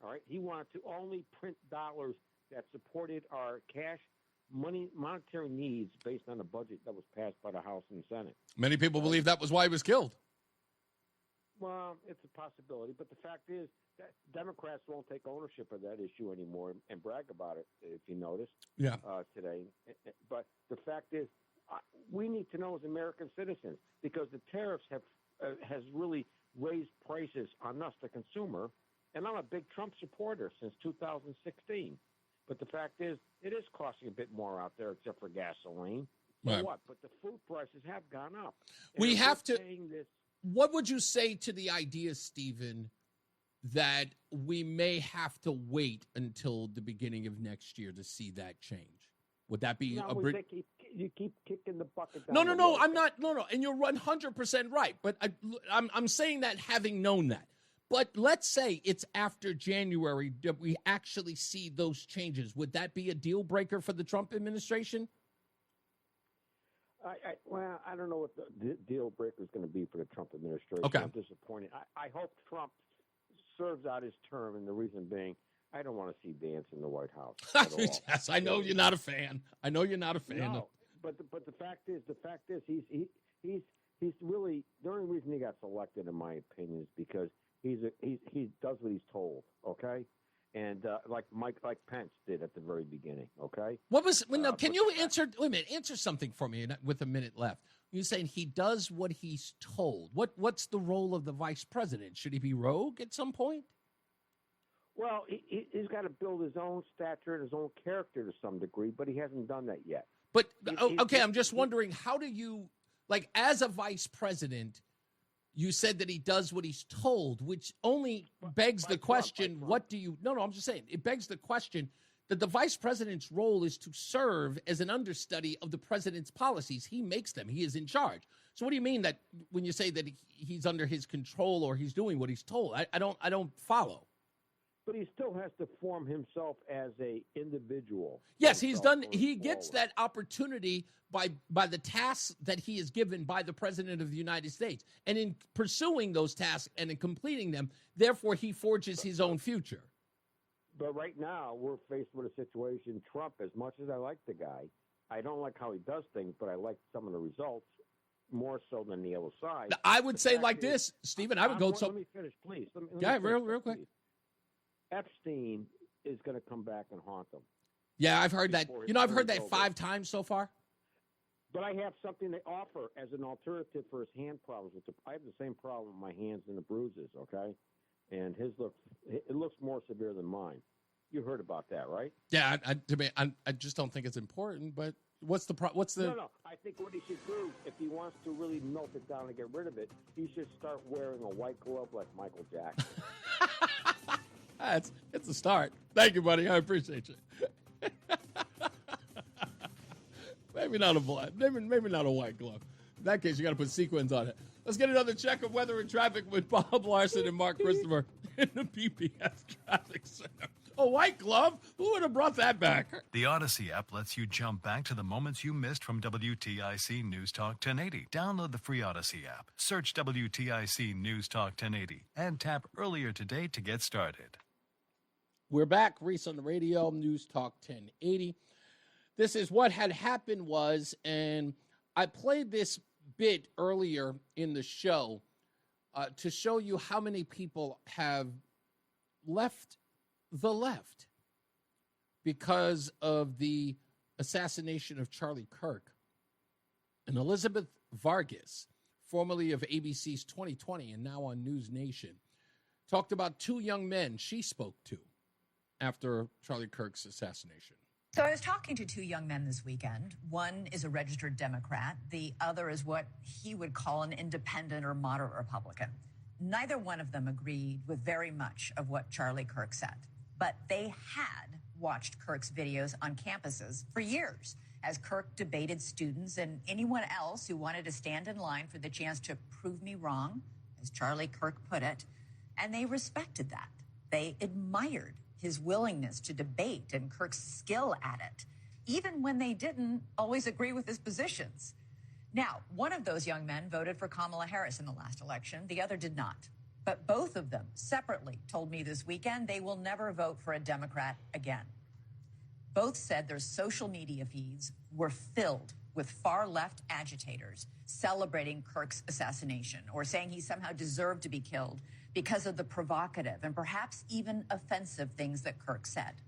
All right. He wanted to only print dollars that supported our cash monetary needs based on a budget that was passed by the House and Senate. Many people believe that was why he was killed. Well, it's a possibility, but the fact is that Democrats won't take ownership of that issue anymore and brag about it, if you noticed, today. But the fact is, we need to know as American citizens, because the tariffs has really raised prices on us, the consumer, and I'm a big Trump supporter since 2016. But the fact is, it is costing a bit more out there, except for gasoline. Right. What? But the food prices have gone up. We have to. What would you say to the idea, Stephen, that we may have to wait until the beginning of next year to see that change? Would that be you keep kicking the bucket down? No. I'm not. No. And you're 100% right. But I'm saying that having known that. But let's say it's after January that we actually see those changes. Would that be a deal breaker for the Trump administration? I don't know what the deal breaker is going to be for the Trump administration. Okay. I'm disappointed. I hope Trump serves out his term, and the reason being, I don't want to see Vance in the White House. Yes, I know you're not a fan. No, but the fact is, he's really the only reason he got selected, in my opinion, is because he does what he's told. Okay. And like Pence did at the very beginning, okay? Can you answer? Wait a minute, answer something for me with a minute left. You're saying he does what he's told. What's the role of the vice president? Should he be rogue at some point? Well, he's got to build his own stature and his own character to some degree, but he hasn't done that yet. But I'm just wondering, how do you, as a vice president? You said that he does what he's told, which only begs the question, what do you... No, I'm just saying, it begs the question that the vice president's role is to serve as an understudy of the president's policies. He makes them. He is in charge. So what do you mean that when you say that he's under his control or he's doing what he's told? I don't follow. But he still has to form himself as a individual. Yes, he gets that opportunity by the tasks that he is given by the President of the United States. And in pursuing those tasks and in completing them, therefore he forges his own future. But right now, we're faced with a situation, Trump, as much as I like the guy, I don't like how he does things, but I like some of the results more so than the other side. I would say like this, Stephen, I would go... Let me finish, please. Real quick. Epstein is going to come back and haunt them. Yeah, I've heard that. I've heard that 5 times so far. But I have something to offer as an alternative for his hand problems. I have the same problem with my hands and the bruises, okay? And it looks more severe than mine. You heard about that, right? Yeah, I just don't think it's important. But what's the No. I think what he should do, if he wants to really melt it down and get rid of it, he should start wearing a white glove like Michael Jackson. It's a start. Thank you, buddy. I appreciate you. Maybe not a white glove. In that case, you got to put sequins on it. Let's get another check of weather and traffic with Bob Larson and Mark Christopher in the PBS Traffic Center. A white glove? Who would have brought that back? The Odyssey app lets you jump back to the moments you missed from WTIC News Talk 1080. Download the free Odyssey app, search WTIC News Talk 1080, and tap earlier today to get started. We're back. Reese on the radio, News Talk 1080. This is what had happened was, and I played this bit earlier in the show to show you how many people have left the left because of the assassination of Charlie Kirk. And Elizabeth Vargas, formerly of ABC's 2020 and now on News Nation, talked about two young men she spoke to after Charlie Kirk's assassination. So I was talking to two young men this weekend. One is a registered Democrat. The other is what he would call an independent or moderate Republican. Neither one of them agreed with very much of what Charlie Kirk said. But they had watched Kirk's videos on campuses for years as Kirk debated students and anyone else who wanted to stand in line for the chance to prove me wrong, as Charlie Kirk put it. And they respected that. They admired his willingness to debate and Kirk's skill at it, even when they didn't always agree with his positions. Now, one of those young men voted for Kamala Harris in the last election. The other did not. But both of them separately told me this weekend they will never vote for a Democrat again. Both said their social media feeds were filled with far-left agitators celebrating Kirk's assassination or saying he somehow deserved to be killed because of the provocative and perhaps even offensive things that Kirk said.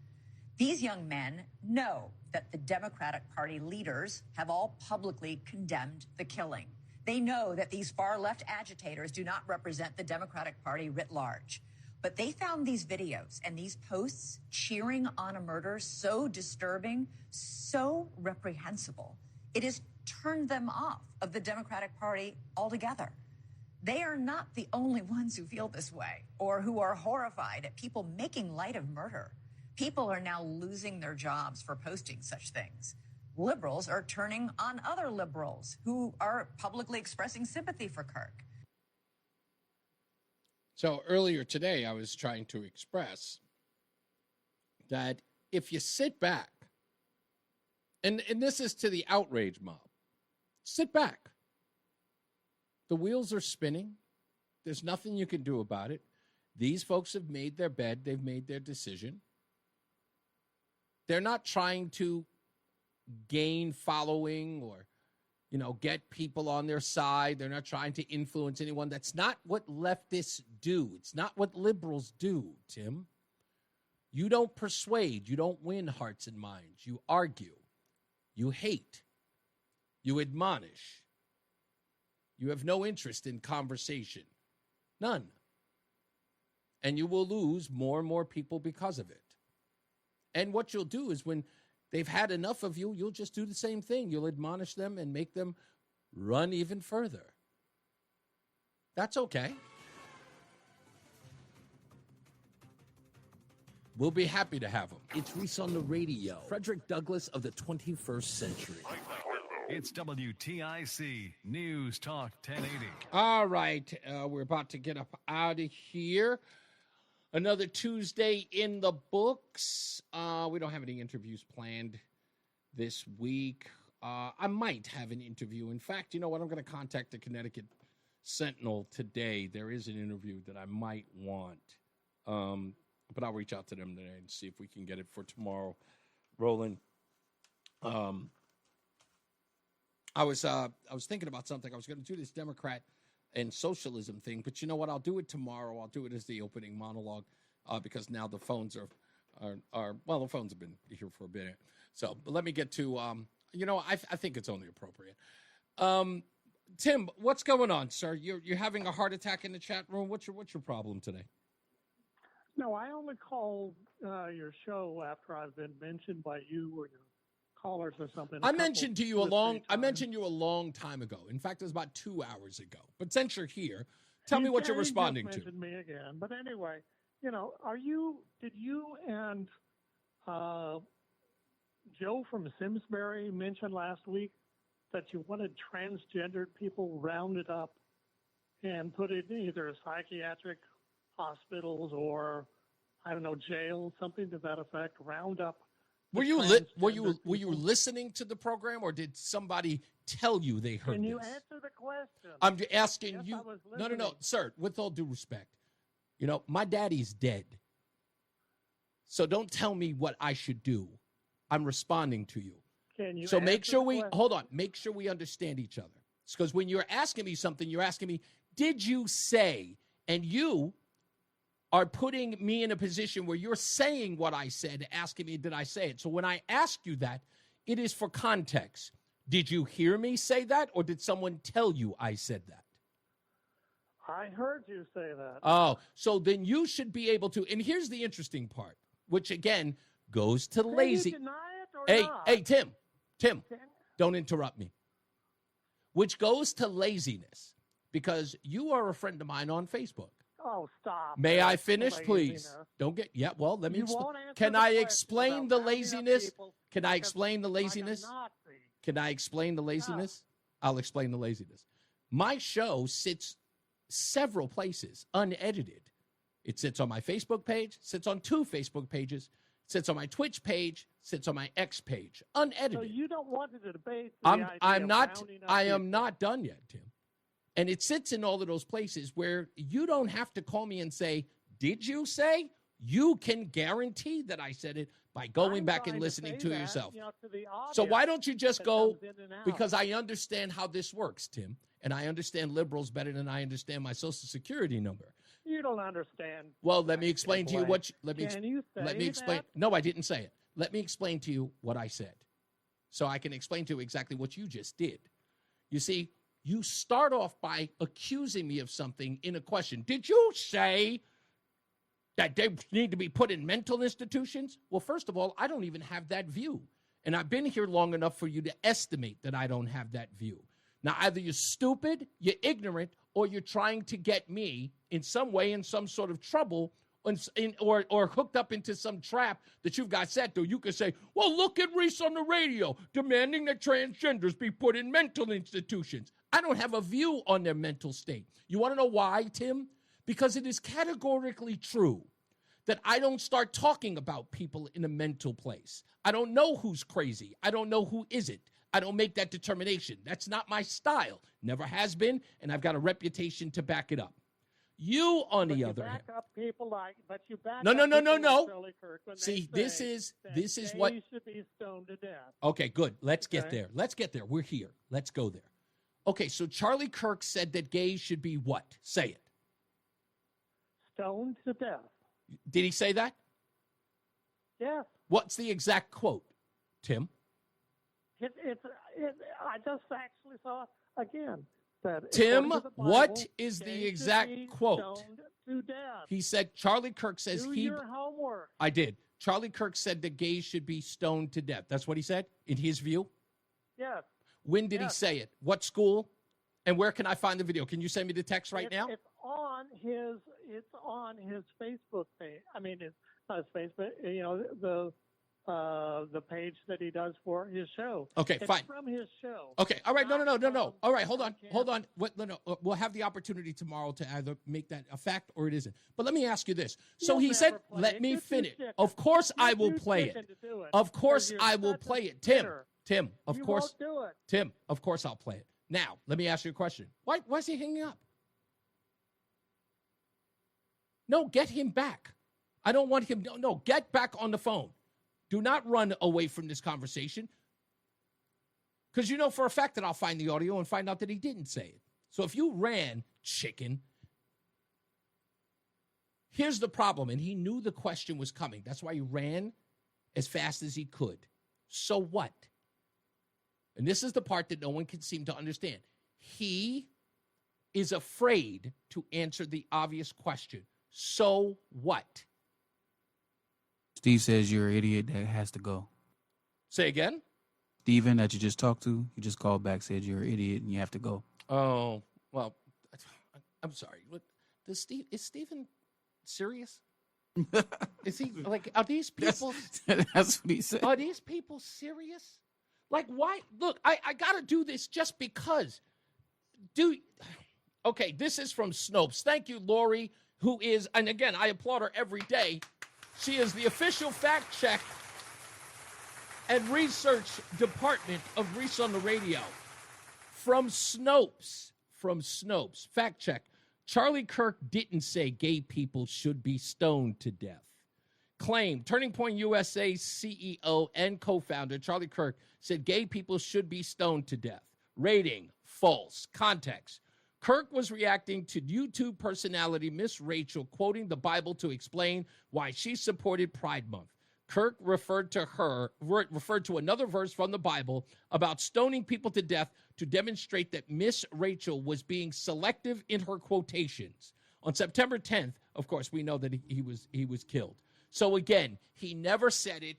These young men know that the Democratic Party leaders have all publicly condemned the killing. They know that these far-left agitators do not represent the Democratic Party writ large. But they found these videos and these posts cheering on a murder so disturbing, so reprehensible, it has turned them off of the Democratic Party altogether. They are not the only ones who feel this way or who are horrified at people making light of murder. People are now losing their jobs for posting such things. Liberals are turning on other liberals who are publicly expressing sympathy for Kirk. So earlier today, I was trying to express that if you sit back, and this is to the outrage mob, sit back. The wheels are spinning. There's nothing you can do about it. These folks have made their bed. They've made their decision. They're not trying to gain following or, get people on their side. They're not trying to influence anyone. That's not what leftists do. It's not what liberals do, Tim. You don't persuade. You don't win hearts and minds. You argue. You hate. You admonish. You have no interest in conversation. None. And you will lose more and more people because of it. And what you'll do is when they've had enough of you, you'll just do the same thing. You'll admonish them and make them run even further. That's okay. We'll be happy to have them. It's Reese on the radio. Frederick Douglass of the 21st century. It's WTIC News Talk 1080. All right, we're about to get up out of here. Another Tuesday in the books. We don't have any interviews planned this week. I might have an interview. In fact, you know what? I'm going to contact the Connecticut Sentinel today. There is an interview that I might want. But I'll reach out to them today and see if we can get it for tomorrow. Roland. I was thinking about something. I was going to do this Democrat and socialism thing, but you know what? I'll do it tomorrow. I'll do it as the opening monologue because now the phones are the phones have been here for a bit. So, but let me get to I think it's only appropriate. Tim, what's going on, sir? You're having a heart attack in the chat room. What's your problem today? No, I only called your show after I've been mentioned by you or your callers or something. I mentioned you a long time ago. In fact, it was about 2 hours ago. But since you're here, tell me what you're responding to. You mentioned me again. But anyway, did you and Joe from Simsbury mention last week that you wanted transgendered people rounded up and put in either psychiatric hospitals or, I don't know, jail, something to that effect, round up? Were you listening to the program, or did somebody tell you they heard this? Can you answer the question? I'm asking you. I was No, sir. With all due respect, my daddy's dead. So don't tell me what I should do. I'm responding to you. Can you? So make sure we understand each other. Because when you're asking me something, you're asking me, did you say? And you are putting me in a position where you're saying what I said, asking me, did I say it? So when I ask you that, it is for context. Did you hear me say that, or did someone tell you I said that? I heard you say that. Oh, so then you should be able to. And here's the interesting part, which again goes to lazy. Can you deny it or not? Hey, Tim, don't interrupt me. Which goes to laziness, because you are a friend of mine on Facebook. Oh, stop. May I finish, please? Don't get, let me explain. Can I explain the laziness? Can I explain the laziness? Can I explain the laziness? I'll explain the laziness. My show sits several places, unedited. It sits on my Facebook page, sits on 2 Facebook pages, sits on my Twitch page, sits on my X page, unedited. So you don't want to debate I am not done yet, Tim. And it sits in all of those places where you don't have to call me and say, did you say? You can guarantee that I said it by going back and listening to yourself. So why don't you just go, because I understand how this works, Tim, and I understand liberals better than I understand my Social Security number. You don't understand. Well, let me explain to you what, Can you say explain. That? No, I didn't say it. Let me explain to you what I said, so I can explain to you exactly what you just did. You see, you start off by accusing me of something in a question. Did you say that they need to be put in mental institutions? Well, first of all, I don't even have that view. And I've been here long enough for you to estimate that I don't have that view. Now, either you're stupid, you're ignorant, or you're trying to get me in some way in some sort of trouble or hooked up into some trap that you've got set to. You could say, well, look at Reese on the radio demanding that transgenders be put in mental institutions. I don't have a view on their mental state. You want to know why, Tim? Because it is categorically true that I don't start talking about people in a mental place. I don't know who's crazy. I don't know who isn't. I don't make that determination. That's not my style. Never has been, and I've got a reputation to back it up. You, on the other hand, no. See, this is what. Should be stoned to death. Okay, good. Let's get there. We're here. Let's go there. Okay, so Charlie Kirk said that gays should be what? Say it. Stoned to death. Did he say that? Yes. What's the exact quote, Tim? I just actually saw again. Tim, what is the exact quote? To death. He said, Charlie Kirk says Do your homework. I did. Charlie Kirk said that gays should be stoned to death. That's what he said, in his view? Yes. When did he say it? What school? And where can I find the video? Can you send me the text right now? It's on his Facebook page. I mean, it's not his Facebook. The page that he does for his show. Okay, it's fine. From his show. Okay, all right. No. All right, hold on. We'll have the opportunity tomorrow to either make that a fact or it isn't. But let me ask you this. So he said, let me finish. Of course I will play it. Of course I will play it. Tim, of course. You won't do it. Tim, of course I'll play it. Now, let me ask you a question. Why is he hanging up? No, get him back. I don't want him. No, get back on the phone. Do not run away from this conversation, because you know for a fact that I'll find the audio and find out that he didn't say it. So if you ran, chicken, here's the problem, and he knew the question was coming. That's why he ran as fast as he could. So what? And this is the part that no one can seem to understand. He is afraid to answer the obvious question. So what? Steve says you're an idiot that has to go. Say again? Steven that you just talked to, you just called back, said you're an idiot and you have to go. Oh, well, I'm sorry. Is Steven serious? Is he, like, are these people? That's what he said. Are these people serious? Like, why? Look, I got to do this just because. Okay, this is from Snopes. Thank you, Lori, who is, and again, I applaud her every day. She is the official fact check and research department of Reese on the Radio. From Snopes. Fact check. Charlie Kirk didn't say gay people should be stoned to death. Claim. Turning Point USA CEO and co-founder Charlie Kirk said gay people should be stoned to death. Rating. False. Context. Kirk was reacting to YouTube personality Miss Rachel quoting the Bible to explain why she supported Pride Month. Kirk referred to another verse from the Bible about stoning people to death to demonstrate that Miss Rachel was being selective in her quotations. On September 10th, of course, we know that he was killed. So again, he never said it,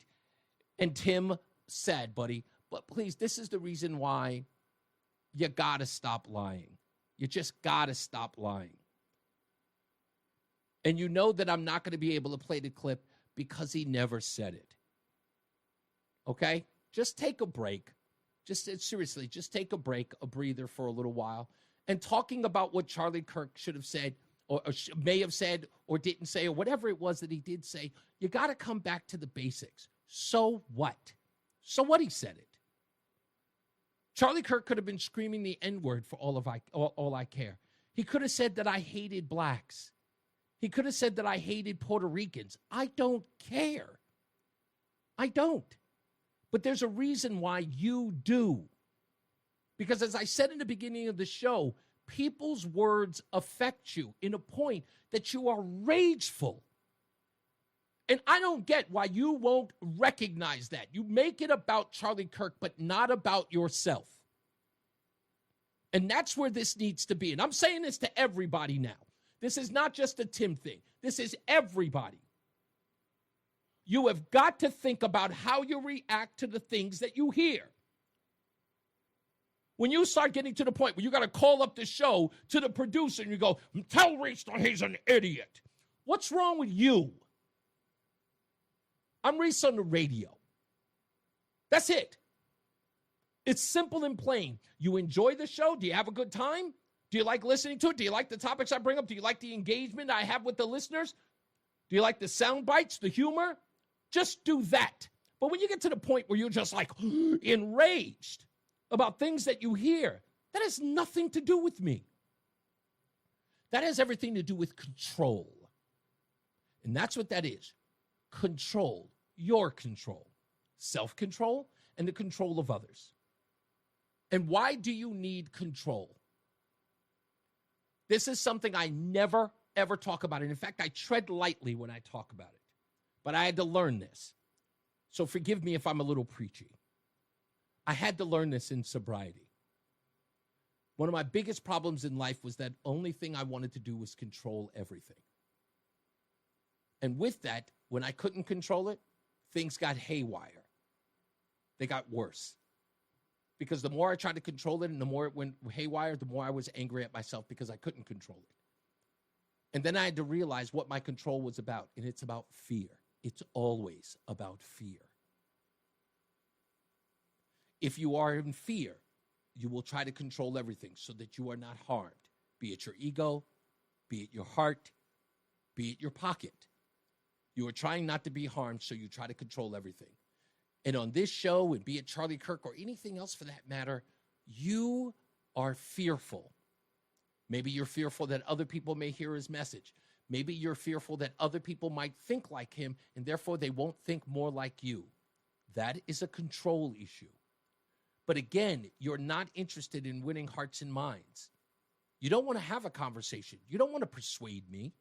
and Tim said, buddy, but please, this is the reason why you got to stop lying. You just got to stop lying. And you know that I'm not going to be able to play the clip because he never said it. Okay? Just take a break. Seriously, just take a break, a breather for a little while. And talking about what Charlie Kirk should have said or may have said or didn't say or whatever it was that he did say, you got to come back to the basics. So what? So what, he said it. Charlie Kirk could have been screaming the N-word for all I care. He could have said that I hated blacks. He could have said that I hated Puerto Ricans. I don't care. I don't. But there's a reason why you do. Because as I said in the beginning of the show, people's words affect you in a point that you are rageful. And I don't get why you won't recognize that. You make it about Charlie Kirk, but not about yourself. And that's where this needs to be. And I'm saying this to everybody now. This is not just a Tim thing. This is everybody. You have got to think about how you react to the things that you hear. When you start getting to the point where you got to call up the show to the producer and you go, tell Reese that he's an idiot. What's wrong with you? I'm Reese on the Radio. That's it. It's simple and plain. You enjoy the show? Do you have a good time? Do you like listening to it? Do you like the topics I bring up? Do you like the engagement I have with the listeners? Do you like the sound bites, the humor? Just do that. But when you get to the point where you're just like enraged about things that you hear, that has nothing to do with me. That has everything to do with control. And that's what that is. Control, your control, self-control, and the control of others. And why do you need control? This is something I never, ever talk about. And in fact, I tread lightly when I talk about it. But I had to learn this. So forgive me if I'm a little preachy. I had to learn this in sobriety. One of my biggest problems in life was that only thing I wanted to do was control everything. And with that, when I couldn't control it, things got haywire. They got worse. Because the more I tried to control it and the more it went haywire, the more I was angry at myself because I couldn't control it. And then I had to realize what my control was about, and it's about fear. It's always about fear. If you are in fear, you will try to control everything so that you are not harmed, be it your ego, be it your heart, be it your pocket. You are trying not to be harmed, so you try to control everything. And on this show, and be it Charlie Kirk or anything else for that matter, you are fearful. Maybe you're fearful that other people may hear his message. Maybe you're fearful that other people might think like him, and therefore they won't think more like you. That is a control issue. But again, you're not interested in winning hearts and minds. You don't want to have a conversation. You don't want to persuade me.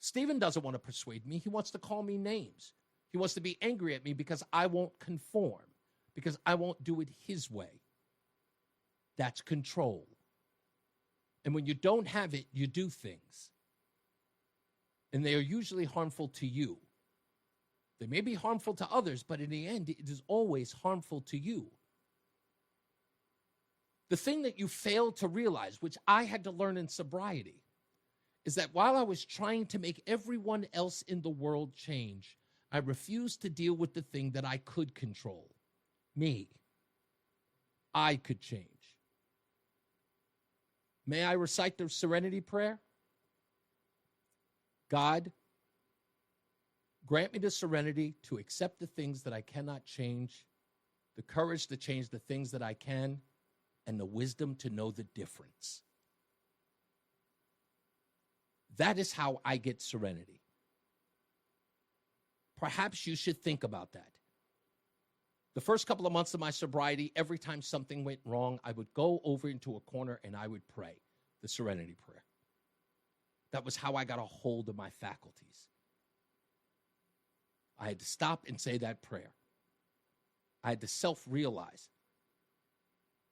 Stephen doesn't want to persuade me. He wants to call me names. He wants to be angry at me because I won't conform, because I won't do it his way. That's control. And when you don't have it, you do things. And they are usually harmful to you. They may be harmful to others, but in the end, it is always harmful to you. The thing that you fail to realize, which I had to learn in sobriety, is that while I was trying to make everyone else in the world change, I refused to deal with the thing that I could control. Me. I could change. May I recite the Serenity Prayer? God, grant me the serenity to accept the things that I cannot change, the courage to change the things that I can, and the wisdom to know the difference. That is how I get serenity. Perhaps you should think about that. The first couple of months of my sobriety, every time something went wrong, I would go over into a corner and I would pray the Serenity Prayer. That was how I got a hold of my faculties. I had to stop and say that prayer. I had to self-realize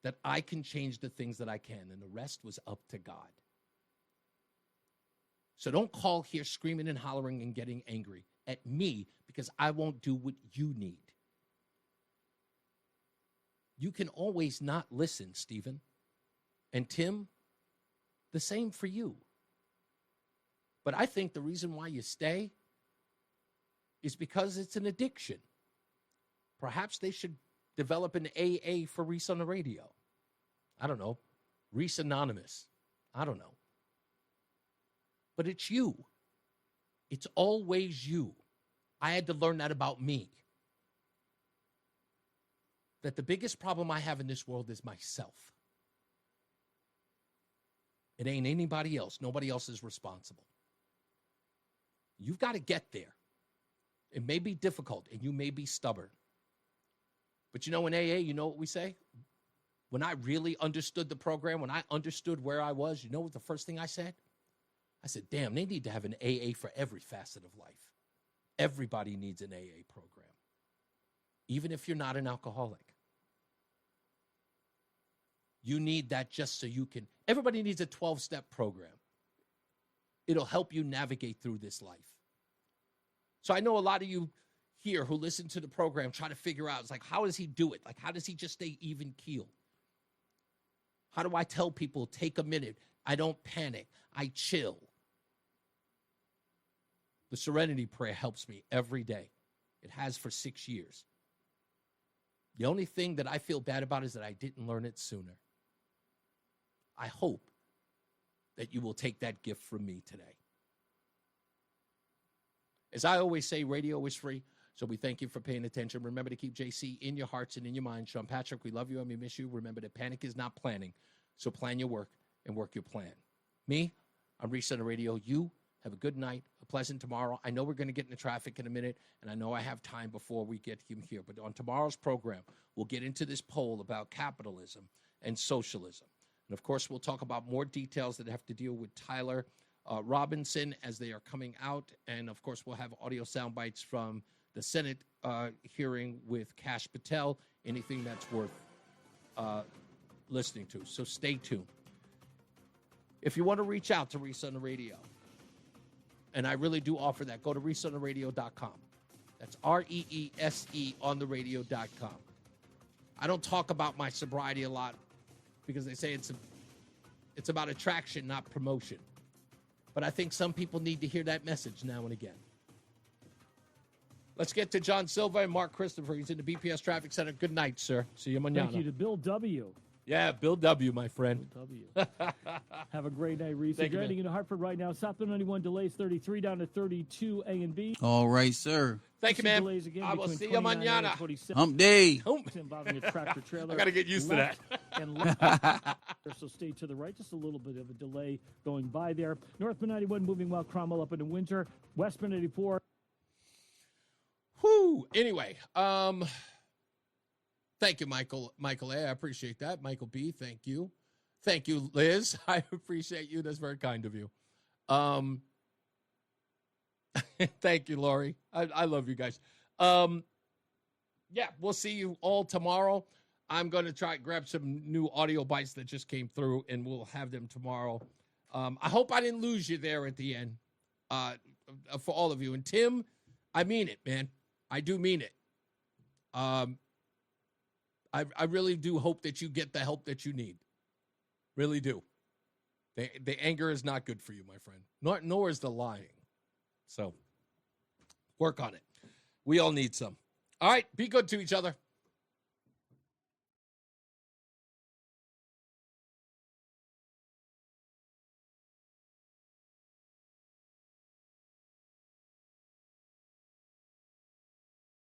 that I can change the things that I can, and the rest was up to God. So don't call here screaming and hollering and getting angry at me because I won't do what you need. You can always not listen, Stephen. And Tim, the same for you. But I think the reason why you stay is because it's an addiction. Perhaps they should develop an AA for Reese on the radio. I don't know. Reese Anonymous. I don't know. But it's you. It's always you. I had to learn that about me. That the biggest problem I have in this world is myself. It ain't anybody else. Nobody else is responsible. You've got to get there. It may be difficult and you may be stubborn. But you know, in AA, you know what we say? When I really understood the program, when I understood where I was, you know what the first thing I said? I said, damn, they need to have an AA for every facet of life. Everybody needs an AA program, even if you're not an alcoholic. You need that just so you can. Everybody needs a 12-step program. It'll help you navigate through this life. So I know a lot of you here who listen to the program try to figure out, it's like, how does he do it? Like, how does he just stay even keel? How do I tell people, take a minute? I don't panic. I chill. The Serenity Prayer helps me every day. It has for 6 years. The only thing that I feel bad about is that I didn't learn it sooner. I hope that you will take that gift from me today. As I always say, radio is free, so we thank you for paying attention. Remember to keep JC in your hearts and in your minds. Sean Patrick, we love you and we miss you. Remember that panic is not planning, so plan your work and work your plan. Me, I'm Reese on the radio. You have a good night, a pleasant tomorrow. I know we're going to get into traffic in a minute, and I know I have time before we get him here. But on tomorrow's program, we'll get into this poll about capitalism and socialism. And, of course, we'll talk about more details that have to deal with Tyler Robinson as they are coming out. And, of course, we'll have audio sound bites from the Senate hearing with Kash Patel, anything that's worth listening to. So stay tuned. If you want to reach out to Reese on the Radio, and I really do offer that, go to reeseontheradio.com. That's REESE on the radio.com. I don't talk about my sobriety a lot because they say it's about attraction, not promotion. But I think some people need to hear that message now and again. Let's get to John Silva and Mark Christopher. He's in the BPS Traffic Center. Good night, sir. See you mañana. Thank you to Bill W. Yeah, Bill W., my friend. Bill W. Have a great night, Reese. You're heading into Hartford right now. South 91 delays 33 down to 32 A and B. All right, sir. Thank you, man. I will see you mañana. Hump day. Involving a tractor trailer. I got to get used to that. And so stay to the right. Just a little bit of a delay going by there. Northbound 91 moving well. Cromwell up into Winter. Westbound 84. Whew. Anyway, thank you, Michael A. I appreciate that. Michael B., thank you. Thank you, Liz. I appreciate you. That's very kind of you. Thank you, Lori. I love you guys. yeah, we'll see you all tomorrow. I'm going to try to grab some new audio bites that just came through, and we'll have them tomorrow. I hope I didn't lose you there at the end for all of you. And Tim, I mean it, man. I do mean it. I really do hope that you get the help that you need. Really do. The anger is not good for you, my friend. Nor is the lying. So work on it. We all need some. All right, be good to each other.